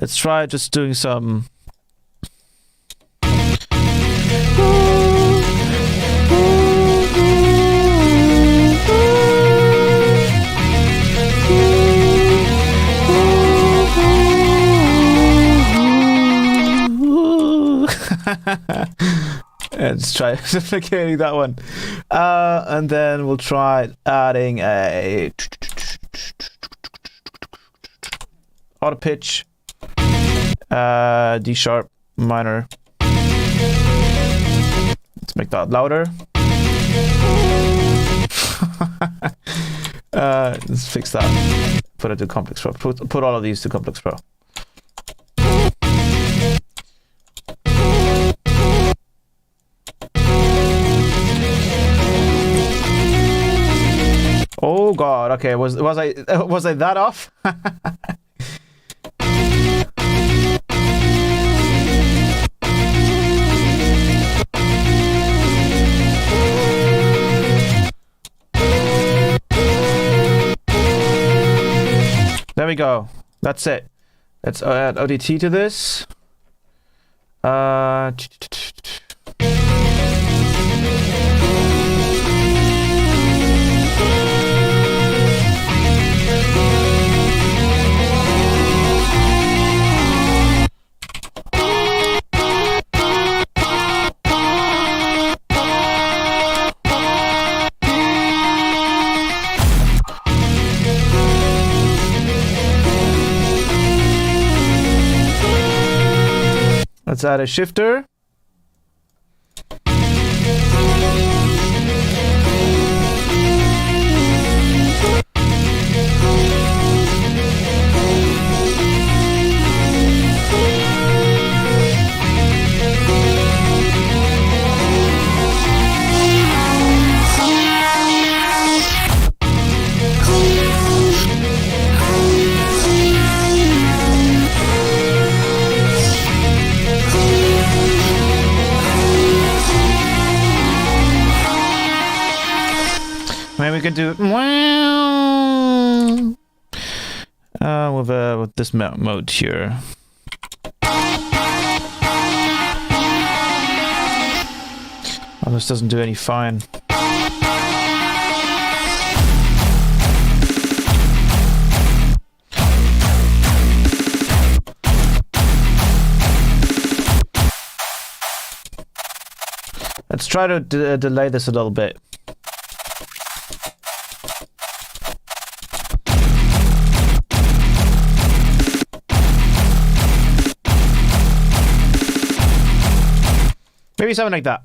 Let's try just doing some. Let's try duplicating that one. And then we'll try adding a auto pitch. D sharp minor. Let's make that louder. Let's fix that. Put it to Complex Pro. Put all of these to Complex Pro. Oh God. Okay. Was I that off? There we go. That's it. Let's add ODT to this. Let's add a shifter. Maybe we could do with this mode here. Oh, this doesn't do any fine. Let's try to delay this a little bit. Maybe something like that.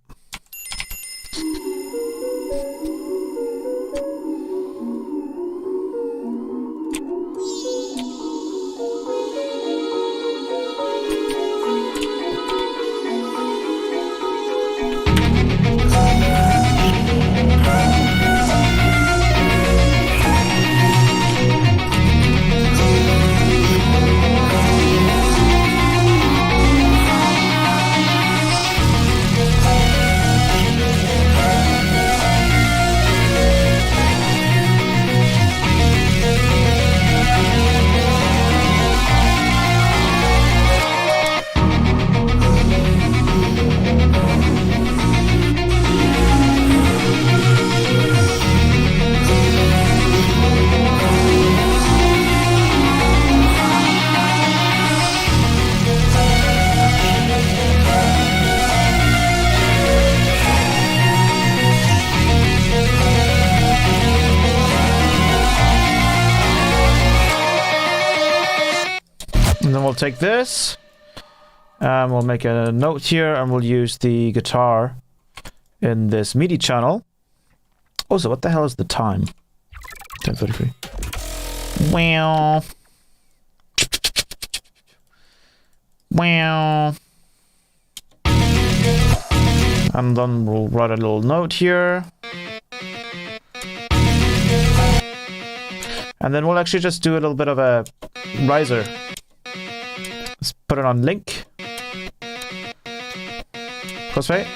we'll take this. We'll make a note here, and we'll use the guitar in this MIDI channel. Also, what the hell is the time? 10:33. Wow. Wow. And then we'll write a little note here. And then we'll actually just do a little bit of a riser. Let's put it on link. Crossfade.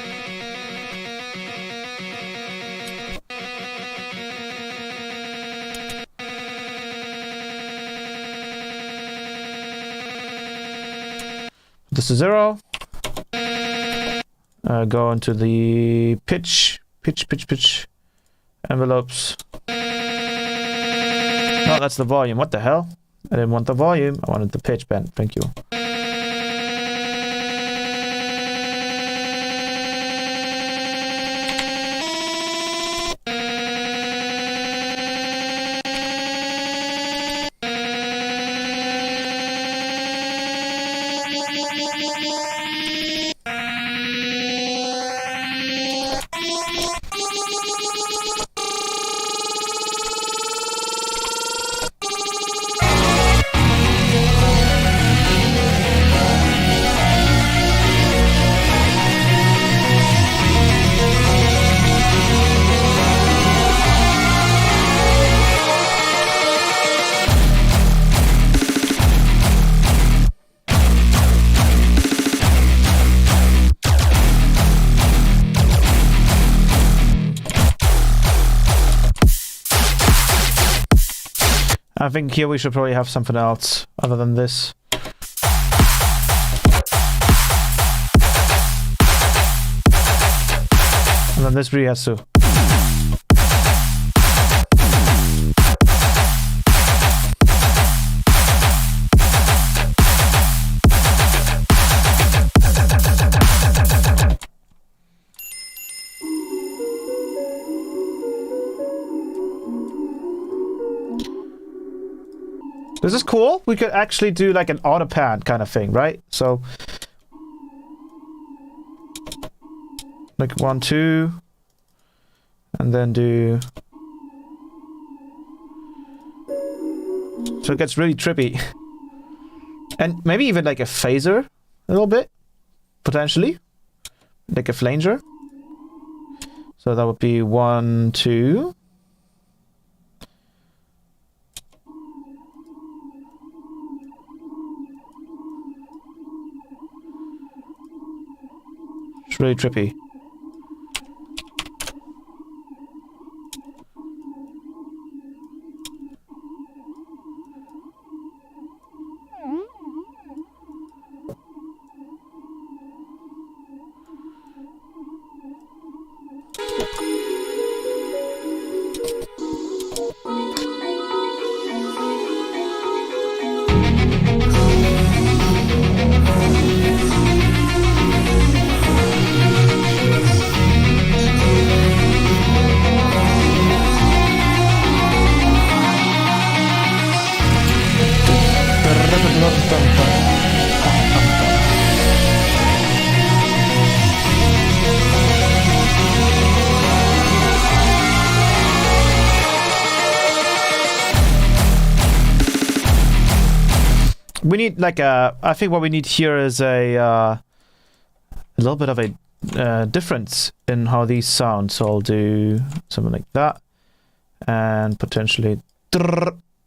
This is 0. Go into the pitch envelopes. No, that's the volume. What the hell? I didn't want the volume. I wanted the pitch bend. Thank you. I think here we should probably have something else other than this. And then this really has to. This is cool. We could actually do like an auto pan kind of thing, right? So like 1, 2, and then do. So it gets really trippy. And maybe even like a phaser a little bit, potentially. Like a flanger. So that would be 1, 2. It's really trippy. We need like a. I think what we need here is a little bit of a difference in how these sound. So I'll do something like that, and potentially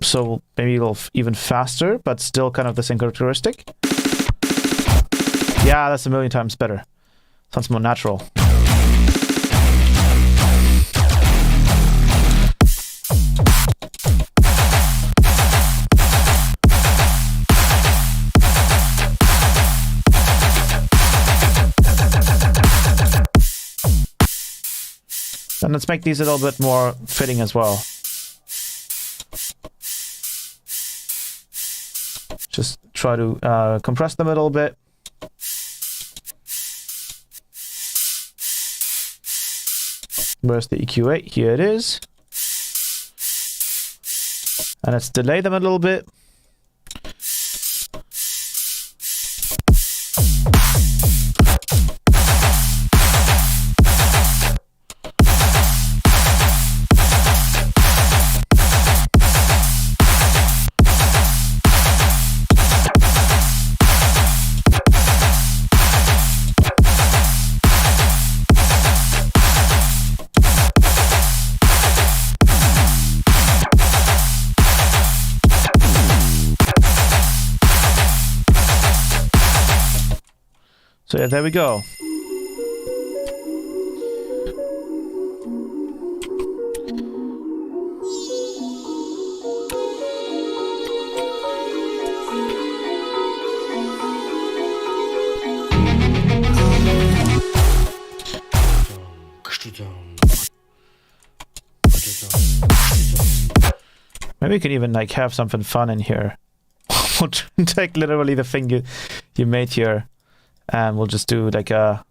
so maybe a little even faster, but still kind of the same characteristic. Yeah, that's a million times better. Sounds more natural. And let's make these a little bit more fitting as well. Just try to compress them a little bit. Where's the EQ8? Here it is. And let's delay them a little bit. there we go. Maybe we can even like have something fun in here. We'll take literally the thing you made here, and we'll just do like a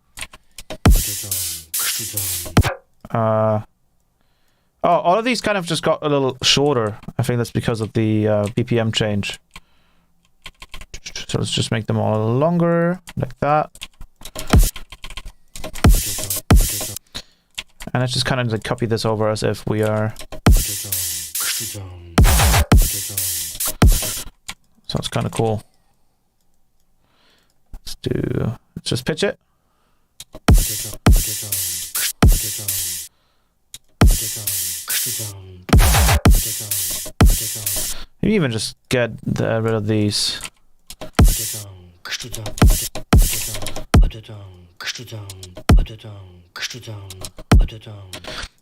oh, all of these kind of just got a little shorter. I think that's because of the BPM change. So let's just make them all longer, like that. And let's just kind of like copy this over as if we are. Sounds kind of cool. Let's just pitch it. Maybe even just get rid of these.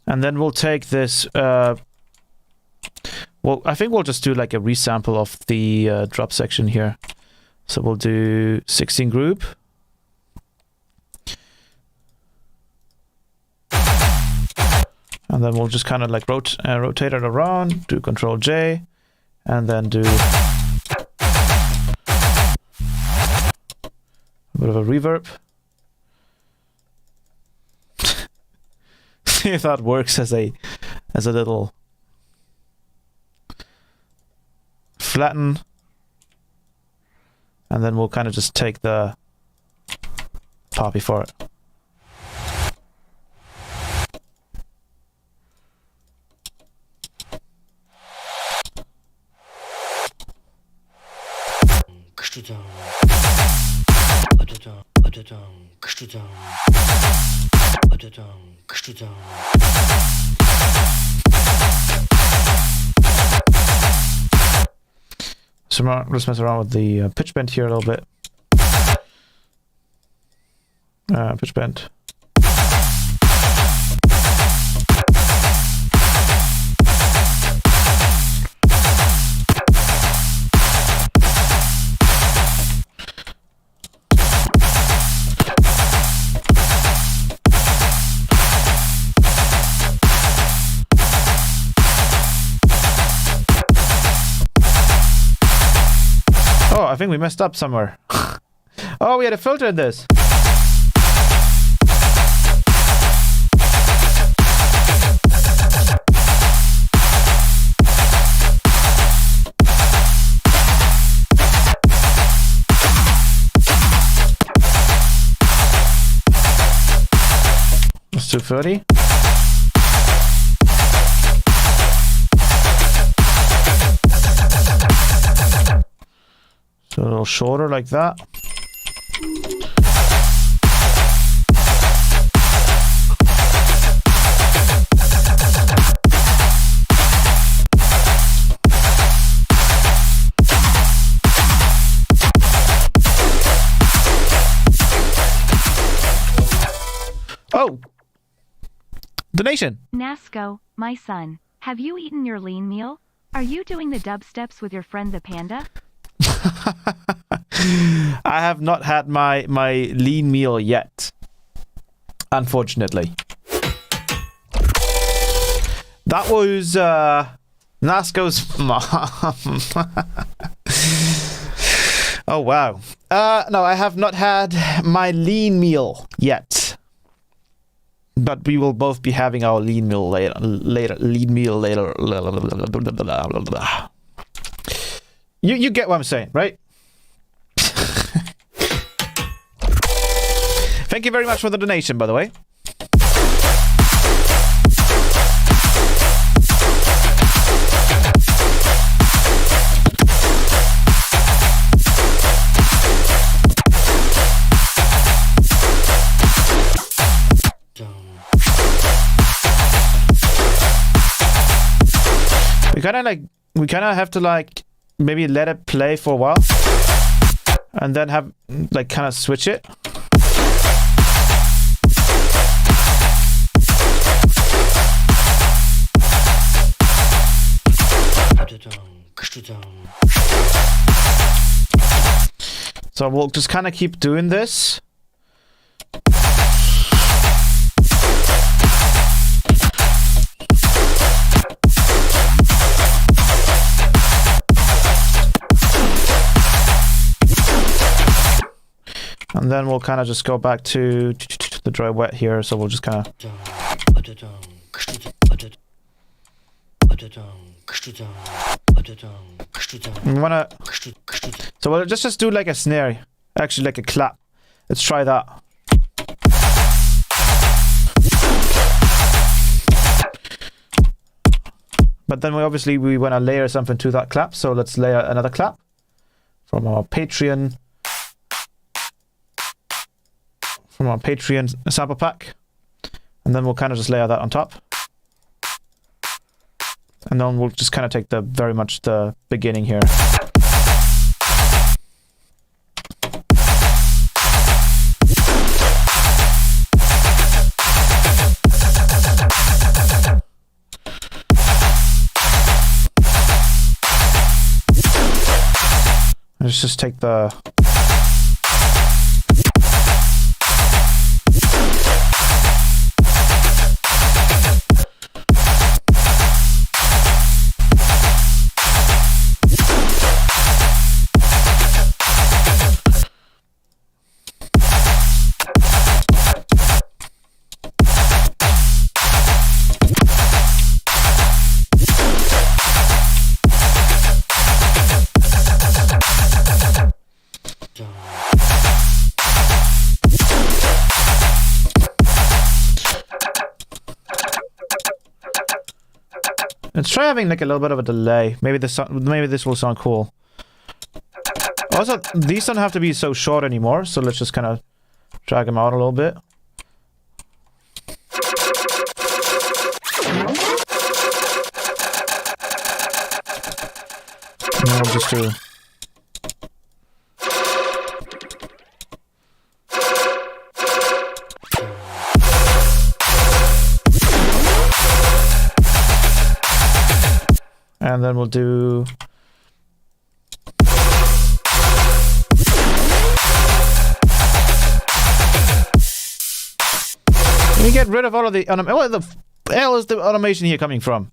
And then we'll take this. Well, I think we'll just do like a resample of the drop section here. So we'll do 16 group. And then we'll just kind of like rotate it around, do Control J, and then do a bit of a reverb. See if that works as a little flatten, and then we'll kind of just take the poppy for it. So let's mess around with the pitch bend here a little bit. Pitch bend. Oh, I think we messed up somewhere. Oh, we had a filter in this. Let's do 30. So a little shorter like that. Oh! Donation! Nasco, my son, have you eaten your lean meal? Are you doing the dubsteps with your friend the panda? I have not had my lean meal yet, unfortunately. That was Nasco's mom. Oh wow. No, I have not had my lean meal yet. But we will both be having our lean meal later. Lean meal later. You get what I'm saying, right? Thank you very much for the donation, by the way. We kind of have to like maybe let it play for a while and then have like kind of switch it. So we'll just kind of keep doing this. And then we'll kind of just go back to the dry wet here. So we'll just kind of... We want to... So we'll just do like a snare. Actually, like a clap. Let's try that. But then we want to layer something to that clap. So let's layer another clap from our Patreon sample pack. And then we'll kind of just layer that on top. And then we'll just kind of take very much the beginning here. Let's just take the... Let's try having like a little bit of a delay. Maybe this will sound cool. Also, these don't have to be so short anymore, so let's just kind of drag them out a little bit. And we'll just do... And then we'll do... Let me get rid of all of the... Where the hell is the automation here coming from?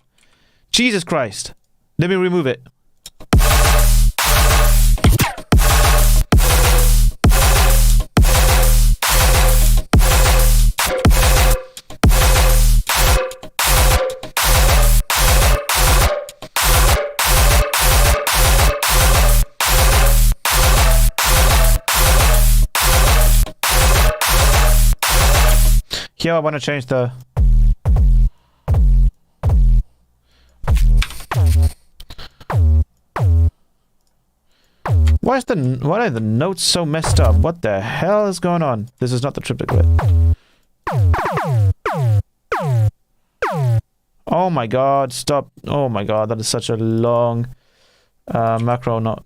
Jesus Christ. Let me remove it. Here I want to change the... Why are the notes so messed up? What the hell is going on? This is not the triplet. Oh my god, stop. Oh my god, that is such a long macro note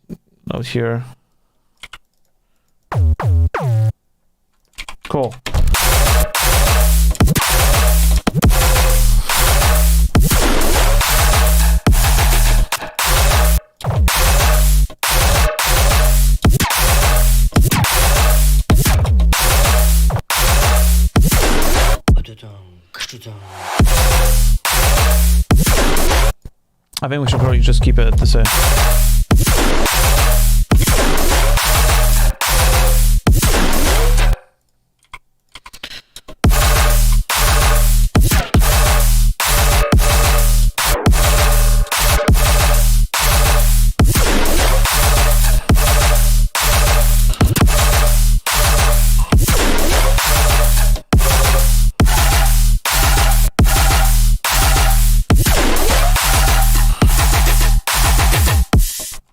here. Cool. I think we should probably just keep it at the same.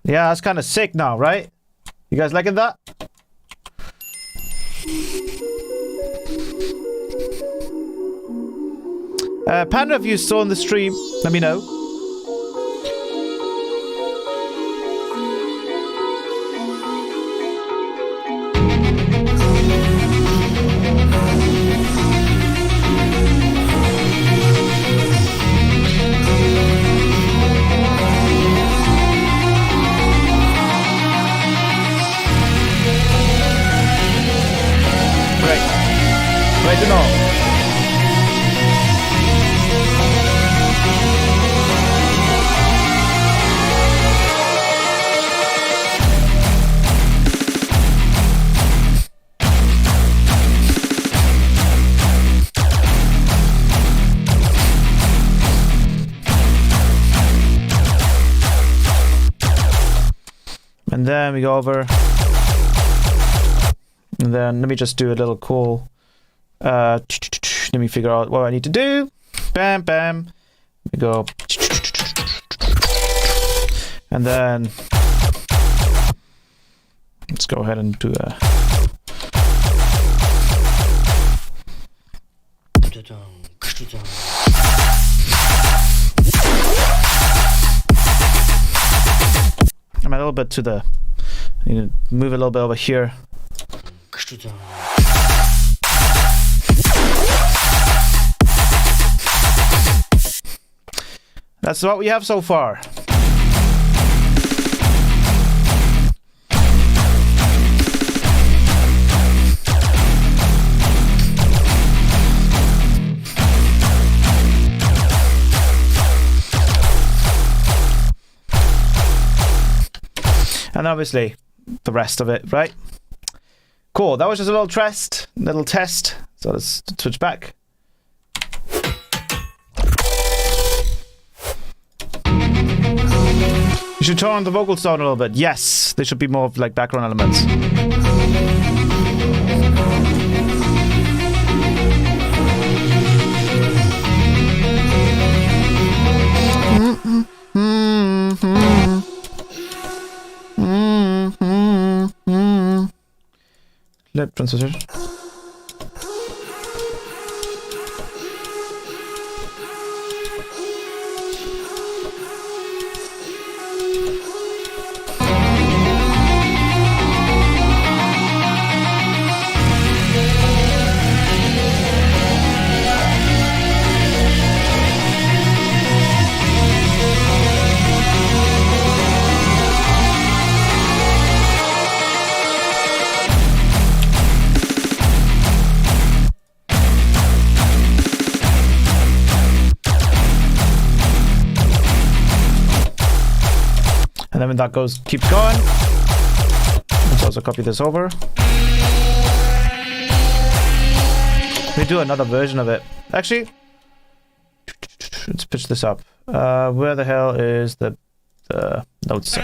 Yeah, that's kind of sick now, right? You guys liking that? Panda, if you saw in the stream, let me know. And then we go over. And then let me just do a little cool. Let me figure out what I need to do. Bam, bam. We go. And then let's go ahead and do a. I'm a little bit to the. I need to move a little bit over here. That's what we have so far. And obviously the rest of it, right? Cool, that was just a little test. So let's switch back. You should turn on the vocals down a little bit. Yes, they should be more of like background elements. Lip transition. And then when that keeps going, let's also copy this over. We do another version of it. Actually, let's pitch this up. Where the hell is the notes?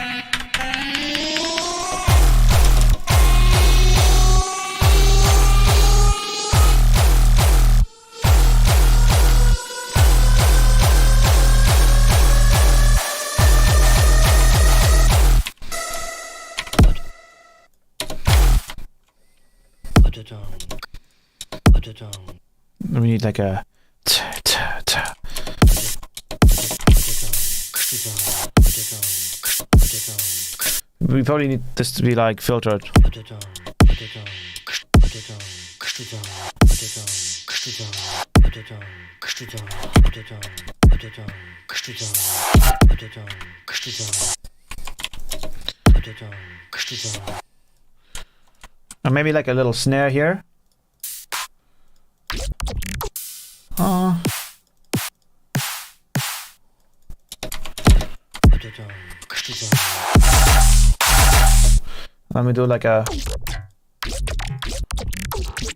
We need like a we probably need this to be like filtered. And maybe like a little snare here. Let me do like a.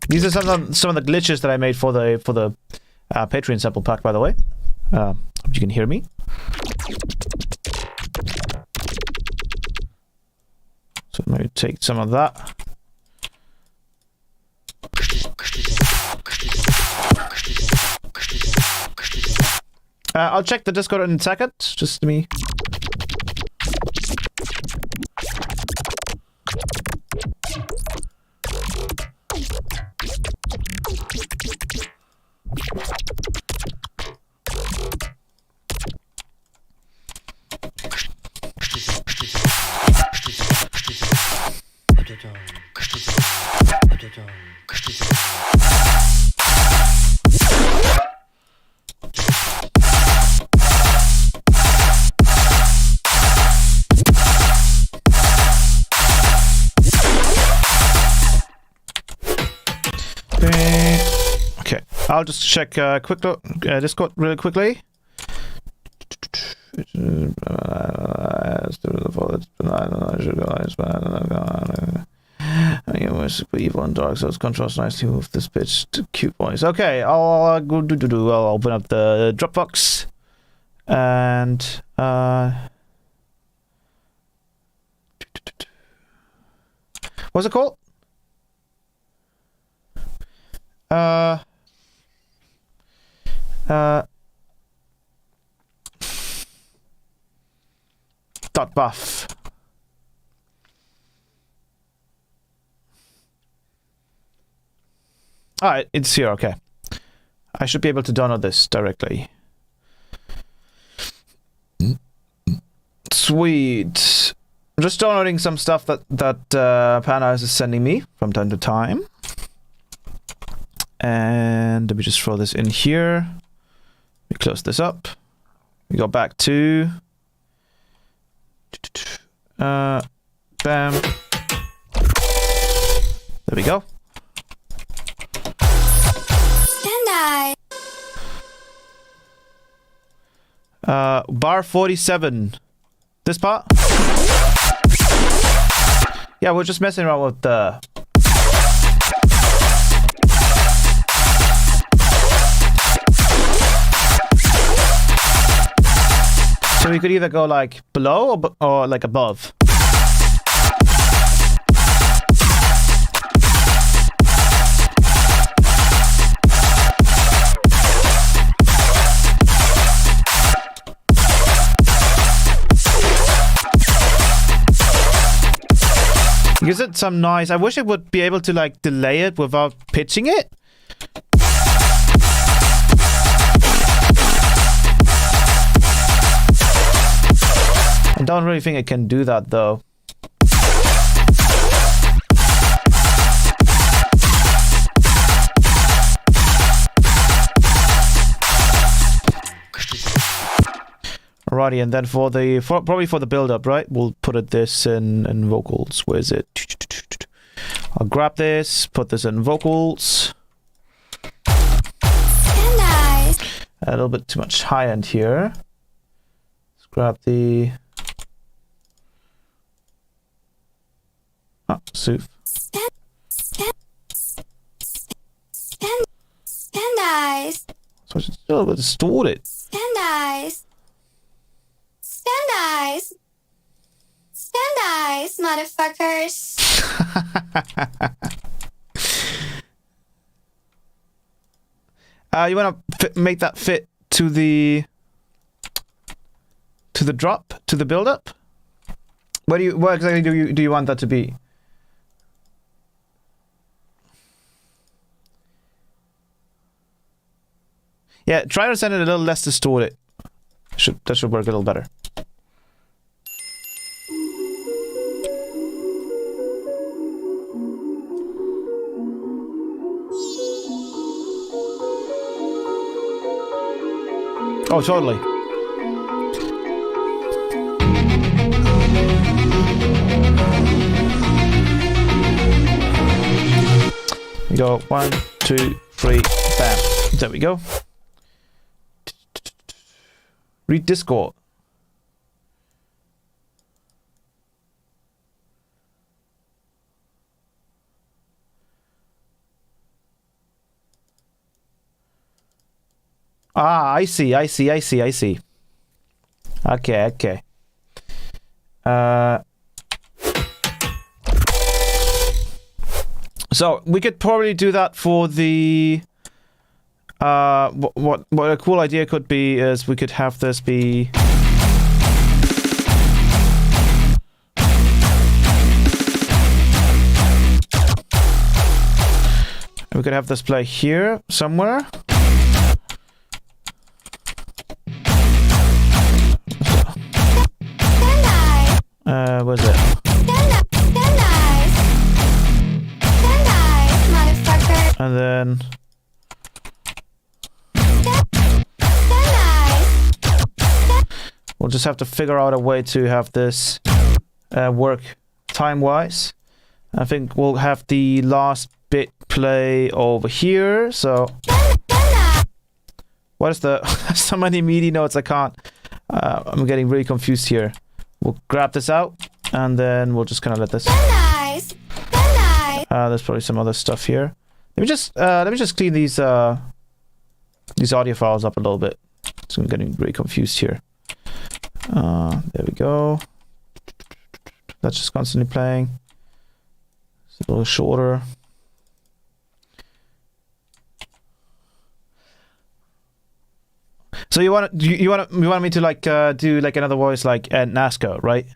These are some of the glitches that I made for the Patreon sample pack, by the way. Hope you can hear me. So maybe take some of that. I'll check the Discord in a second. Just me. Okay, I'll just check quick look, Discord really quickly. Evil and dark, so it's contrast nicely with this bitch to cute voice. Okay, I'll go I'll open up the Dropbox and What's it called? Dot buff. Alright, it's here, okay. I should be able to download this directly. Sweet. I'm just downloading some stuff that Panda is sending me from time to time. And let me just throw this in here. We close this up. We go back to... bam. There we go. Bar 47. This part? Yeah, we're just messing around with the... So we could either go like below or like above. Gives it some noise. I wish it would be able to like delay it without pitching it. I don't really think it can do that though. Alrighty, and then probably for the build up, right? We'll put this in vocals. Where is it? I'll grab this, put this in vocals. Nice. A little bit too much high end here. Let's grab the sooth. Nice. So it's still a little bit distorted. Nice. Nice. Nice, motherfuckers. You want to make that fit to the drop, to the build up? What exactly do you want that to be? Yeah, try to send it a little less distorted. That should work a little better. Oh, totally. We go 1, 2, 3, bam. There we go. Read Discord. Ah, I see. Okay. So we could probably do that for the what a cool idea could be is we could have this be we could have this play here somewhere. Where's it? And then we'll just have to figure out a way to have this work time-wise. I think we'll have the last bit play over here, so... What is the... so many MIDI notes I can't... I'm getting really confused here. We'll grab this out, and then we'll just kind of let this... there's probably some other stuff here. Let me just clean these audio files up a little bit. So I'm getting really confused here. There we go. That's just constantly playing. It's a little shorter. So you want me to like do like another voice like NASCAR, right?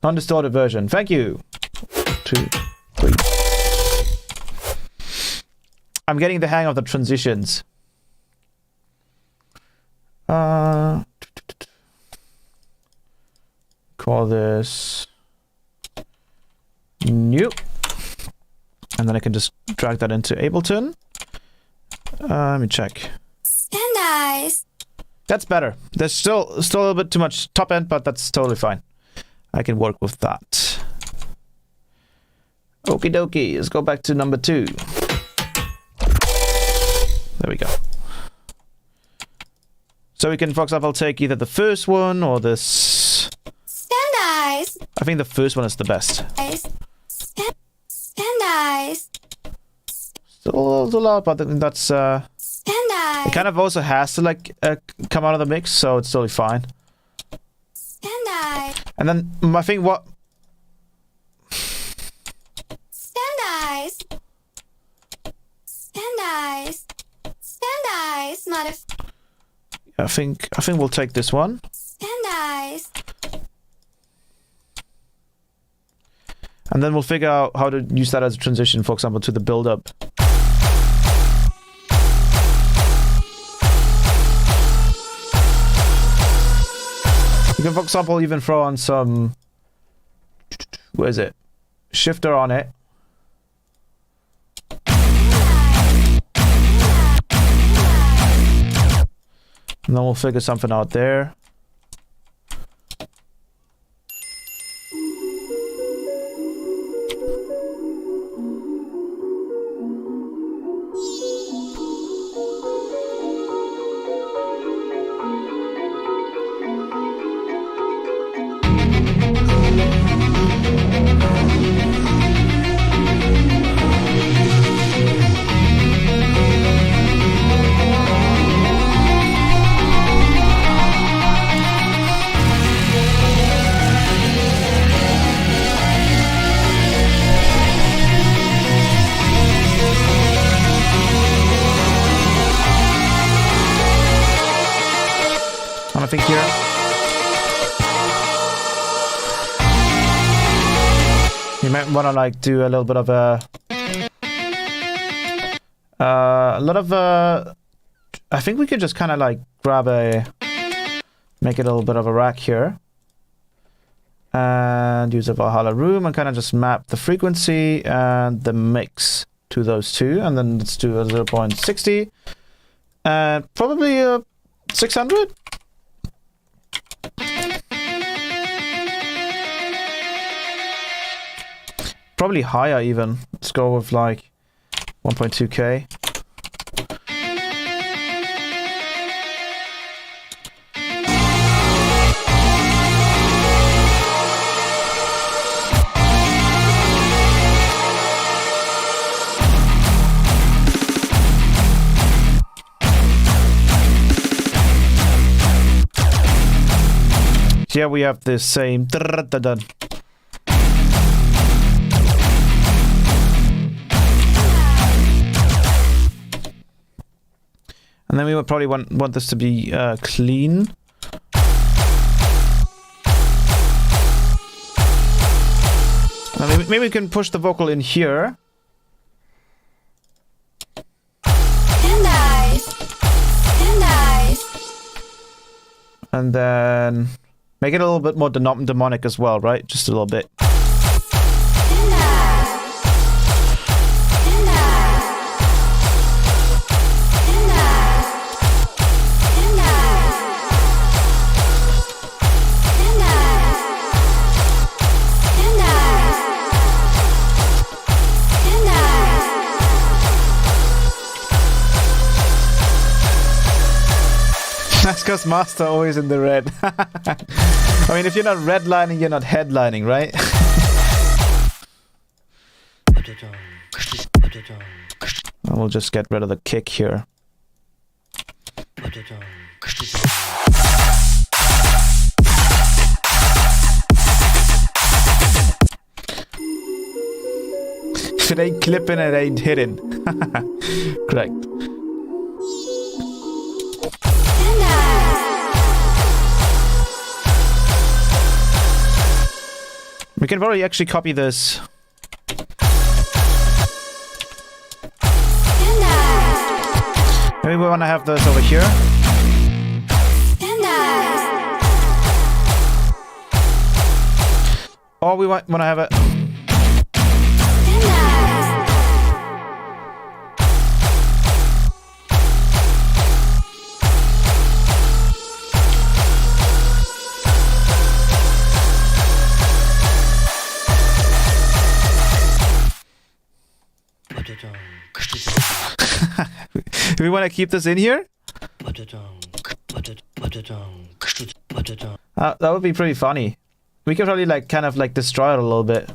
Undistorted version. Thank you. 2, 3. I'm getting the hang of the transitions. Call this new, and then I can just drag that into Ableton. Let me check. And eyes. That's better. There's still a little bit too much top end, but that's totally fine. I can work with that. Okie dokie. Let's go back to number 2. There we go. So we can, for example, take either the first one or this. Stand eyes. I think the first one is the best. Eyes. Stand eyes. Still a little loud, but that's Stand eyes. it kind of also has to like come out of the mix, so it's totally fine. Stand eyes. And then I think what Stand eyes. Stand eyes. Stand eyes. Not a I think we'll take this one. stand eyes. And then we'll figure out how to use that as a transition, for example, to the build-up. You can, for example, even throw on some... Where is it? Shifter on it. And then we'll figure something out there. I think here. You might want to like do a little bit of a lot of I think we could just kind of like grab make it a little bit of a rack here and use a Valhalla room and kind of just map the frequency and the mix to those two, and then let's do a 0.60 and probably a 600. Probably higher even. Let's go with like 1.2k. Here we have the same. And then we would probably want this to be clean. Maybe we can push the vocal in here. And eyes. And eyes. And then make it a little bit more demonic as well, right? Just a little bit. And eyes. And eyes. And eyes. And eyes. And eyes. And eyes. And eyes. That's because Master always in the red. I mean, if you're not redlining, you're not headlining, right? And we'll just get rid of the kick here. It ain't clipping, it ain't hitting. Correct. We can probably actually copy this. Maybe we want to have this over here. Or we want to have it. Do we want to keep this in here? That would be pretty funny. We could probably like kind of like destroy it a little bit.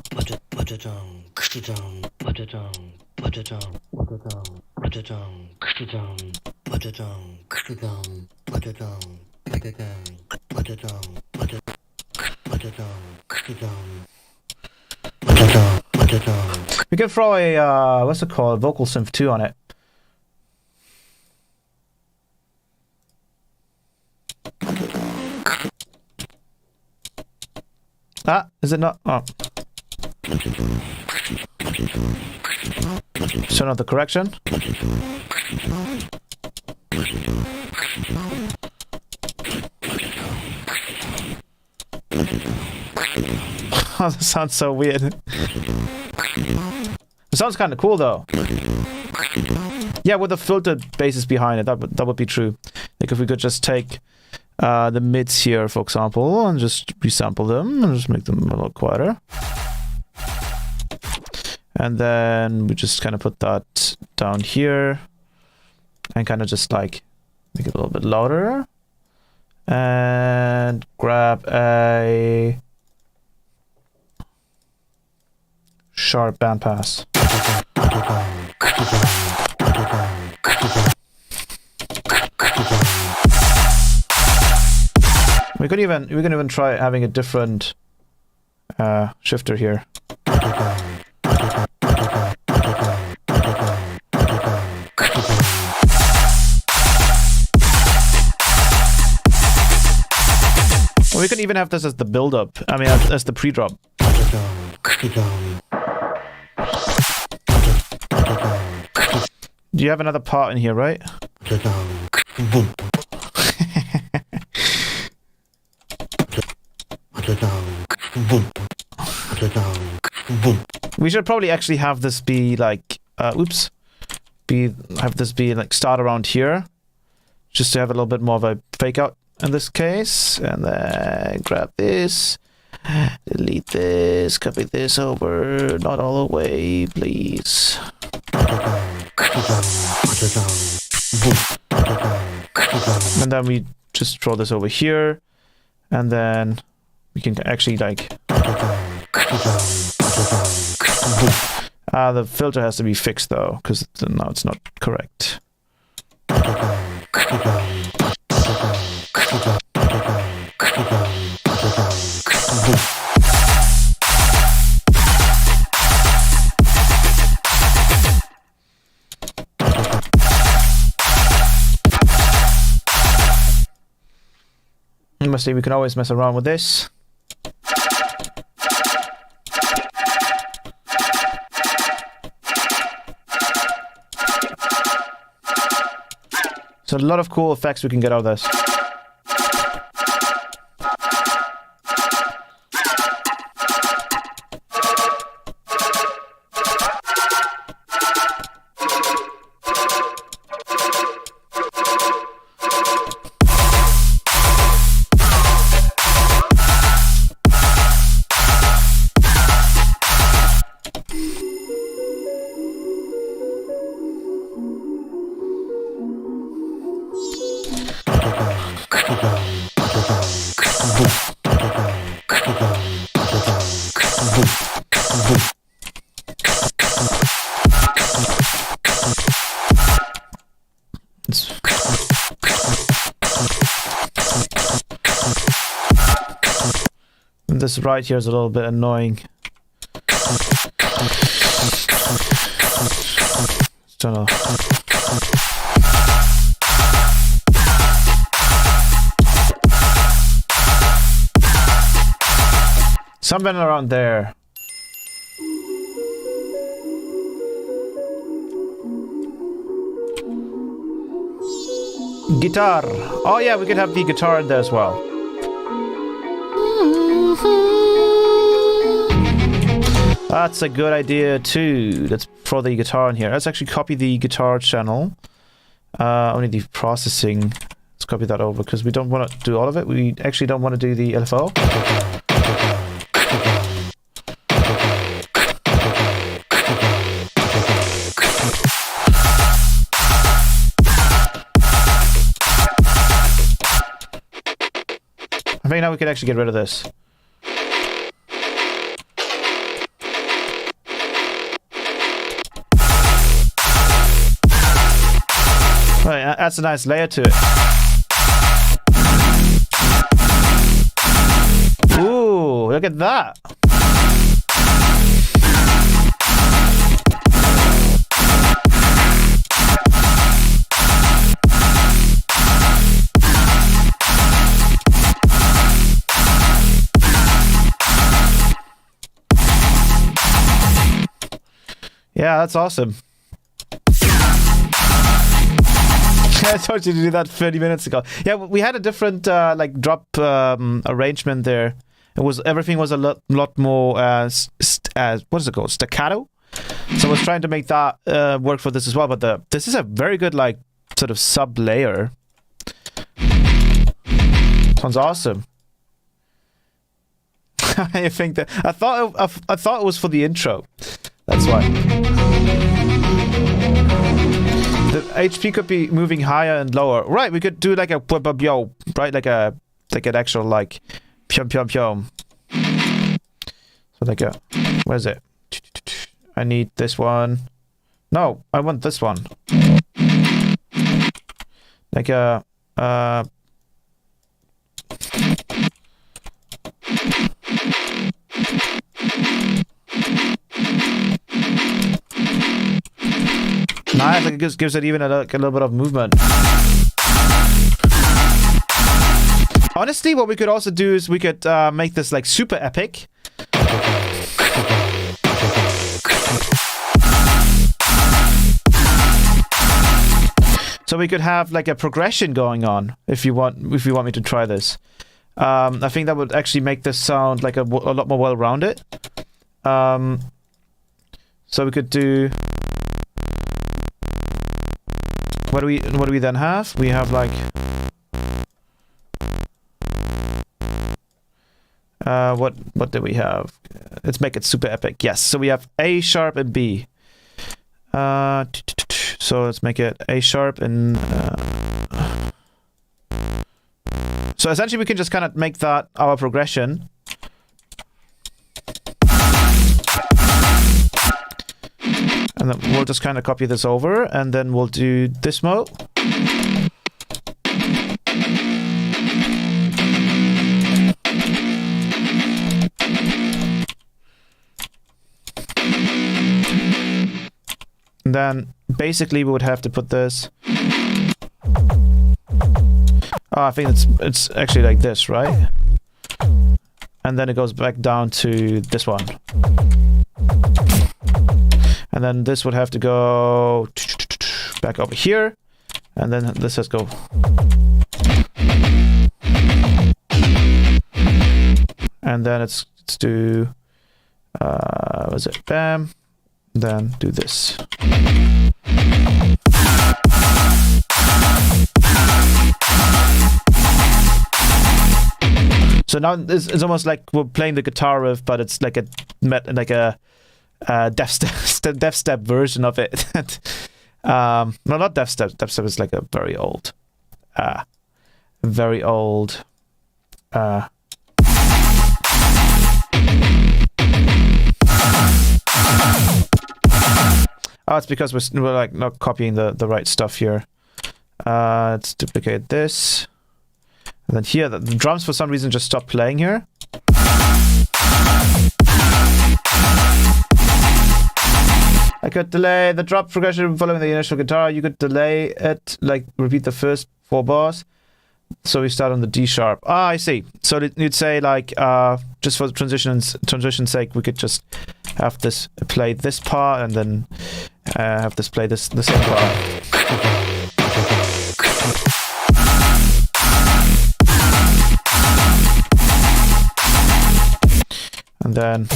We could throw a what's it called? Vocal synth 2 on it. Ah, is it not? Oh. Turn off the correction. Oh, that sounds so weird. It sounds kind of cool though. Yeah, with the filtered basses behind it, that would be true. Like if we could just take the mids here, for example, and just resample them and just make them a little quieter. And then we just kind of put that down here and kind of just like make it a little bit louder and grab a sharp bandpass. We can even try having a different shifter here. Or we could even have this as the build-up. I mean, as the pre-drop. Do you have another part in here, right? We should probably actually have this be like, have this be like start around here, just to have a little bit more of a fake out in this case, and then grab this, delete this, copy this over, not all the way, please. And then we just throw this over here, and then we can actually like the filter has to be fixed though, because now it's not correct. You must say we can always mess around with this. So a lot of cool effects we can get out of this. This right here is a little bit annoying. Don't know. Something around there. Guitar. Oh yeah, we could have the guitar in there as well. That's a good idea too. Let's throw the guitar in here. Let's actually copy the guitar channel. Only the processing. Let's copy that over because we don't want to do all of it. We actually don't want to do the LFO. I think now we can actually get rid of this. Right, that's a nice layer to it. Ooh, look at that. Yeah, that's awesome. I told you to do that 30 minutes ago. Yeah, we had a different like drop arrangement there. Everything was a lot more what is it called, staccato. So I was trying to make that work for this as well. But this is a very good like sort of sub layer. Sounds awesome. I think that I thought it was for the intro. That's why. The HP could be moving higher and lower. Right, we could do like a yo, right? Like an actual like pyom pyom pyom. So like a, where is it? I need this one. No, I want this one. Like a nice, like it gives it even a little bit of movement. Honestly, what we could also do is we could make this like super epic. So we could have like a progression going on if you want me to try this. I think that would actually make this sound like a lot more well-rounded. So we could do. What do we then have? We have like what do we have? Let's make it super epic. Yes. So we have A sharp and B. So let's make it A sharp and so essentially we can just kind of make that our progression. And then we'll just kind of copy this over, and then we'll do this mode. And then basically we would have to put this. Oh, I think it's actually like this, right? And then it goes back down to this one. And then this would have to go back over here. And then this has go. And then let's do, what is it? Bam. Then do this. So now it's almost like we're playing the guitar riff, but it's like a death step version of it. No, not death step. Death step is like a very old. Oh, it's because we're like not copying the right stuff here. Let's duplicate this. And then here, the drums for some reason just stopped playing here. I could delay the drop progression following the initial guitar. You could delay it, like repeat the first 4 bars. So we start on the D sharp. Ah, I see. So you'd say like, just for the transition's sake, we could just have this play this part and then have this play the same part. And then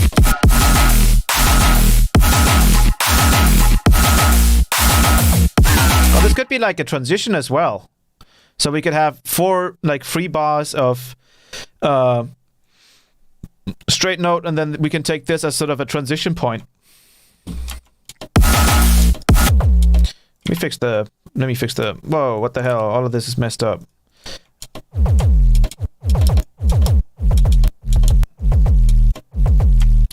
oh, this could be like a transition as well. So we could have 4 like 3 bars of straight note, and then we can take this as sort of a transition point. Let me fix the whoa, what the hell? All of this is messed up.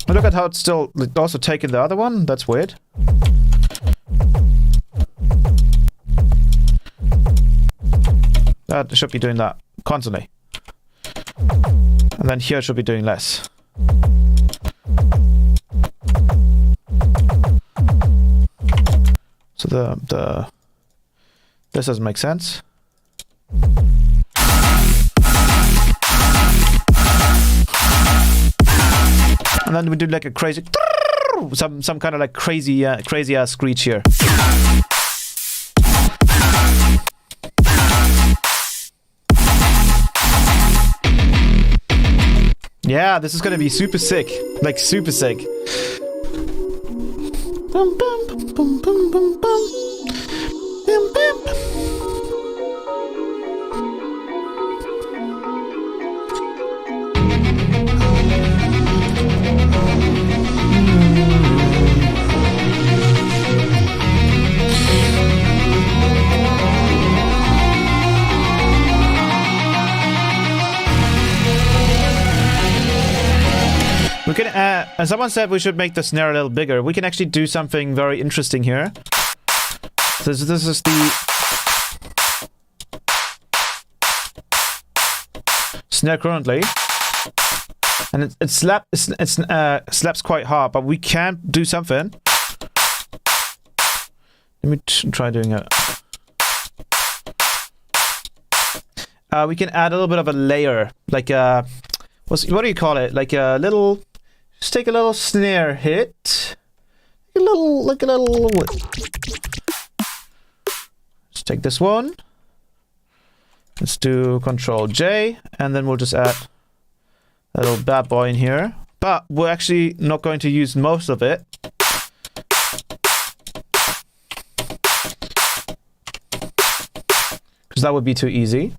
Look at how it's still also taking the other one. That's weird. That should be doing that constantly. And then here it should be doing less. So this doesn't make sense. And then we do like a crazy some kind of like crazy ass screech here. Yeah, this is gonna be super sick. Like super sick. Bum, bum, bum, bum, bum, bum, bum. Bum, bum. We can, and someone said we should make the snare a little bigger. We can actually do something very interesting here. This is the snare currently, and it slaps quite hard. But we can do something. Let me try doing it. We can add a little bit of a layer, like what do you call it? Like a little. Just take a little snare hit. Like a little. Let's take this one. Let's do Control J, and then we'll just add a little bad boy in here. But we're actually not going to use most of it. Because that would be too easy.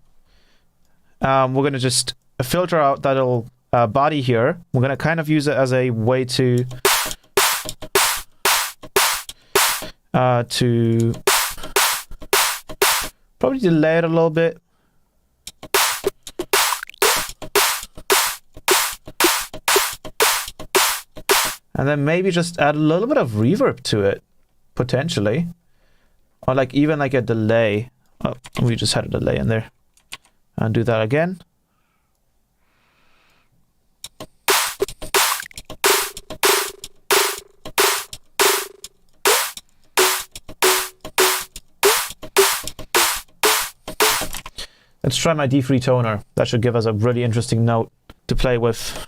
We're going to just filter out that little body here. We're going to kind of use it as a way to probably delay it a little bit. And then maybe just add a little bit of reverb to it, potentially. Or like even like a delay. Oh, we just had a delay in there. And do that again. Let's try my D3 toner. That should give us a really interesting note to play with.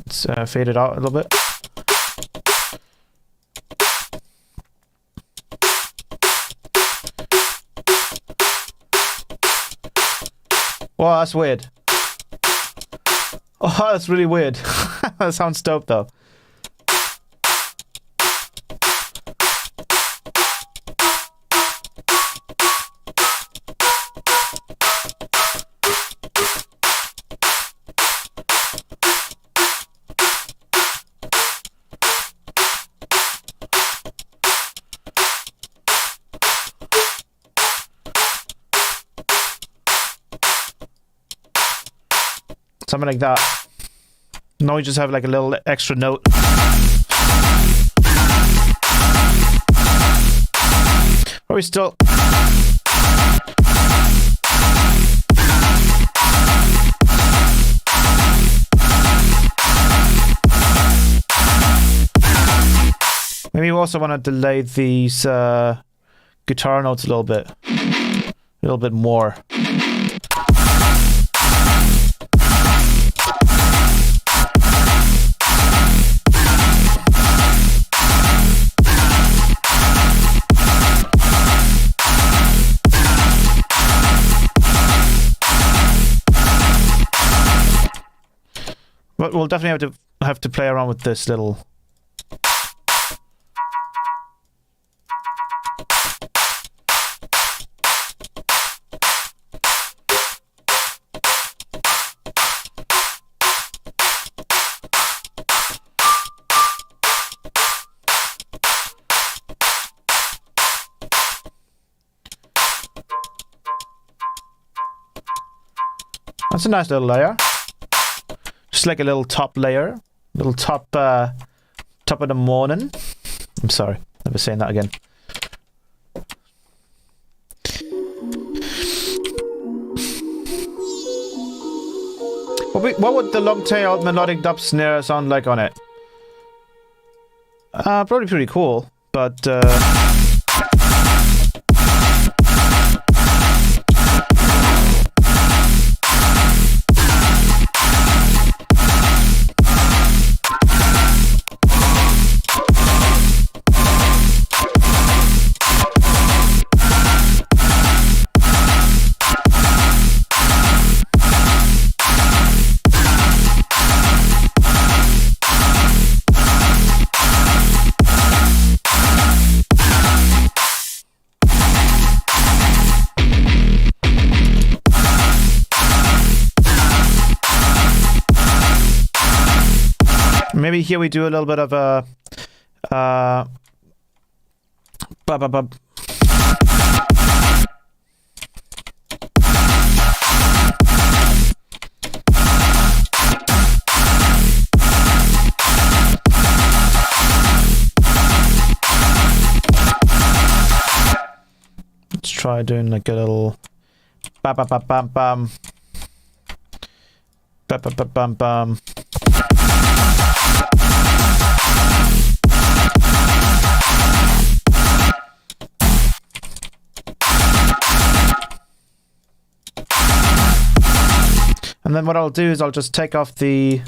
Let's fade it out a little bit. Wow, that's weird. Oh, that's really weird. That sounds dope though. Something like that. Now we just have like a little extra note. Are we still? Maybe we also want to delay these guitar notes a little bit more. But we'll definitely have to play around with this little. That's a nice little layer. Just like a little top layer. Little top top of the morning. I'm sorry, never saying that again. What would the long-tailed melodic dub snare sound like on it? Probably pretty cool, but maybe here we do a little bit of a let's try doing like a little bam bam bam bam bam bam bam bam bam bam. And then what I'll do is I'll just take off the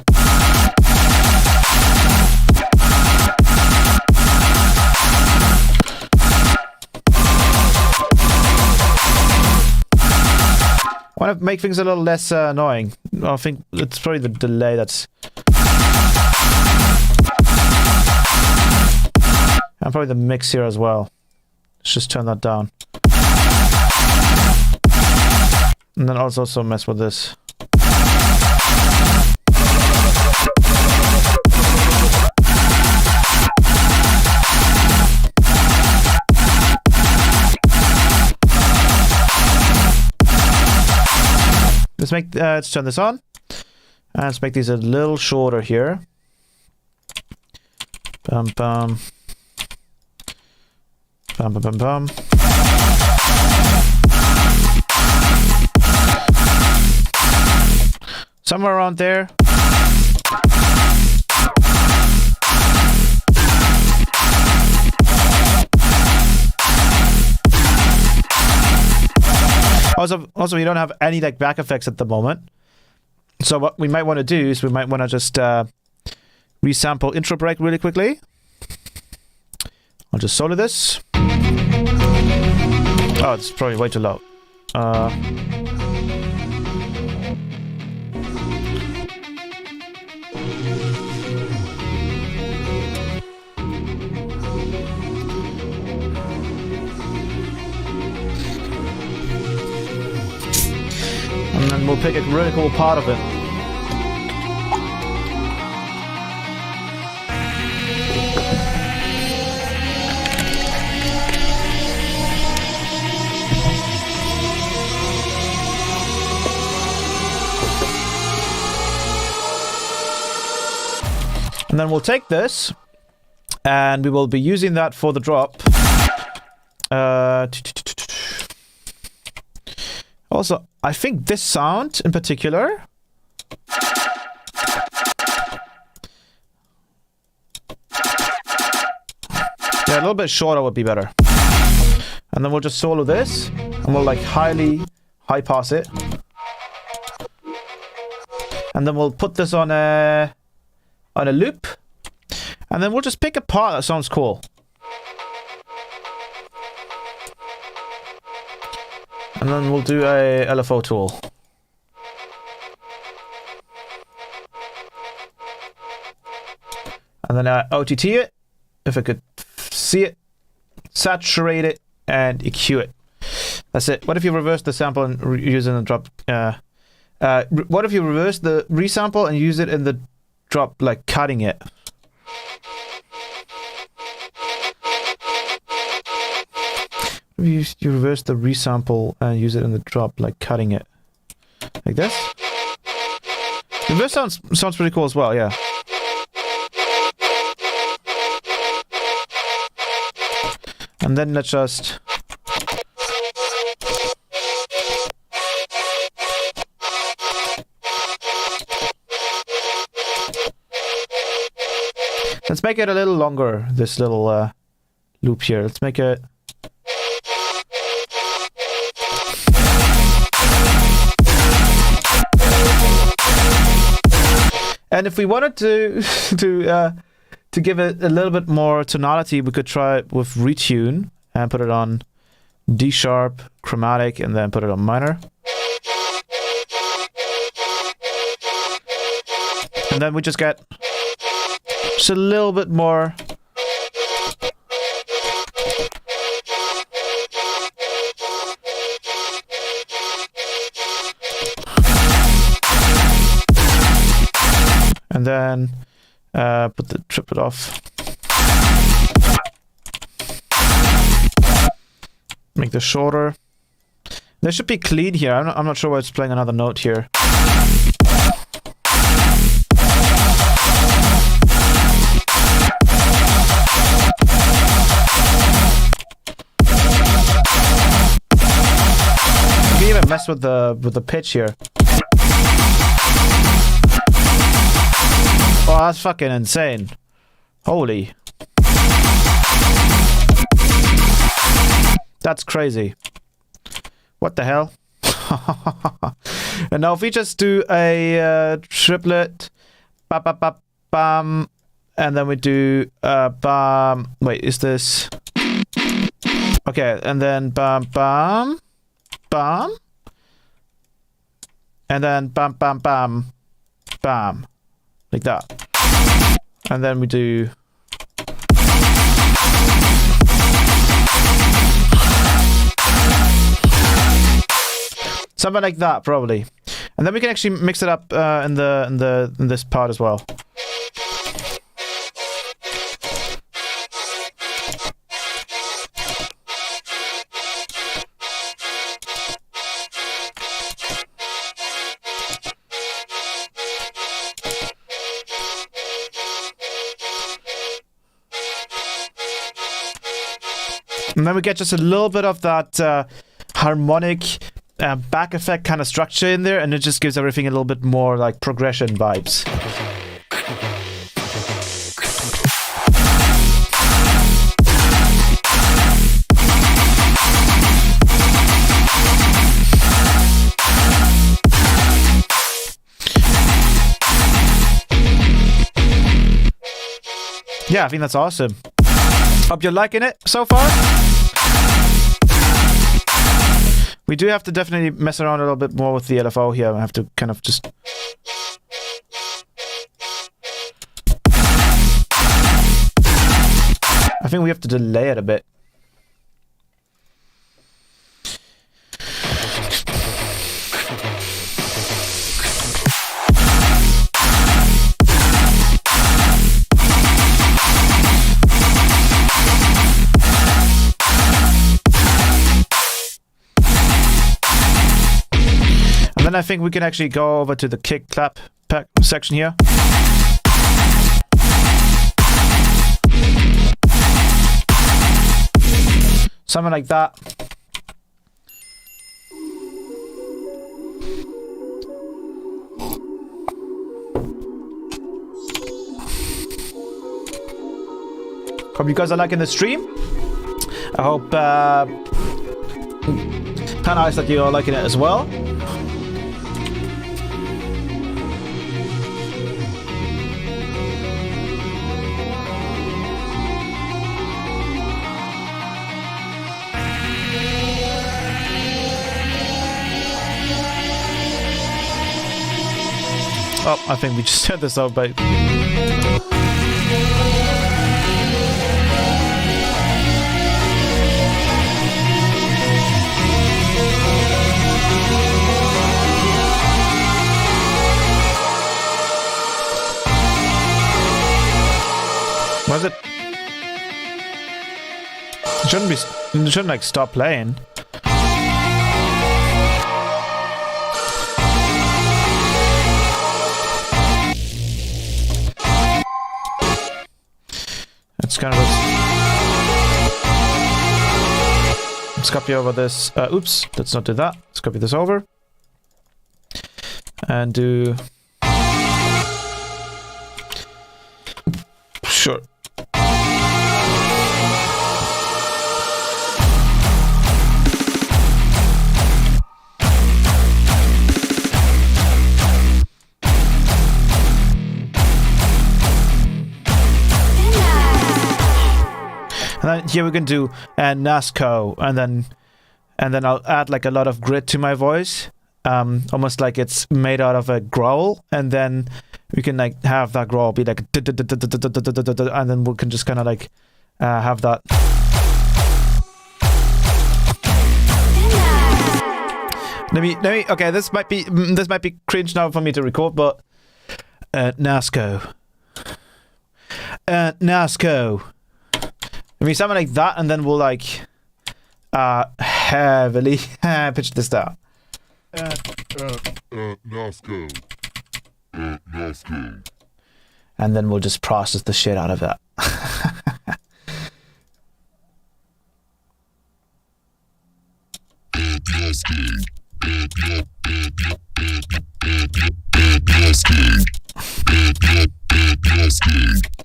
I want to make things a little less annoying. I think it's probably the delay that's and probably the mix here as well. Let's just turn that down. And then I'll also mess with this. Let's turn this on. And let's make these a little shorter here. Bum bum. Bum bum bum bum. Somewhere around there. Also, we don't have any like back effects at the moment. So what we might want to do is we might want to just resample intro break really quickly. I'll just solo this. Oh, it's probably way too low. And then we'll pick a really cool part of it. And then we'll take this, and we will be using that for the drop. Also, I think this sound in particular Yeah, a little bit shorter would be better. And then we'll just solo this, and we'll like high pass it. And then we'll put this on a loop. And then we'll just pick a part that sounds cool. And then we'll do a LFO tool. And then OTT it, if I could see it, saturate it, and EQ it. That's it. What if you reverse the sample and use it in the drop? What if you reverse the resample and use it in the drop, like cutting it? If you reverse the resample and use it in the drop, like cutting it, like this. Reverse sounds pretty cool as well. Yeah. And then let's just let's make it a little longer, this little loop here. Let's make it and if we wanted to give it a little bit more tonality, we could try it with retune and put it on D sharp, chromatic, and then put it on minor. And then we just get just a little bit more. And then put the triplet off. Make this shorter. There should be clean here. I'm not sure why it's playing another note here. You can even mess with the pitch here. Oh, that's fucking insane. Holy. That's crazy. What the hell? And now if we just do a triplet, ba ba ba bam, and then we do bam. Wait, is this? Okay, and then bam bam bam, and then bam bam bam bam, like that. And then we do something like that, probably. And then we can actually mix it up in this part as well. And then we get just a little bit of that harmonic back effect kind of structure in there, and it just gives everything a little bit more like progression vibes. Yeah, I think that's awesome. Hope you're liking it so far. We do have to definitely mess around a little bit more with the LFO here. I have to kind of just... I think we have to delay it a bit. Then I think we can actually go over to the kick clap pack section here. Something like that. Hope you guys are liking the stream. I hope Panda Eyes that you are liking it as well. Oh, I think we just turned this off, but... Was it? It shouldn't like stop playing. It's kind of let's copy over this. Oops, let's not do that. Let's copy this over and do sure. And then here we can do NASCO, and then I'll add like a lot of grit to my voice, almost like it's made out of a growl, and then we can like have that growl be like, and then we can just kind of like have that. Let me. Okay, this might be cringe now for me to record, but NASCO, NASCO. If we sound like that, and then we'll like heavily pitch this down. NASCO. NASCO. And then we'll just process the shit out of that.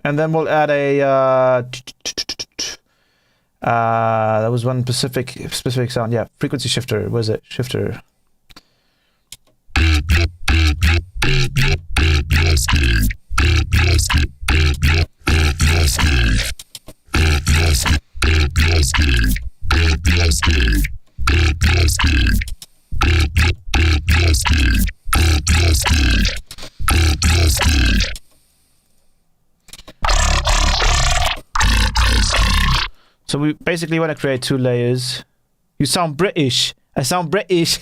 And then we'll add a that was one specific sound. Yeah, frequency shifter. Was it shifter? So we basically want to create two layers. You sound British. I sound British.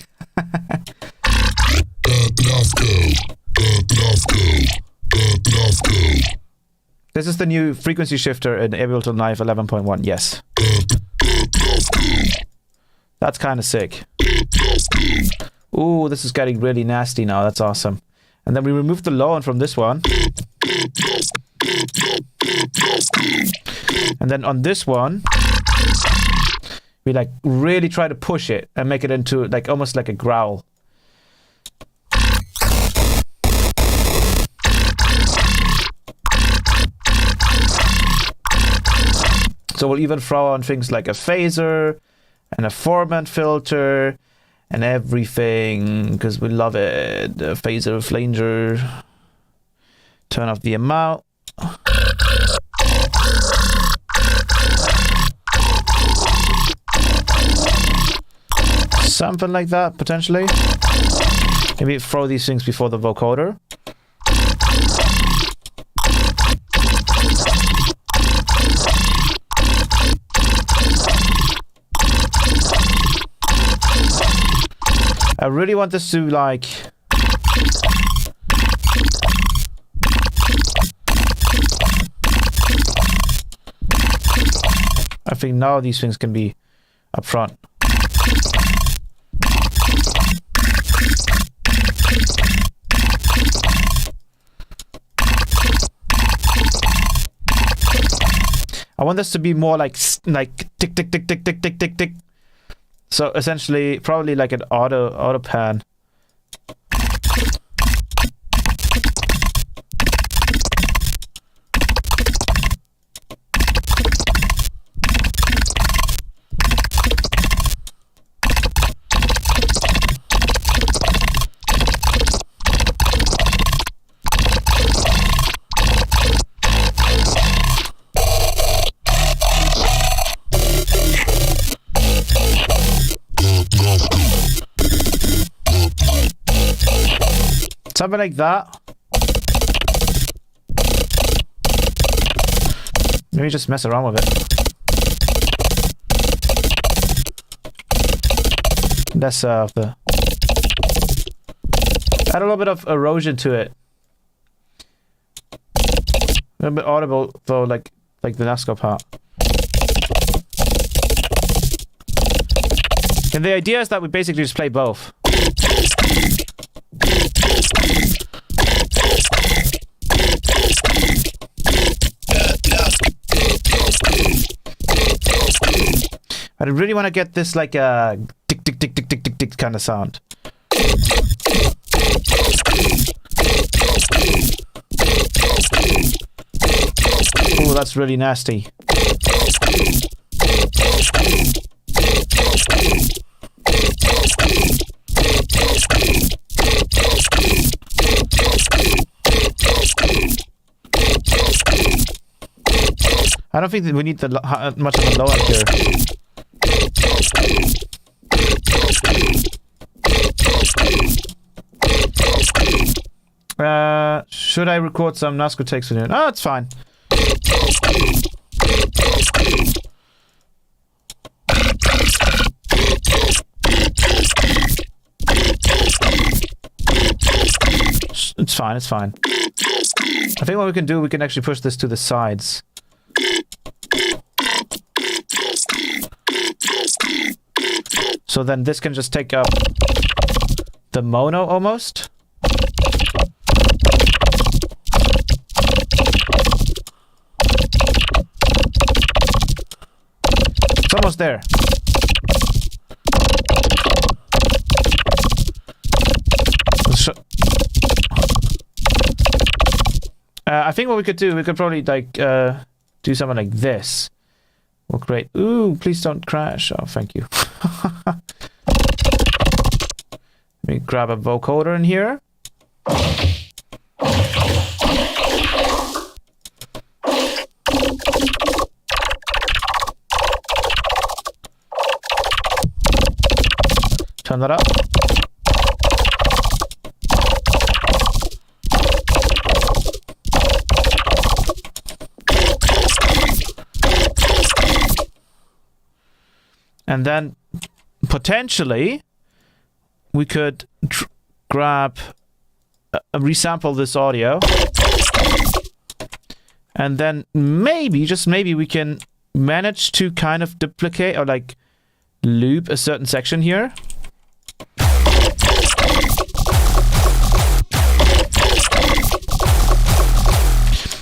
This is the new frequency shifter in Ableton Live 11.1. Yes. That's kind of sick. Ooh, this is getting really nasty now. That's awesome. And then we remove the low end from this one. And then on this one, we like really try to push it and make it into like almost like a growl. So we'll even throw on things like a phaser and a formant filter and everything because we love it. A phaser, flanger. Turn off the amount. Something like that, potentially. Maybe throw these things before the vocoder. I really want this to like... I think now these things can be up front. I want this to be more like tick tick tick tick tick tick tick tick. So essentially, probably like an auto pan. Something like that. Maybe just mess around with it. Less of the... Add a little bit of erosion to it. A little bit audible though, like the NASCAR part. And the idea is that we basically just play both. I really want to get this like a tick tick tick tick tick tick tick kind of sound. Oh, that's really nasty. I don't think that we need the much of a low end here. Should I record some NASCAR takes with it? Oh, it's fine. It's fine, it's fine. I think what we can do, we can actually push this to the sides. So then this can just take up the mono almost. It's almost there. I think what we could do, we could probably like do something like this. We'll create. Ooh, please don't crash. Oh, thank you. Let me grab a vocoder in here. Turn that up. And then potentially we could grab resample this audio, and then maybe, just maybe, we can manage to kind of duplicate or like loop a certain section here.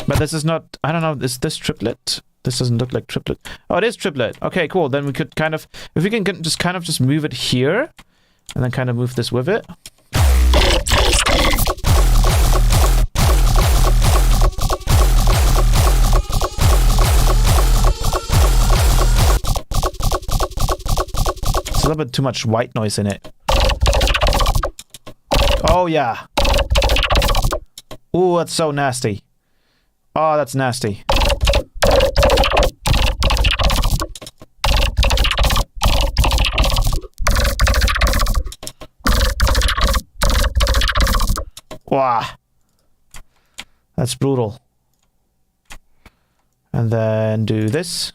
But this is not, I don't know, is this triplet? This doesn't look like triplet. Oh, it is triplet. Okay, cool. Then we could kind of, if we can just kind of just move it here, and then kind of move this with it. It's a little bit too much white noise in it. Oh, yeah. Ooh, that's so nasty. Oh, that's nasty. Wow. That's brutal. And then do this.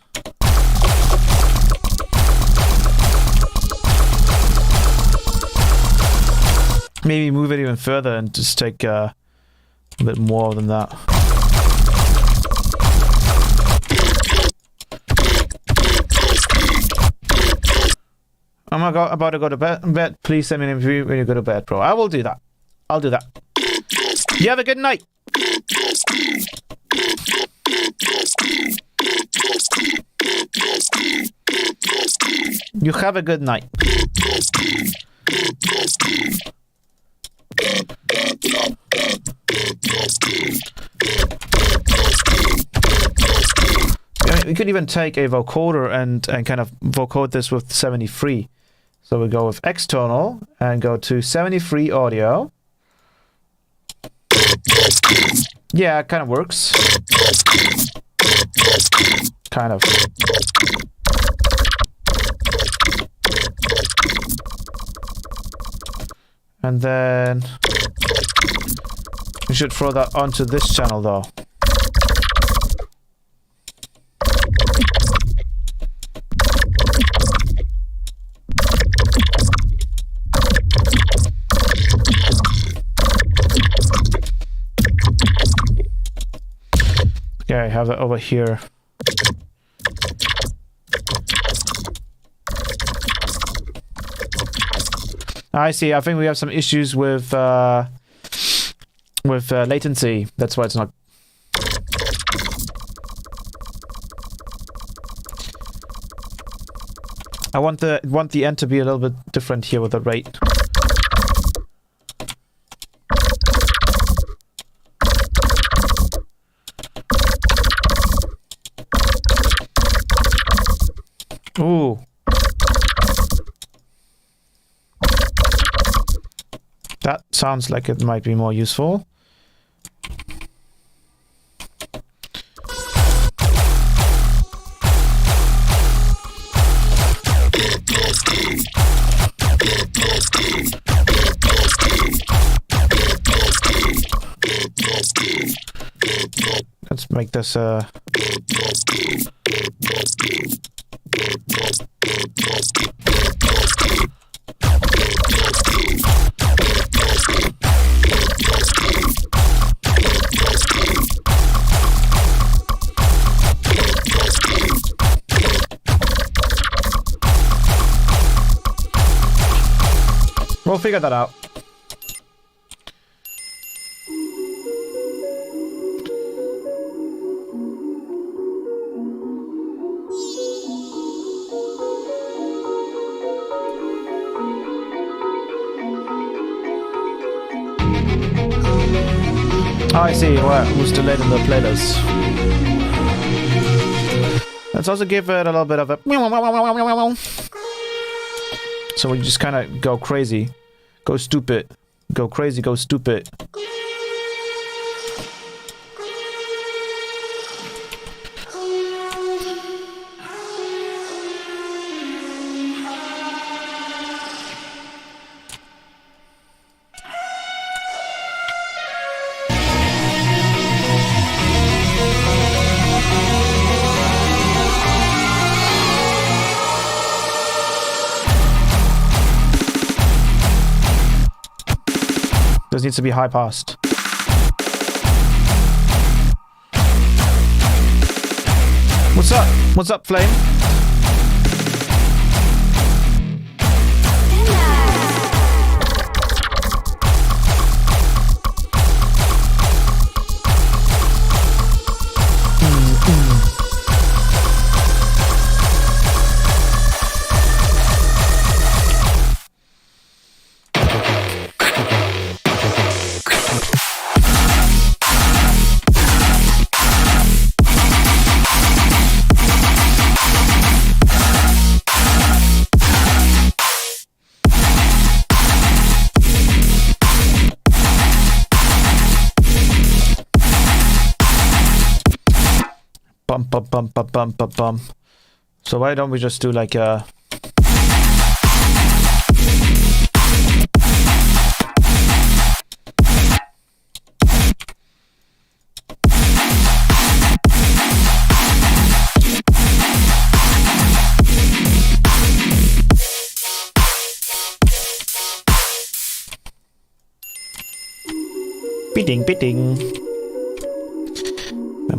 Maybe move it even further and just take a bit more than that. I'm about to go to bed. Please send me an review when you go to bed, bro. I will do that. I'll do that. You have a good night. You have a good night. We could even take a vocoder and kind of vocode this with 73. So we go with external and go to 73 audio. Yeah, it kind of works. Kind of. And then We should throw that onto this channel though. Okay, I have it over here. I see. I think we have some issues with latency. That's why it's not. I want the end to be a little bit different here with the rate. Ooh. That sounds like it might be more useful. Let's make this we'll figure that out. Oh, I see. Well, who's delayed in the playlist? Let's also give it a little bit of a... So we just kind of go crazy. Go stupid. Go crazy, go stupid. This needs to be high passed. What's up? What's up, Flame? Bum, bum, bum, bum, bum, bum, bum. So why don't we just do like a... Bidding, bidding.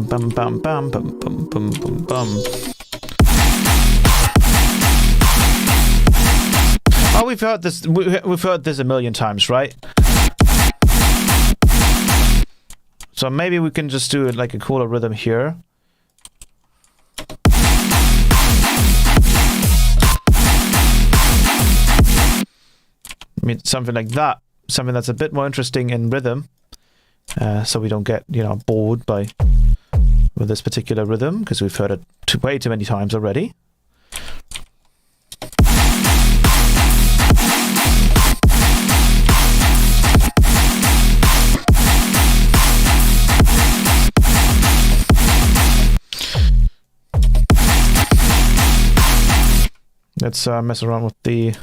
Bum, bum, bum, bum, bum, bum, bum, bum. Oh, we've heard this. We've heard this a million times, right? So maybe we can just do like a cooler rhythm here. I mean, something like that. Something that's a bit more interesting in rhythm, so we don't get, you know, bored by with this particular rhythm, because we've heard it way too many times already. Let's mess around with the...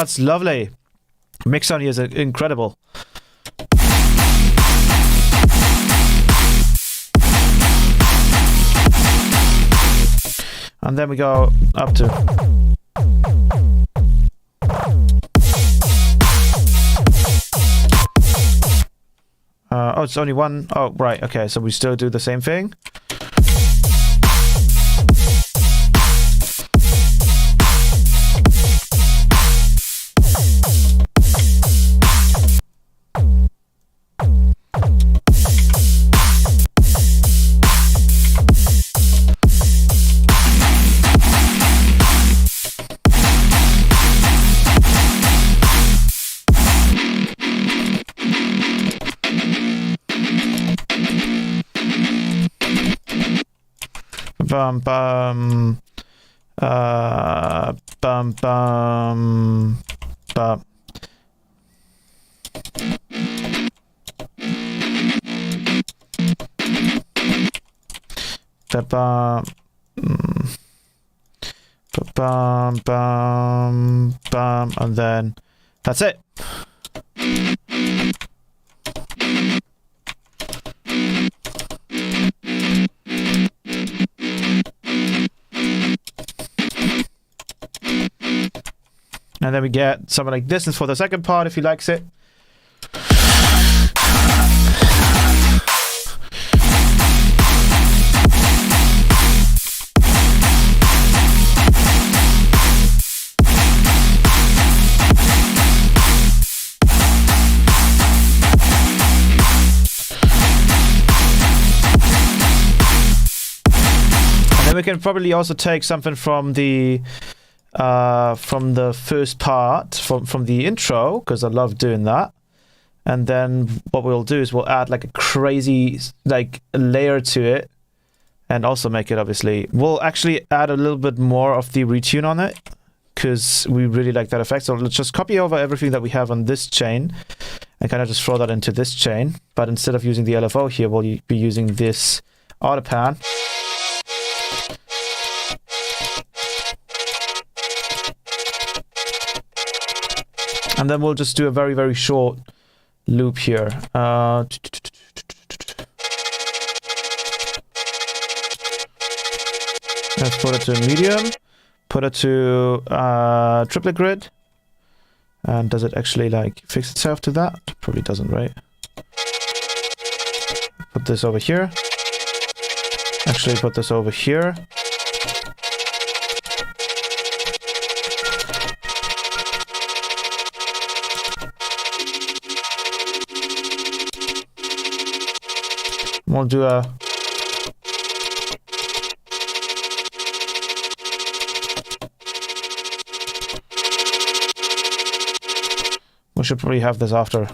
that's lovely. Mix on here is incredible. And then we go up to. Oh, it's only one. Oh, right. Okay, so we still do the same thing. Bum bum bum bum bum. Bum bum bum bum, and then that's it. And then we get something like this. And for the second part, if he likes it. And then we can probably also take something from the first part, from the intro, because I love doing that. And then what we'll do is we'll add like a crazy like layer to it, and also make it, obviously, we'll actually add a little bit more of the retune on it, because we really like that effect. So let's just copy over everything that we have on this chain and kind of just throw that into this chain. But instead of using the LFO here, we'll be using this autopan. And then we'll just do a very, very short loop here. Let's put it to medium, put it to triplet grid. And does it actually like fix itself to that? Probably doesn't, right? Put this over here. Actually put this over here. We'll do a we should probably have this after.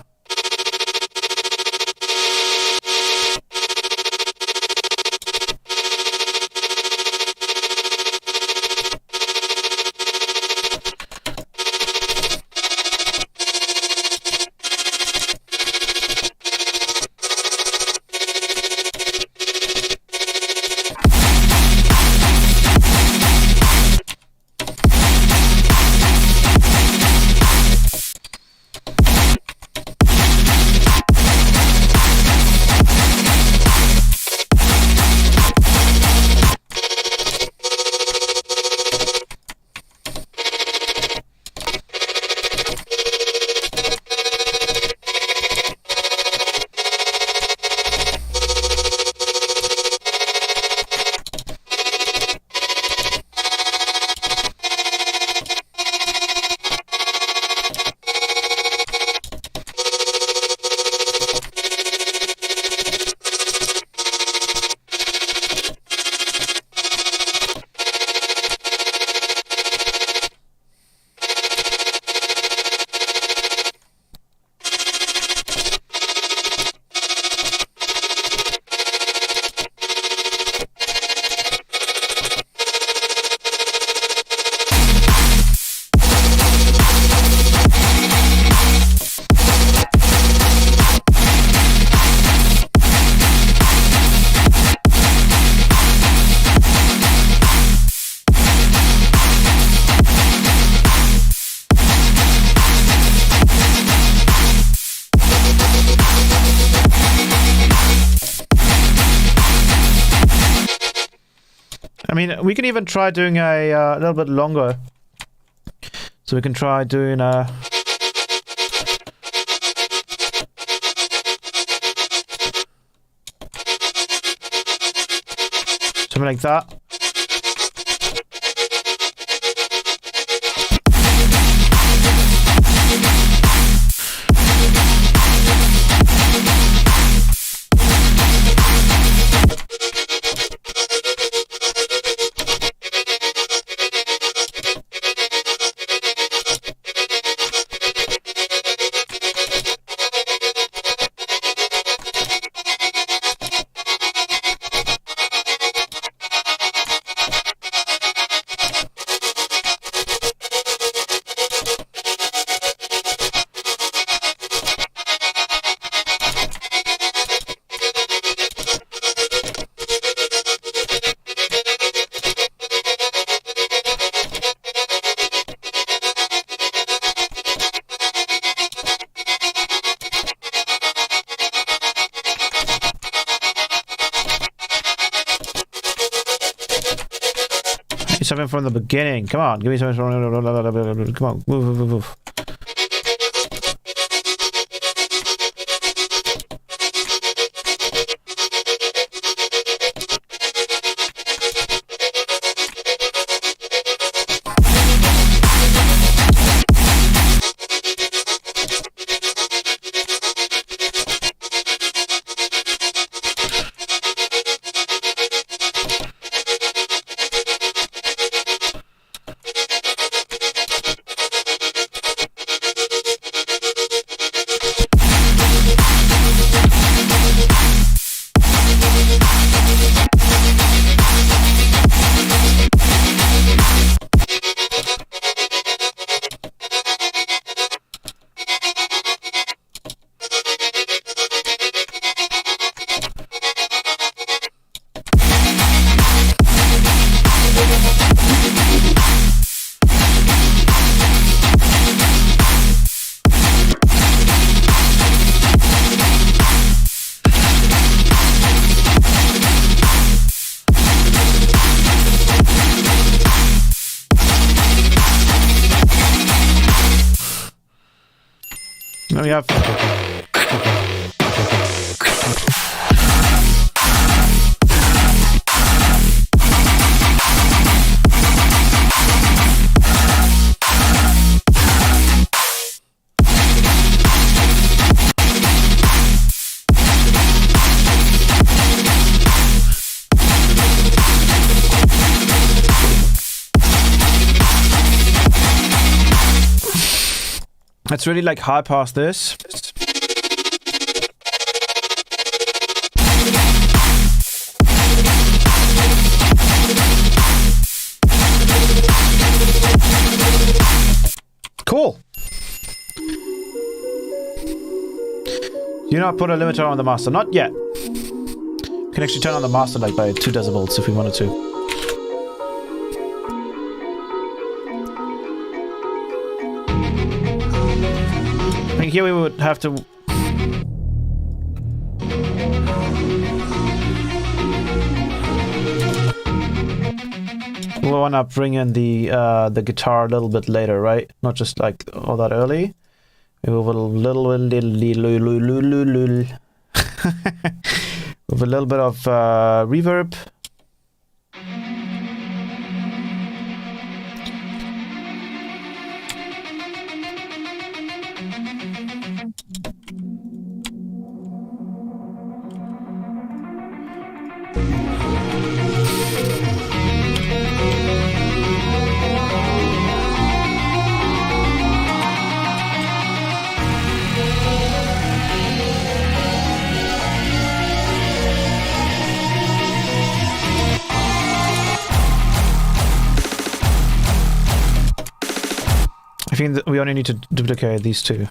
I mean, we can even try doing a little bit longer. So we can try doing a... something like that. Something from the beginning. Come on, give me something from... Come on, move. Now we have... Let's really like high pass this. Cool. Do not put a limiter on the master. Not yet. We can actually turn on the master like by 2 decibels if we wanted to. I think here we would have to... we want to bring in the guitar a little bit later, right? Not just like all that early. Maybe with a little with a little bit of reverb. I think that we only need to duplicate these two.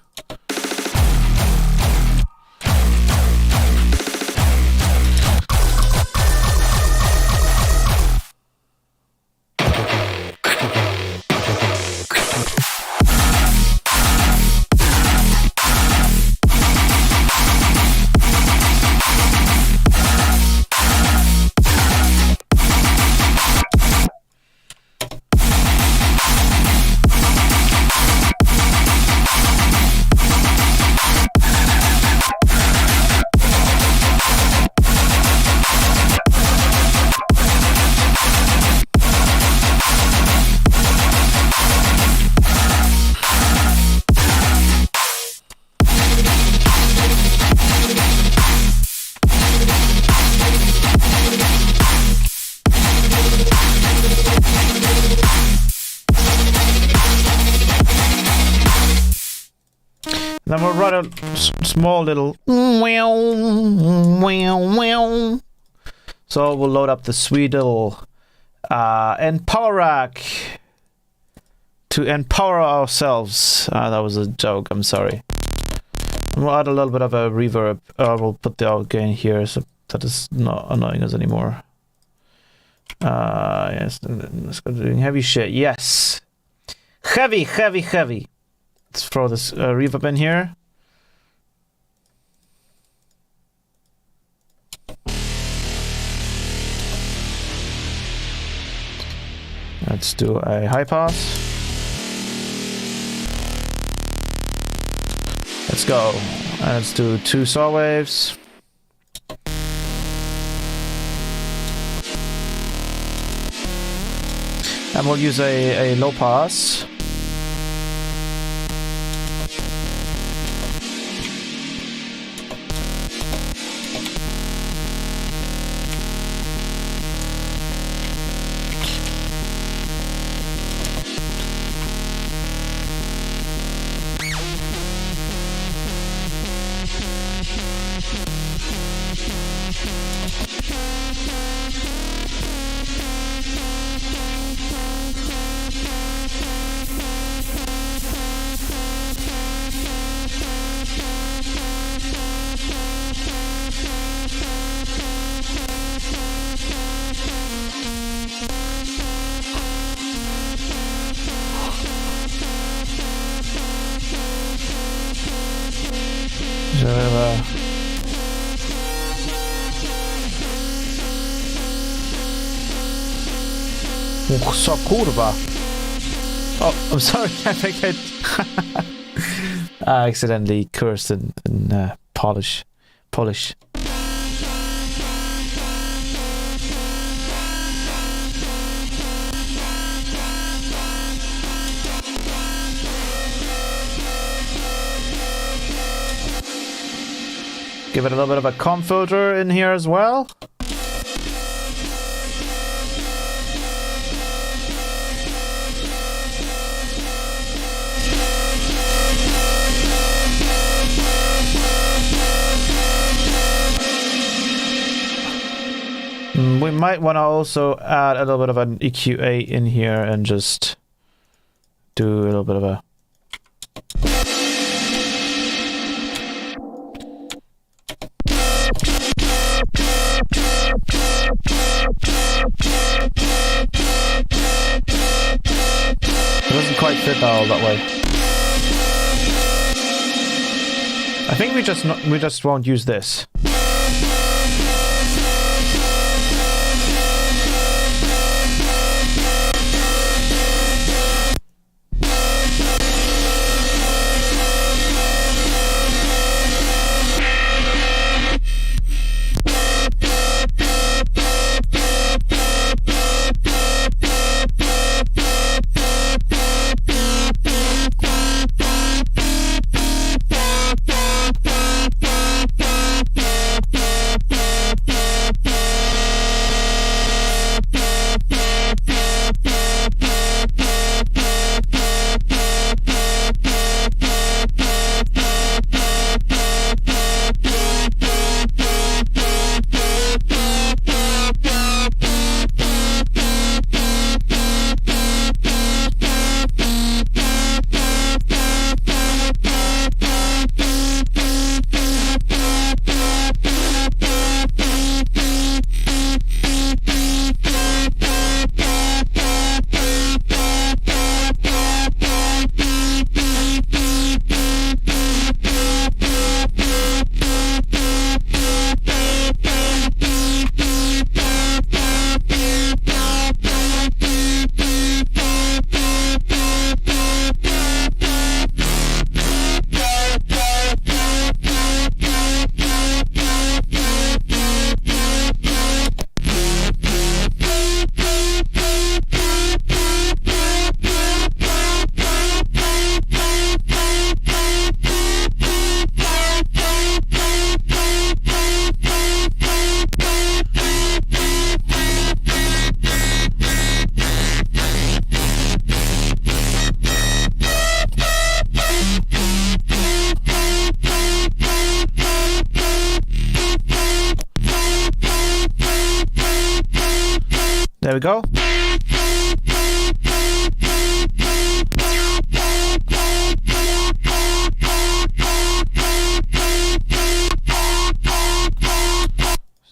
then we'll write a small little so we'll load up the sweet little empower rack to empower ourselves. That was a joke, I'm sorry. And we'll add a little bit of a reverb. We'll put the out gain here so that is not annoying us anymore. Yes, let's go doing heavy shit. Yes. Heavy. Let's throw this reverb in here. Let's do a high pass. Let's go. And let's do 2 saw waves. And we'll use a low pass. So kurwa. Oh, I'm sorry. I think I accidentally cursed in Polish. Give it a little bit of a comp filter in here as well. We might want to also add a little bit of an EQA in here and just do a little bit of a... It doesn't quite fit all that way. I think we just won't use this. There we go.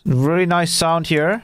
Really nice sound here.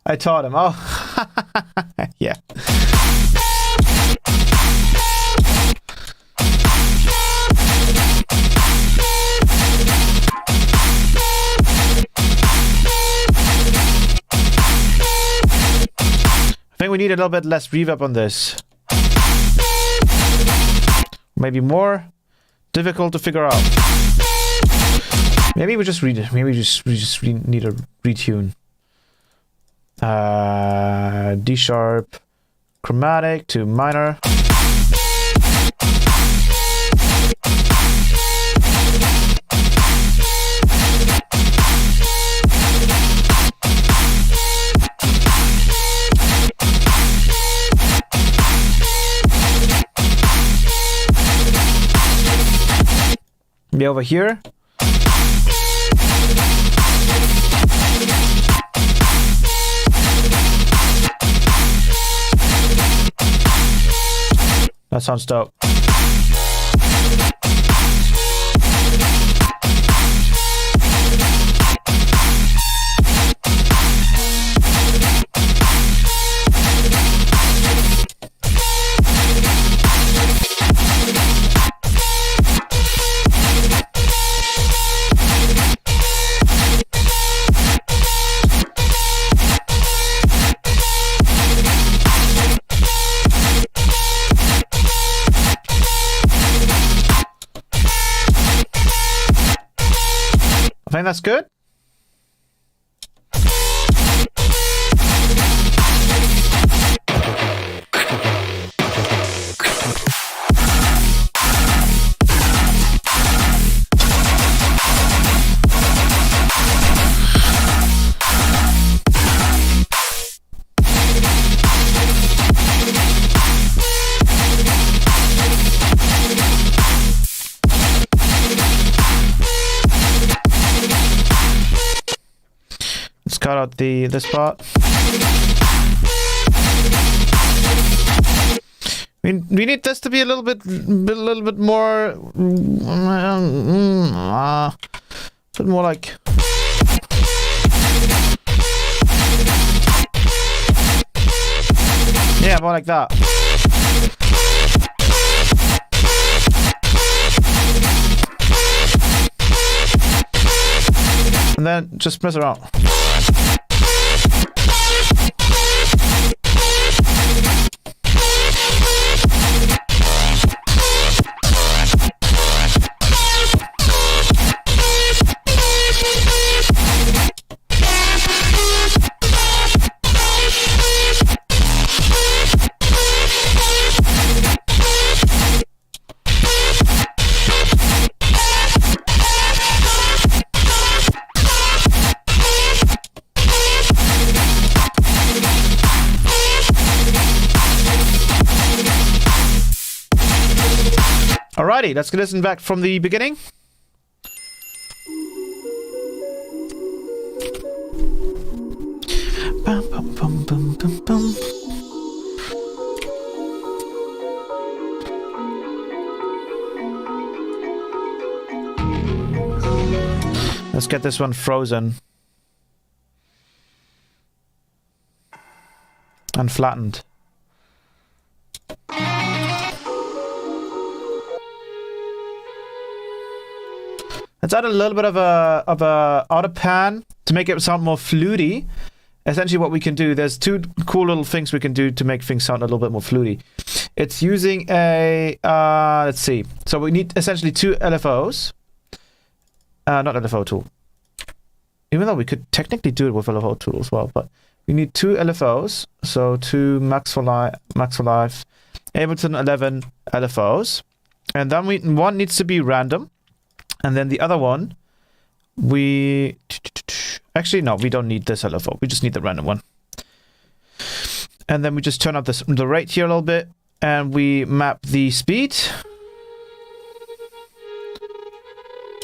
I taught him. Oh, yeah. I think we need a little bit less reverb on this. Maybe more difficult to figure out. Maybe we just read it. Maybe we just need a retune. D sharp, chromatic to minor. Be over here. That sounds dope. I think that's good. Cut out this part. We need this to be a little bit more, bit more like. Yeah, more like that. And then just mess around. Alrighty, let's listen back from the beginning. Bum, bum, bum, bum, bum, bum. Let's get this one frozen. And flattened. Let's add a little bit of a outer pan to make it sound more fluty, essentially what we can do, there's two cool little things we can do to make things sound a little bit more fluty. It's using a, let's see. So we need essentially two LFOs. Not LFO tool. Even though we could technically do it with LFO tool as well, but we need two LFOs. So two Max for Life, Ableton 11 LFOs. And then one needs to be random. And then the other one, actually, no, we don't need this LFO. We just need the random one. And then we just turn up the rate here a little bit. And we map the speed.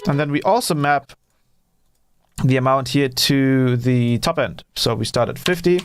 And then we also map the amount here to the top end. So we start at 50.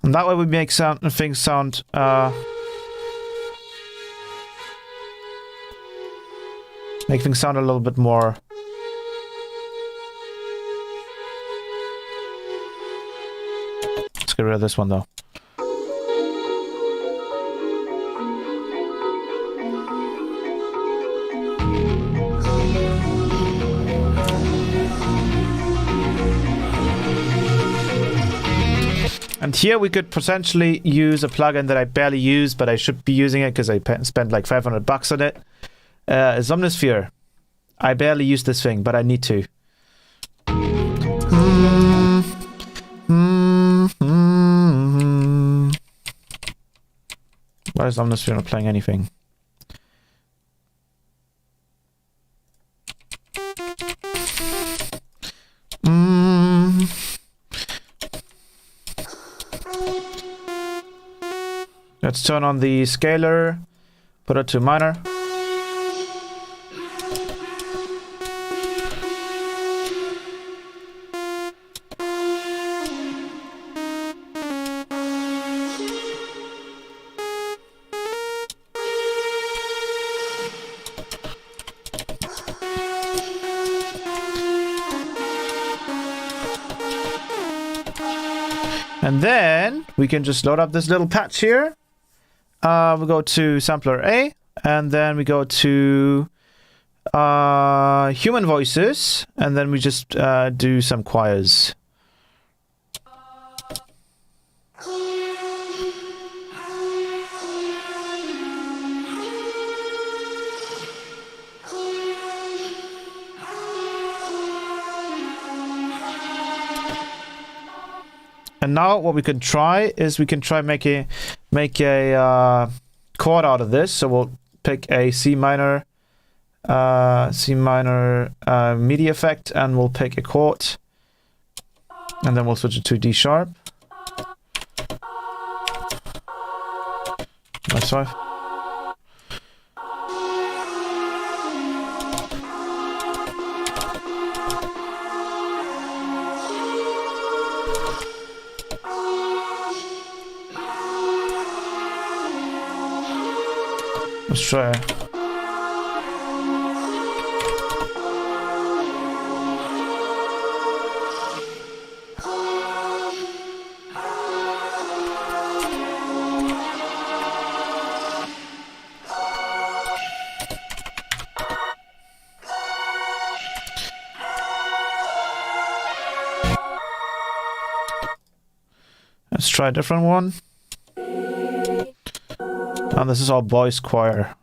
And that way we make things sound make things sound a little bit more let's get rid of this one though. And here we could potentially use a plugin that I barely use, but I should be using it because I spent like $500 on it. Somnisphere. I barely use this thing, but I need to. Why is Somnisphere not playing anything? Let's turn on the scaler, put it to minor. And then we can just load up this little patch here. We go to sampler A, and then we go to human voices, and then we just do some choirs. And now what we can try is we can try make a chord out of this. So we'll pick a C minor MIDI effect, and we'll pick a chord, and then we'll switch it to D sharp. Let's try. Let's try. Let's try a different one. And this is our boys choir.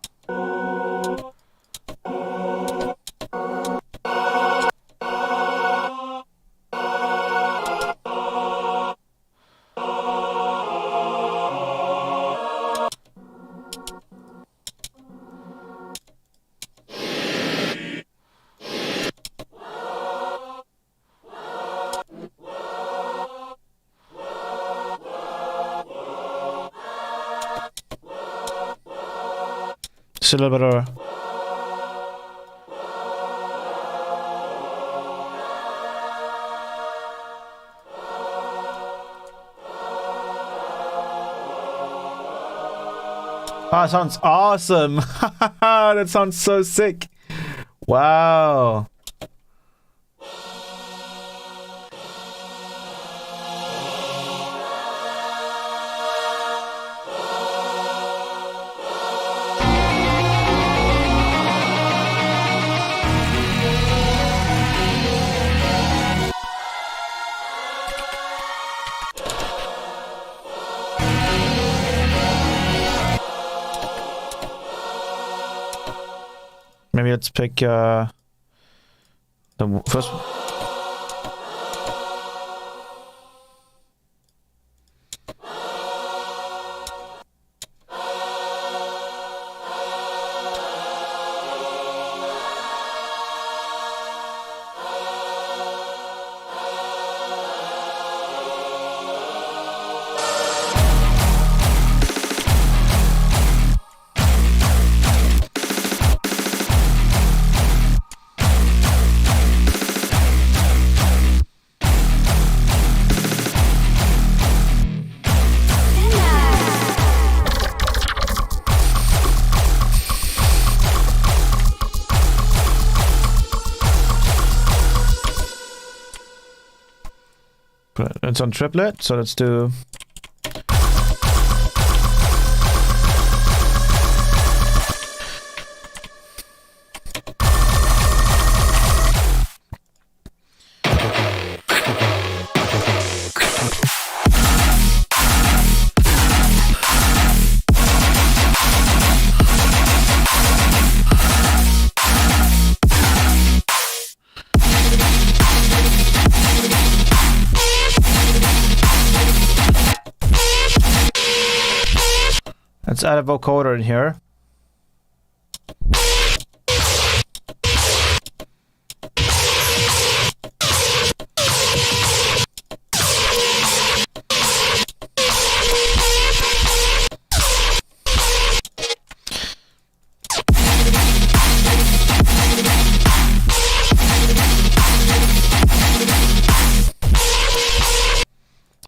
Just a little bit of Ah, it sounds awesome. That sounds so sick. Wow. Maybe let's pick the first. It's on triplet, so let's do. Let's add a vocoder in here.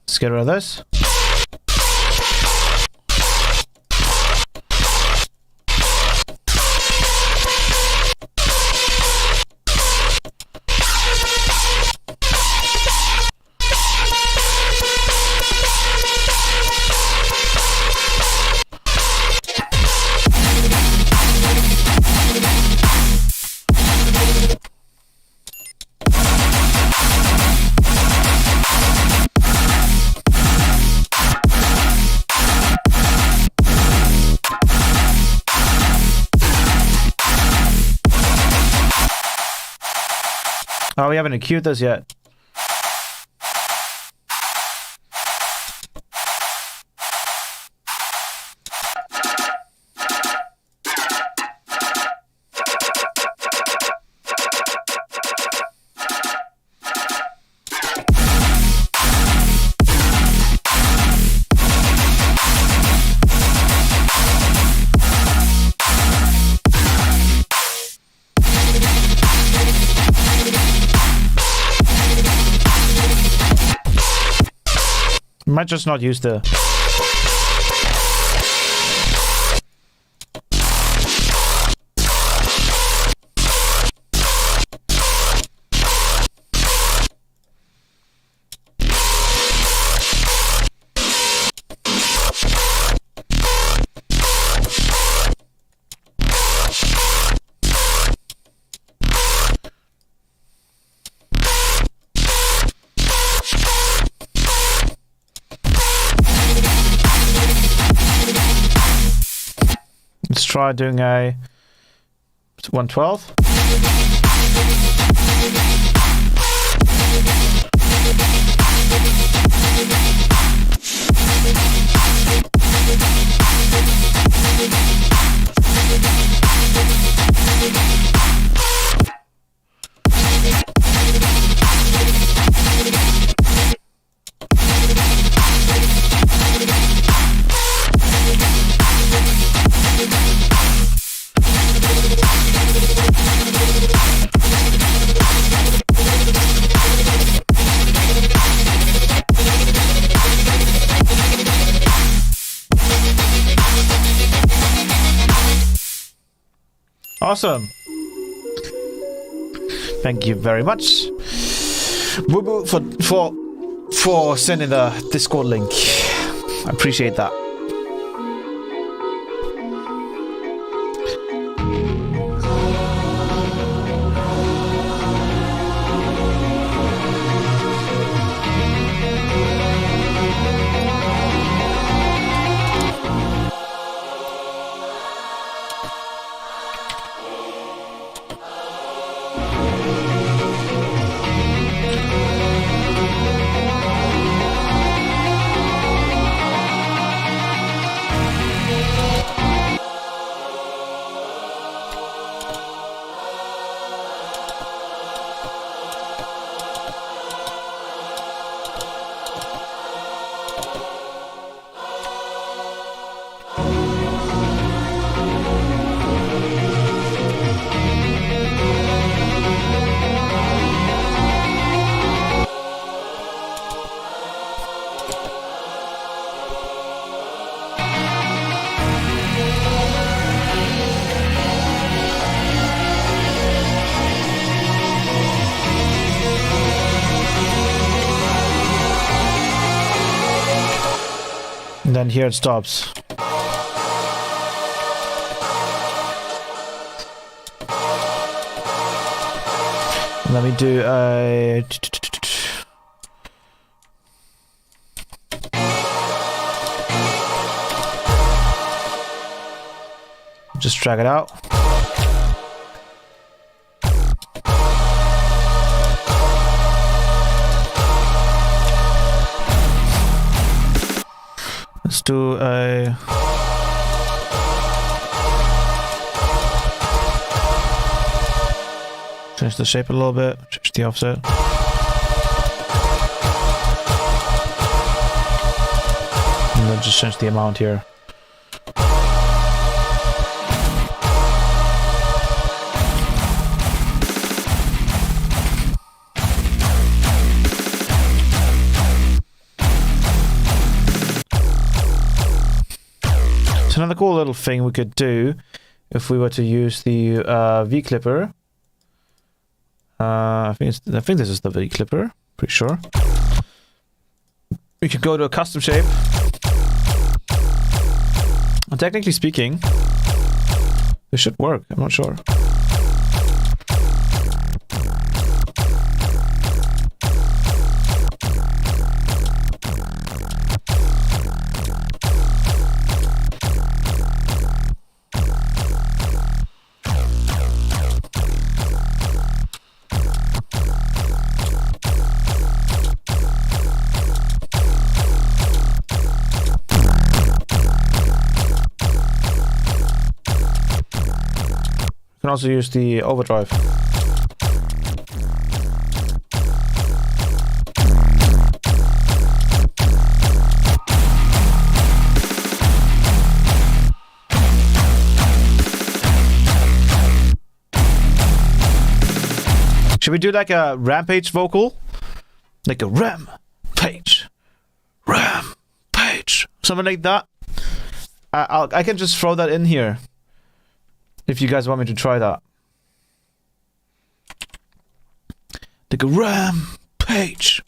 Let's get rid of this. Oh, we haven't EQ'd this yet. Might just not use the. Let's try doing a 112. Awesome. Thank you very much, Boo Boo, for sending the Discord link. I appreciate that. And then here it stops. And let me do a... Just drag it out. Let's do a... Change the shape a little bit, change the offset. And then just change the amount here. Another cool little thing we could do if we were to use the V clipper. I think this is the V clipper. Pretty sure. We could go to a custom shape. And technically speaking, this should work. I'm not sure. You can also use the overdrive. Should we do like a Rampage vocal? Like a Rampage. Rampage. Something like that. I can just throw that in here. If you guys want me to try that. Like a Rampage.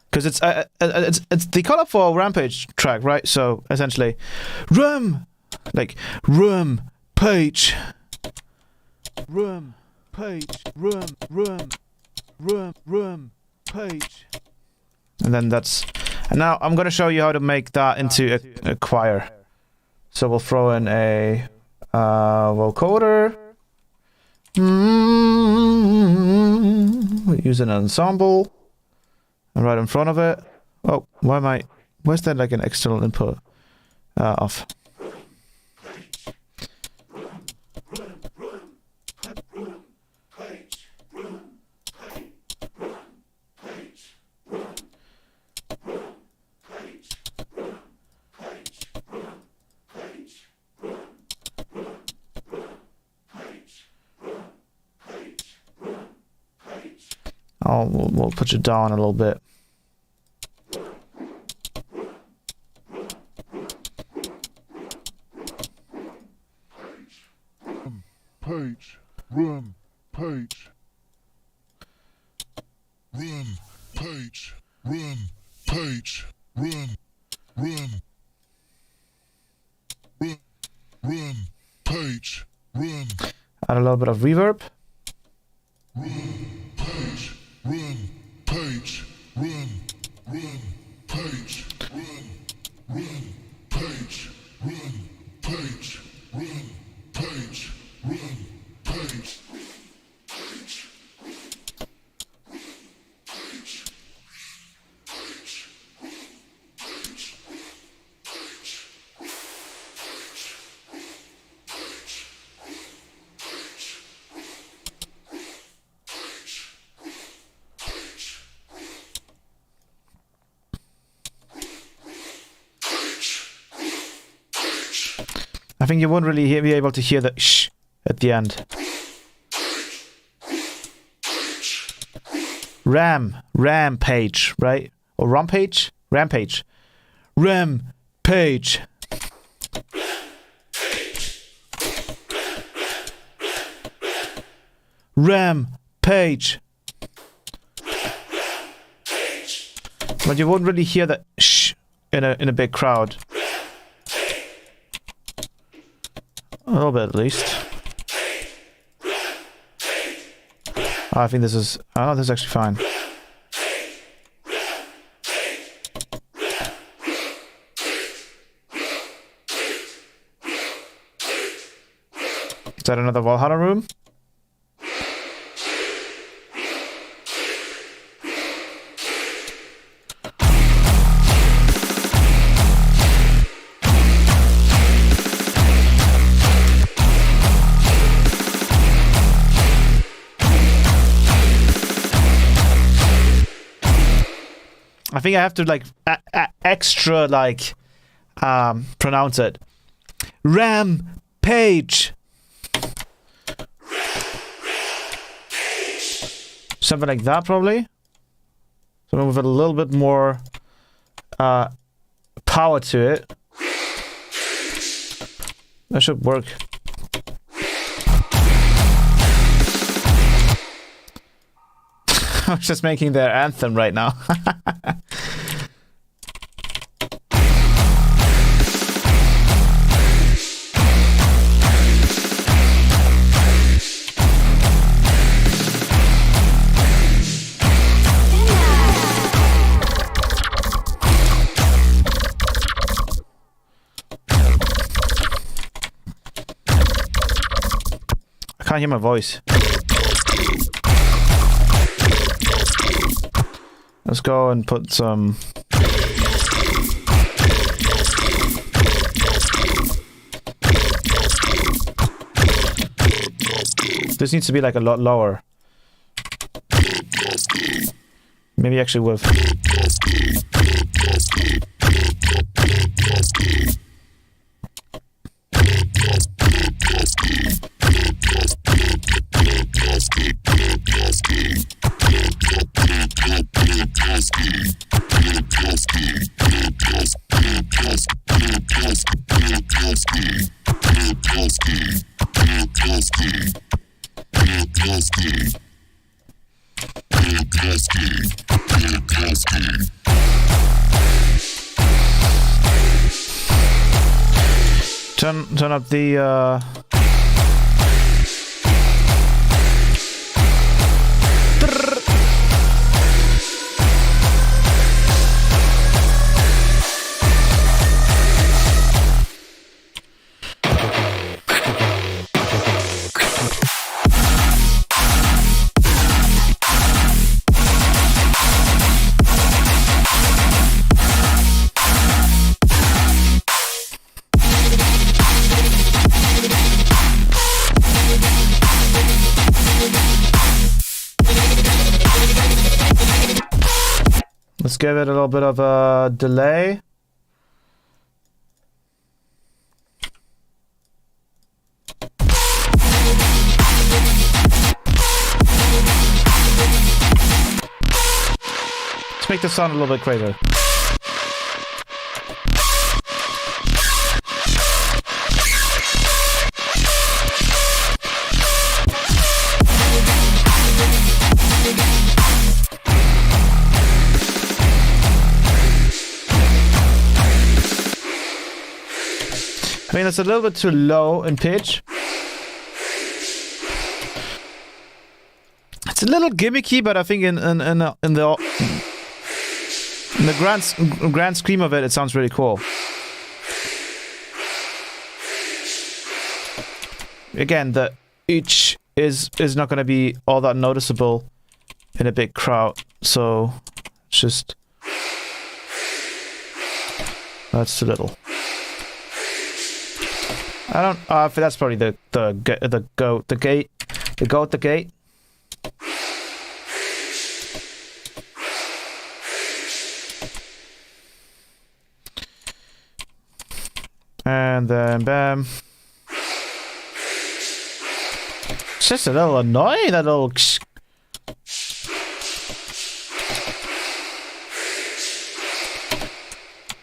Because it's the COLLAB for Rampage track, right? So essentially, like Rampage. Rampage. Rampage. And then that's... And now I'm going to show you how to make that into a choir. So we'll throw in a vocoder. We'll use an ensemble. And right in front of it. Oh, where's that like an external input? Off. We'll put you down a little bit. Rampage. Rampage. Rampage. Rampage. Rampage. Add a little bit of reverb. Rampage. Rampage. Rampage. Rampage. Rampage. Rampage. Rampage. I think you won't really be able to hear the shh at the end. Rampage, right? Or Rampage? Rampage. Rampage. Rampage. But you won't really hear the shh in a big crowd. A little bit at least. Oh, I think this is... Oh, this is actually fine. Is that another Valhalla room? I think I have to like extra like pronounce it. Rampage. Something like that probably. Something with a little bit more power to it. That should work. I'm just making their anthem right now. I can't hear my voice. Let's go and put some... This needs to be like a lot lower. Maybe actually with... Turn up the Let's give it a little bit of a delay. Let's make the sound a little bit greater. I mean, it's a little bit too low in pitch. It's a little gimmicky, but I think in the grand scheme of it, it sounds really cool. Again, the each is not going to be all that noticeable in a big crowd, so it's just that's too little. I don't. That's probably the gate. And then bam. It's just a little annoying, that little.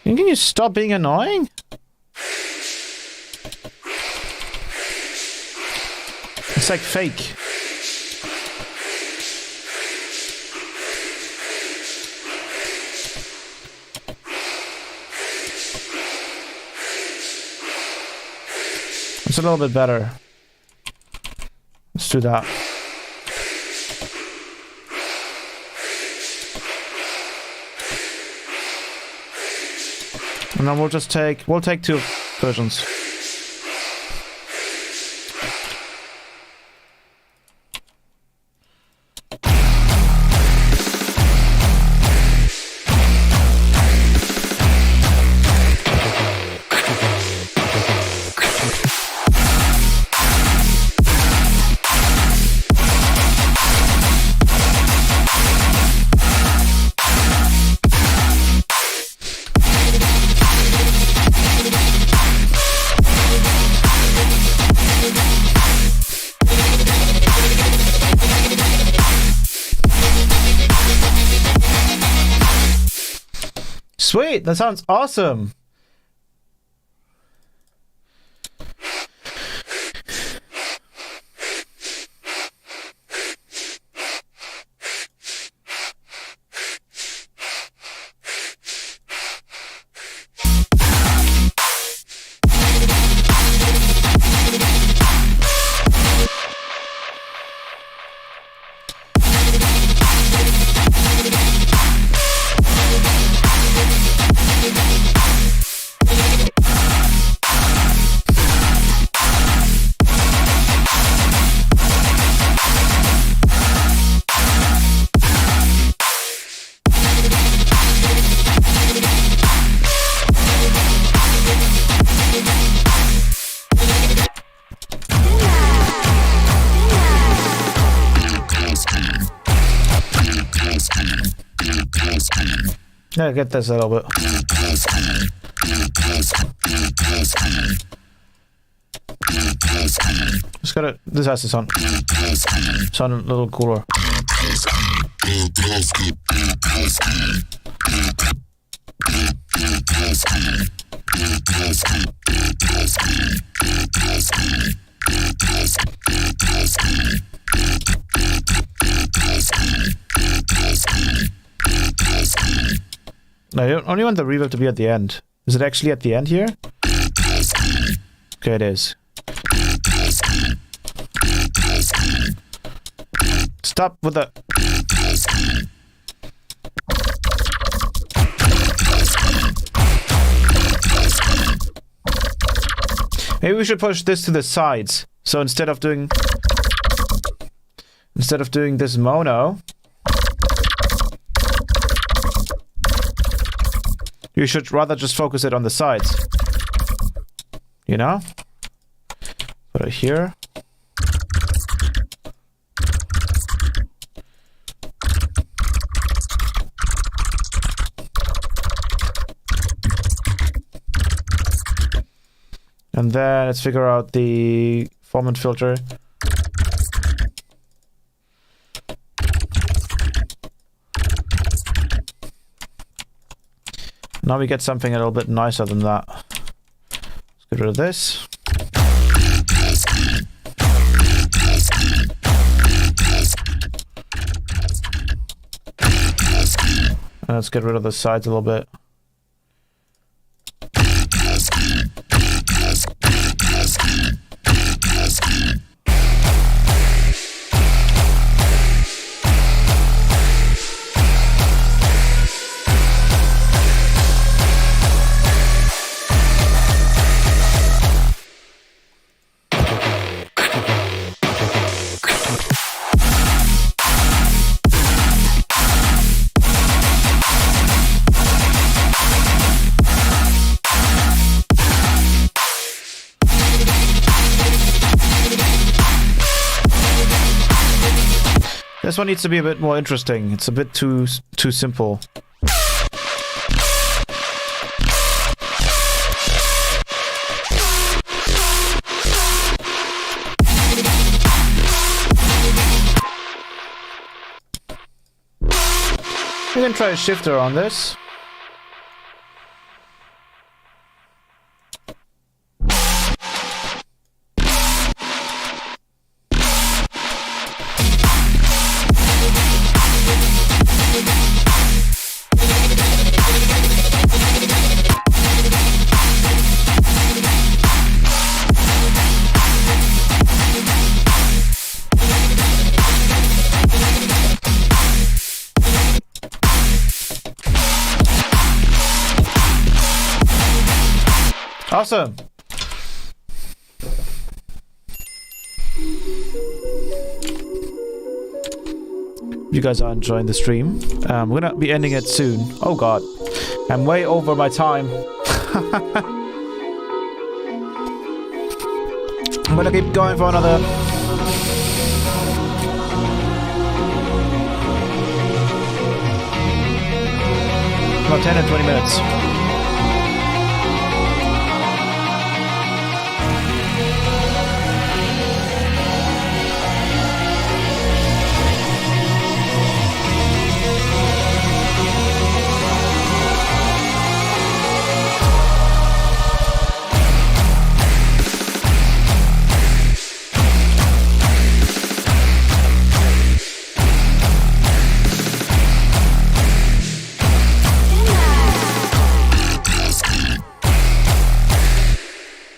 Can you stop being annoying? It's like fake. It's a little bit better. Let's do that. And then we'll take two versions. Sweet, that sounds awesome. Yeah, get this a little bit. Just gotta. This has to sound a little cooler. No, you only want the reverb to be at the end. Is it actually at the end here? Okay, it is. Stop with the... Maybe we should push this to the sides. So instead of doing this mono, you should rather just focus it on the sides. You know? Put it here. And then let's figure out the formant filter. Now we get something a little bit nicer than that. Let's get rid of this. And let's get rid of the sides a little bit. This one needs to be a bit more interesting. It's a bit too simple. We can try a shifter on this. Awesome. You guys are enjoying the stream. We're gonna be ending it soon. Oh god. I'm way over my time. I'm gonna keep going for another... about 10 and 20 minutes.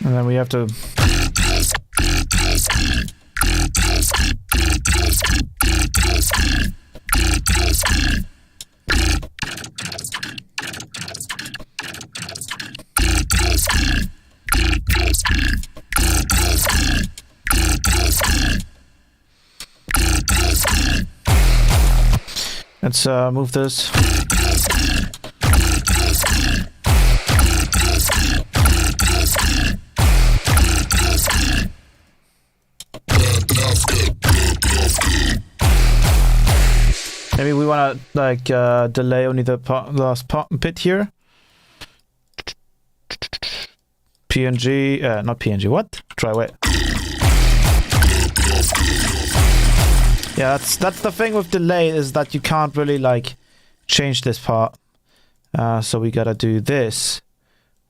And then we have to... Let's move this. Maybe we want to like delay only the last bit here. PNG, not PNG. What? Try wait. Yeah, that's the thing with delay, is that you can't really like change this part. So we gotta do this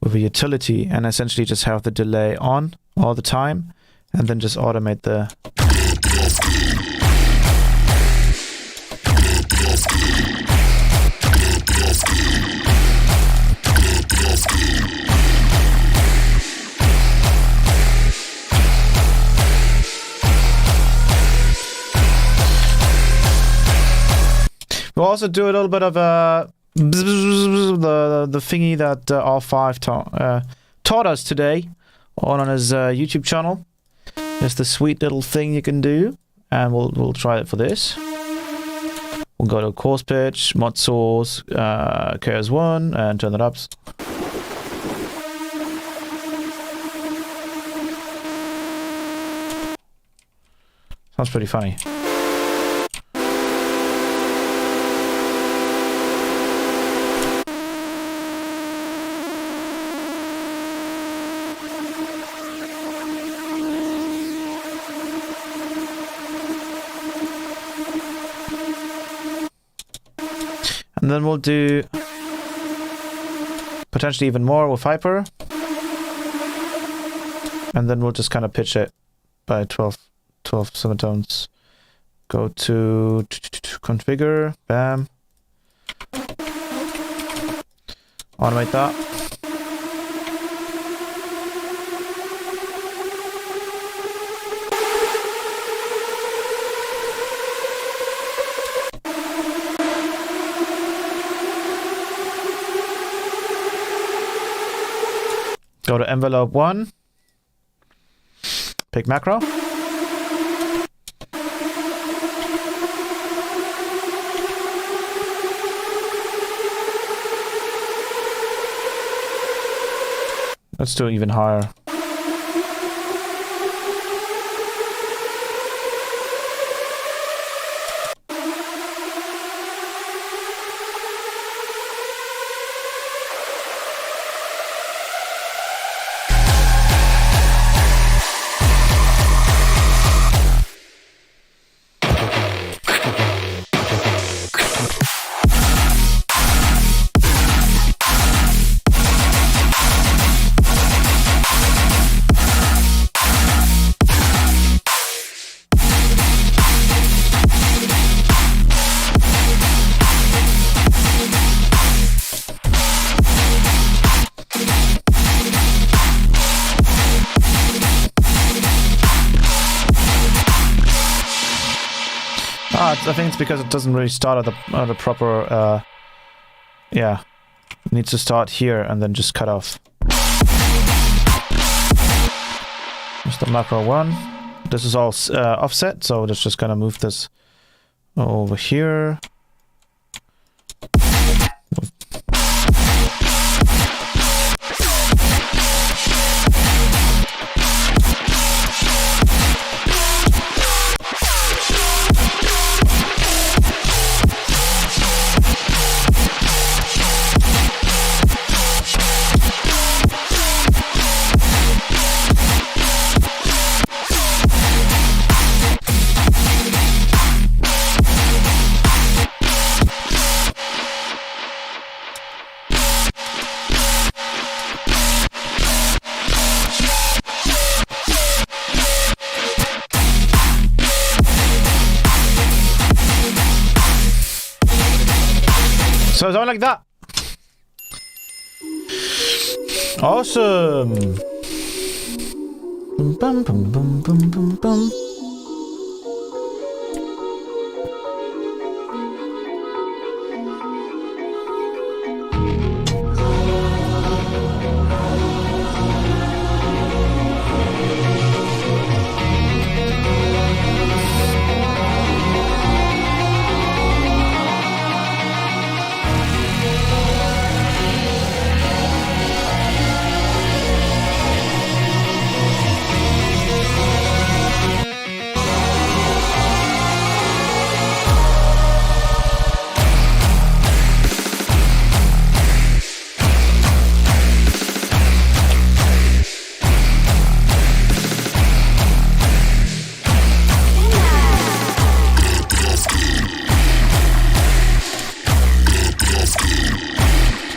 with a utility and essentially just have the delay on all the time, and then just automate the... We'll also do a little bit of the thingy that R5 taught us today on his YouTube channel. It's the sweet little thing you can do, and we'll try it for this. We'll go to course pitch, mod source, KS1, and turn that up. Sounds pretty funny. And then we'll do potentially even more with Hyper. And then we'll just kind of pitch it by 12 semitones. Go to configure, bam. Automate that. Go to envelope 1, pick macro. Let's do even higher. I think it's because it doesn't really start at the proper. Yeah, it needs to start here and then just cut off. Just the macro 1. This is all offset, so let's just kind of move this over here. So it's on like that. Awesome. Bum, bum, bum, bum, bum, bum.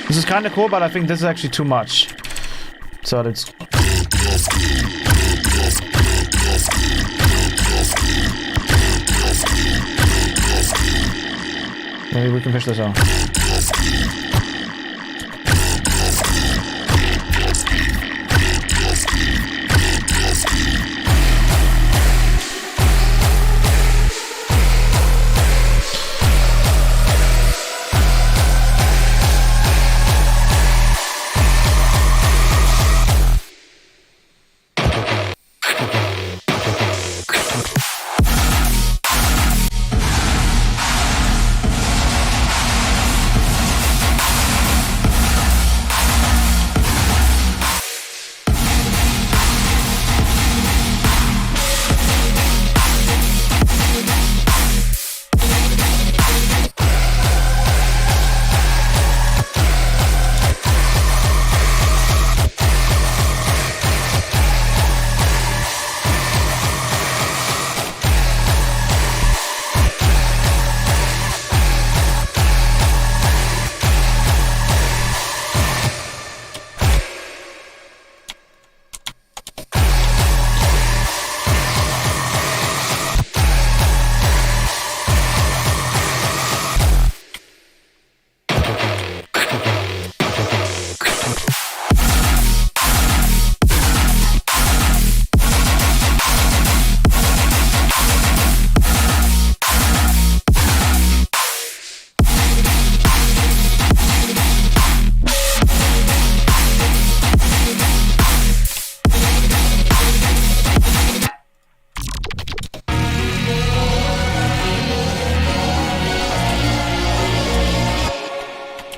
This is kind of cool, but I think this is actually too much. So let's... Maybe we can push this on.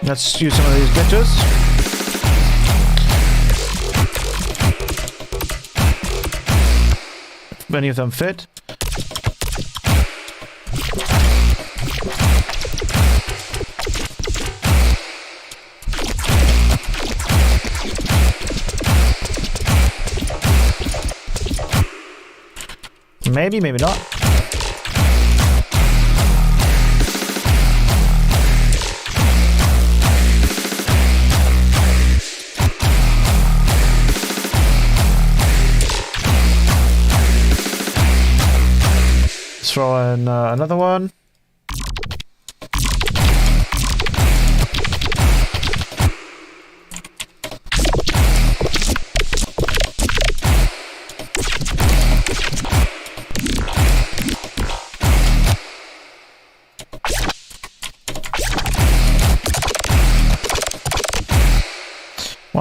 Let's use some of these glitches. If any of them fit. Maybe, maybe not. Throw in another one.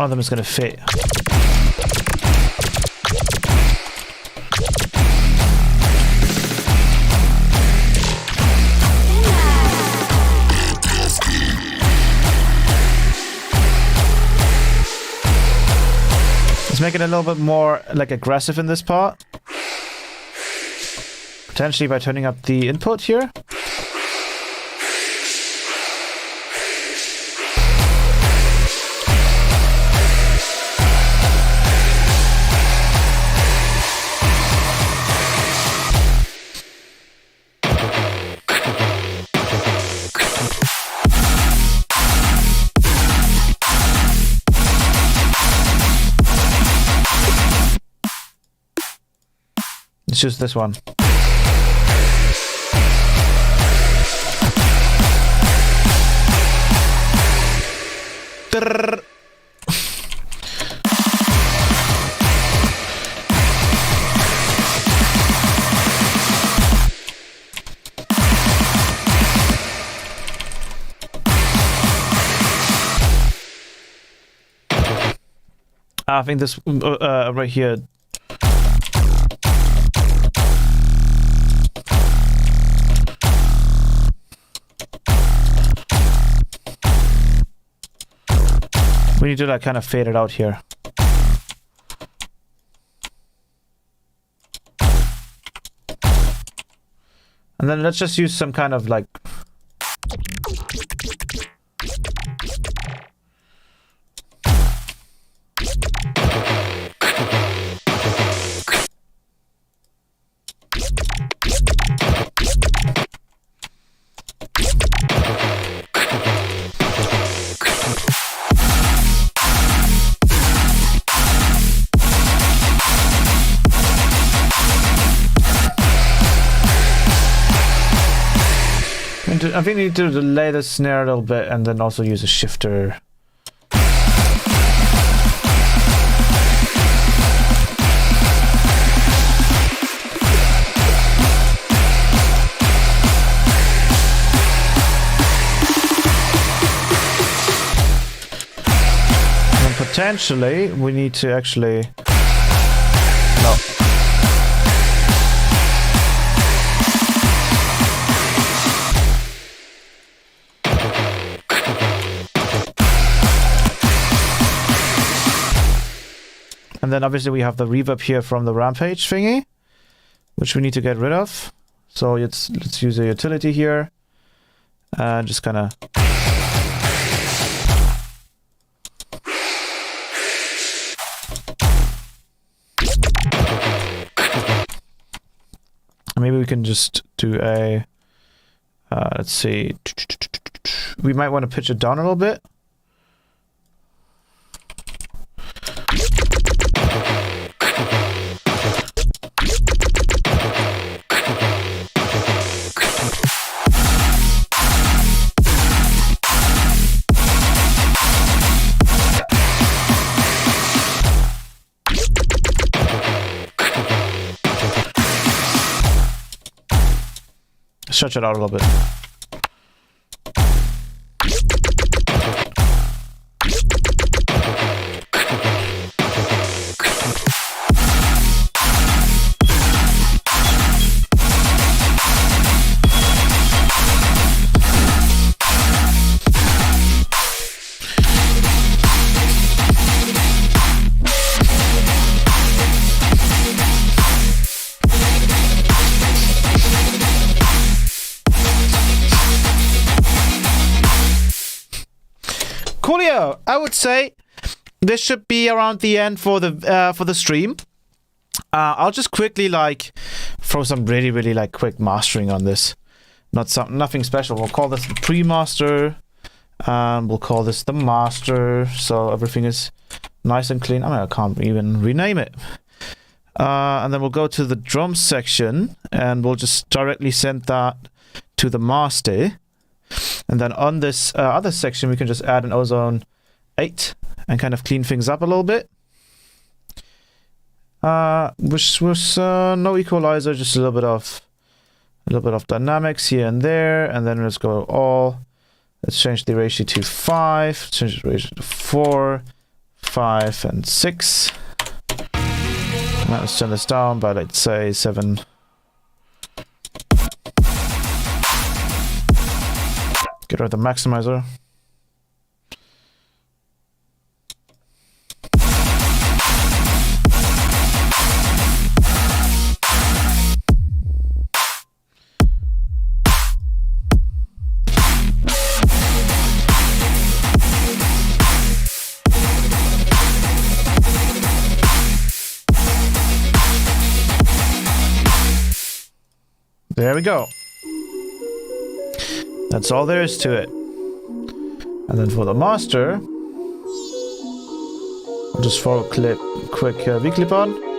One of them is going to fit. Let's make it a little bit more like aggressive in this part. Potentially by turning up the input here. Let's use this one. I think this right here. We need to like kind of fade it out here. And then let's just use some kind of like I think we need to delay the snare a little bit and then also use a shifter. And potentially we need to actually... No. And then obviously we have the reverb here from the Rampage thingy, which we need to get rid of. So let's use a utility here and just kind of... Maybe we can just do a... let's see. We might want to pitch it down a little bit. Stretch it out a little bit. Coolio, I would say this should be around the end for the stream. I'll just quickly like throw some really like quick mastering on this. Nothing special. We'll call this the pre-master. We'll call this the master. So everything is nice and clean. I mean, I can't even rename it. And then we'll go to the drum section and we'll just directly send that to the master. And then on this other section, we can just add an ozone 8 and kind of clean things up a little bit. Which was no equalizer, just a little bit of dynamics here and there. And then let's go all. Let's change the ratio to 5. Change the ratio to 4, 5, and 6. Now let's turn this down by, let's say, 7. Get rid of the maximizer. There we go. That's all there is to it. And then for the master, I'll just throw a quick V-clip on.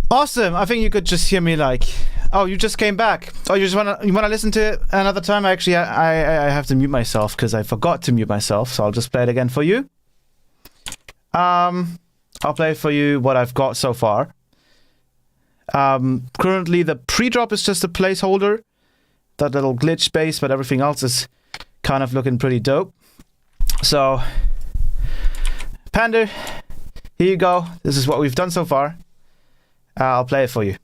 Awesome. I think you could just hear me like, oh, you just came back. Oh, you wanna listen to it another time? Actually, I have to mute myself because I forgot to mute myself. So I'll just play it again for you. I'll play for you what I've got so far. Currently, the pre-drop is just a placeholder. That little glitch base, but everything else is kind of looking pretty dope. So, Panda, here you go. This is what we've done so far. I'll play it for you.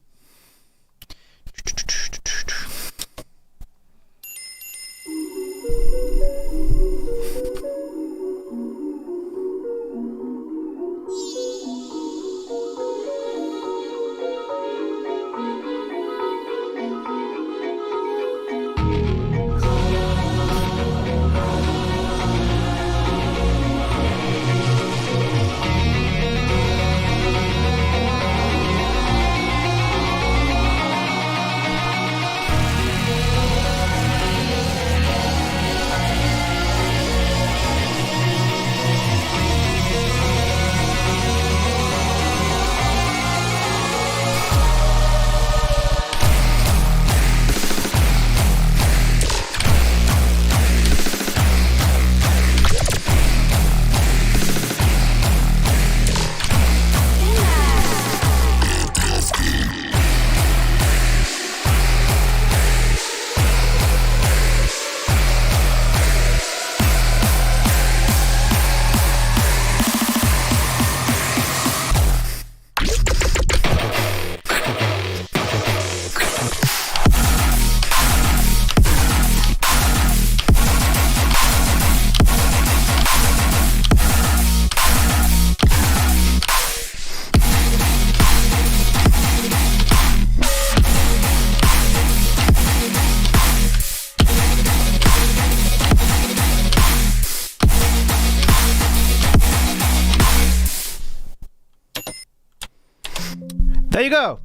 there you go.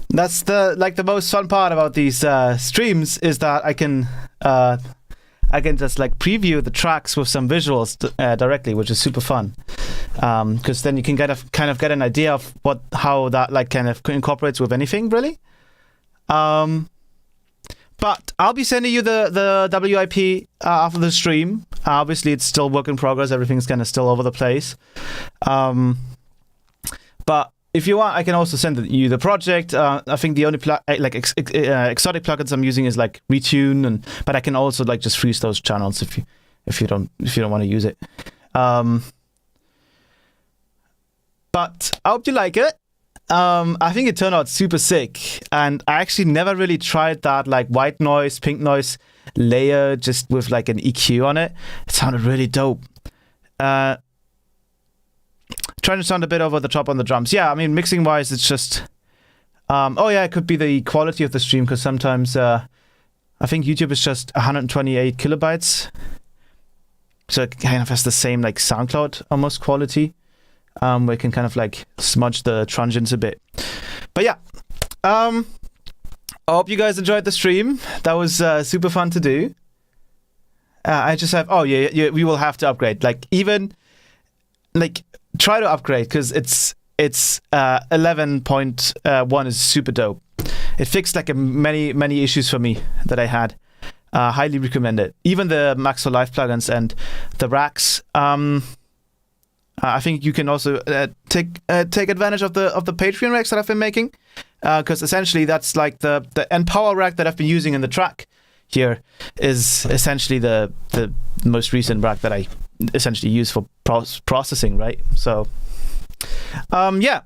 That's the most fun part about these streams is that I can just like preview the tracks with some visuals directly, which is super fun. Because then you can kind of get an idea of how that like kind of incorporates with anything really. But I'll be sending you the WIP after the stream. Obviously, it's still work in progress. Everything's kind of still over the place. But if you want, I can also send you the project. I think the only exotic plugins I'm using is like Retune, but I can also like just freeze those channels if you don't want to use it. But I hope you like it. I think it turned out super sick, and I actually never really tried that like white noise, pink noise layer just with like an EQ on it. It sounded really dope. Trying to sound a bit over the top on the drums. Yeah, I mean mixing wise, it's just. It could be the quality of the stream because sometimes I think YouTube is just 128 kilobytes, so it kind of has the same like SoundCloud almost quality. We can kind of like smudge the transients a bit. But yeah, I hope you guys enjoyed the stream. That was super fun to do. I just have, we will have to upgrade. Like even, like try to upgrade because it's 11.1 is super dope. It fixed like many issues for me that I had. Highly recommend it. Even the Max for Live plugins and the racks. I think you can also take advantage of the Patreon racks that I've been making, because essentially that's like the Empower rack that I've been using in the track here is essentially the most recent rack that I essentially use for processing, right? So, I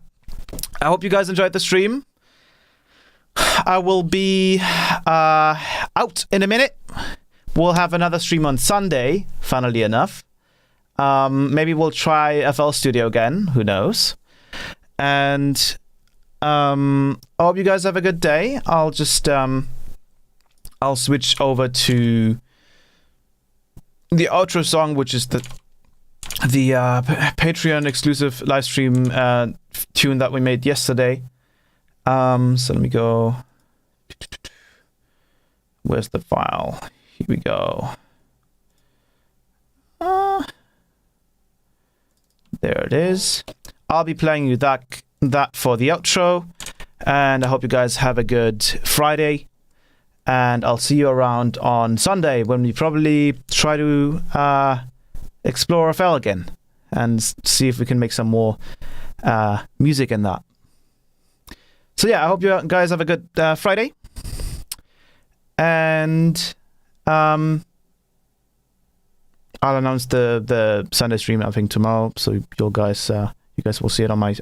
hope you guys enjoyed the stream. I will be out in a minute. We'll have another stream on Sunday, funnily enough. Maybe we'll try FL Studio again. Who knows? And I hope you guys have a good day. I'll just I'll switch over to the outro song, which is the Patreon exclusive live stream tune that we made yesterday. So let me go. Where's the file? Here we go. There it is. I'll be playing you that for the outro, and I hope you guys have a good Friday. And I'll see you around on Sunday when we probably try to explore FL again and see if we can make some more music in that. So yeah, I hope you guys have a good Friday. And I'll announce the Sunday stream I think tomorrow, so you guys will see it on my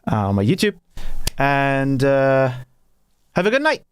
YouTube. And have a good night.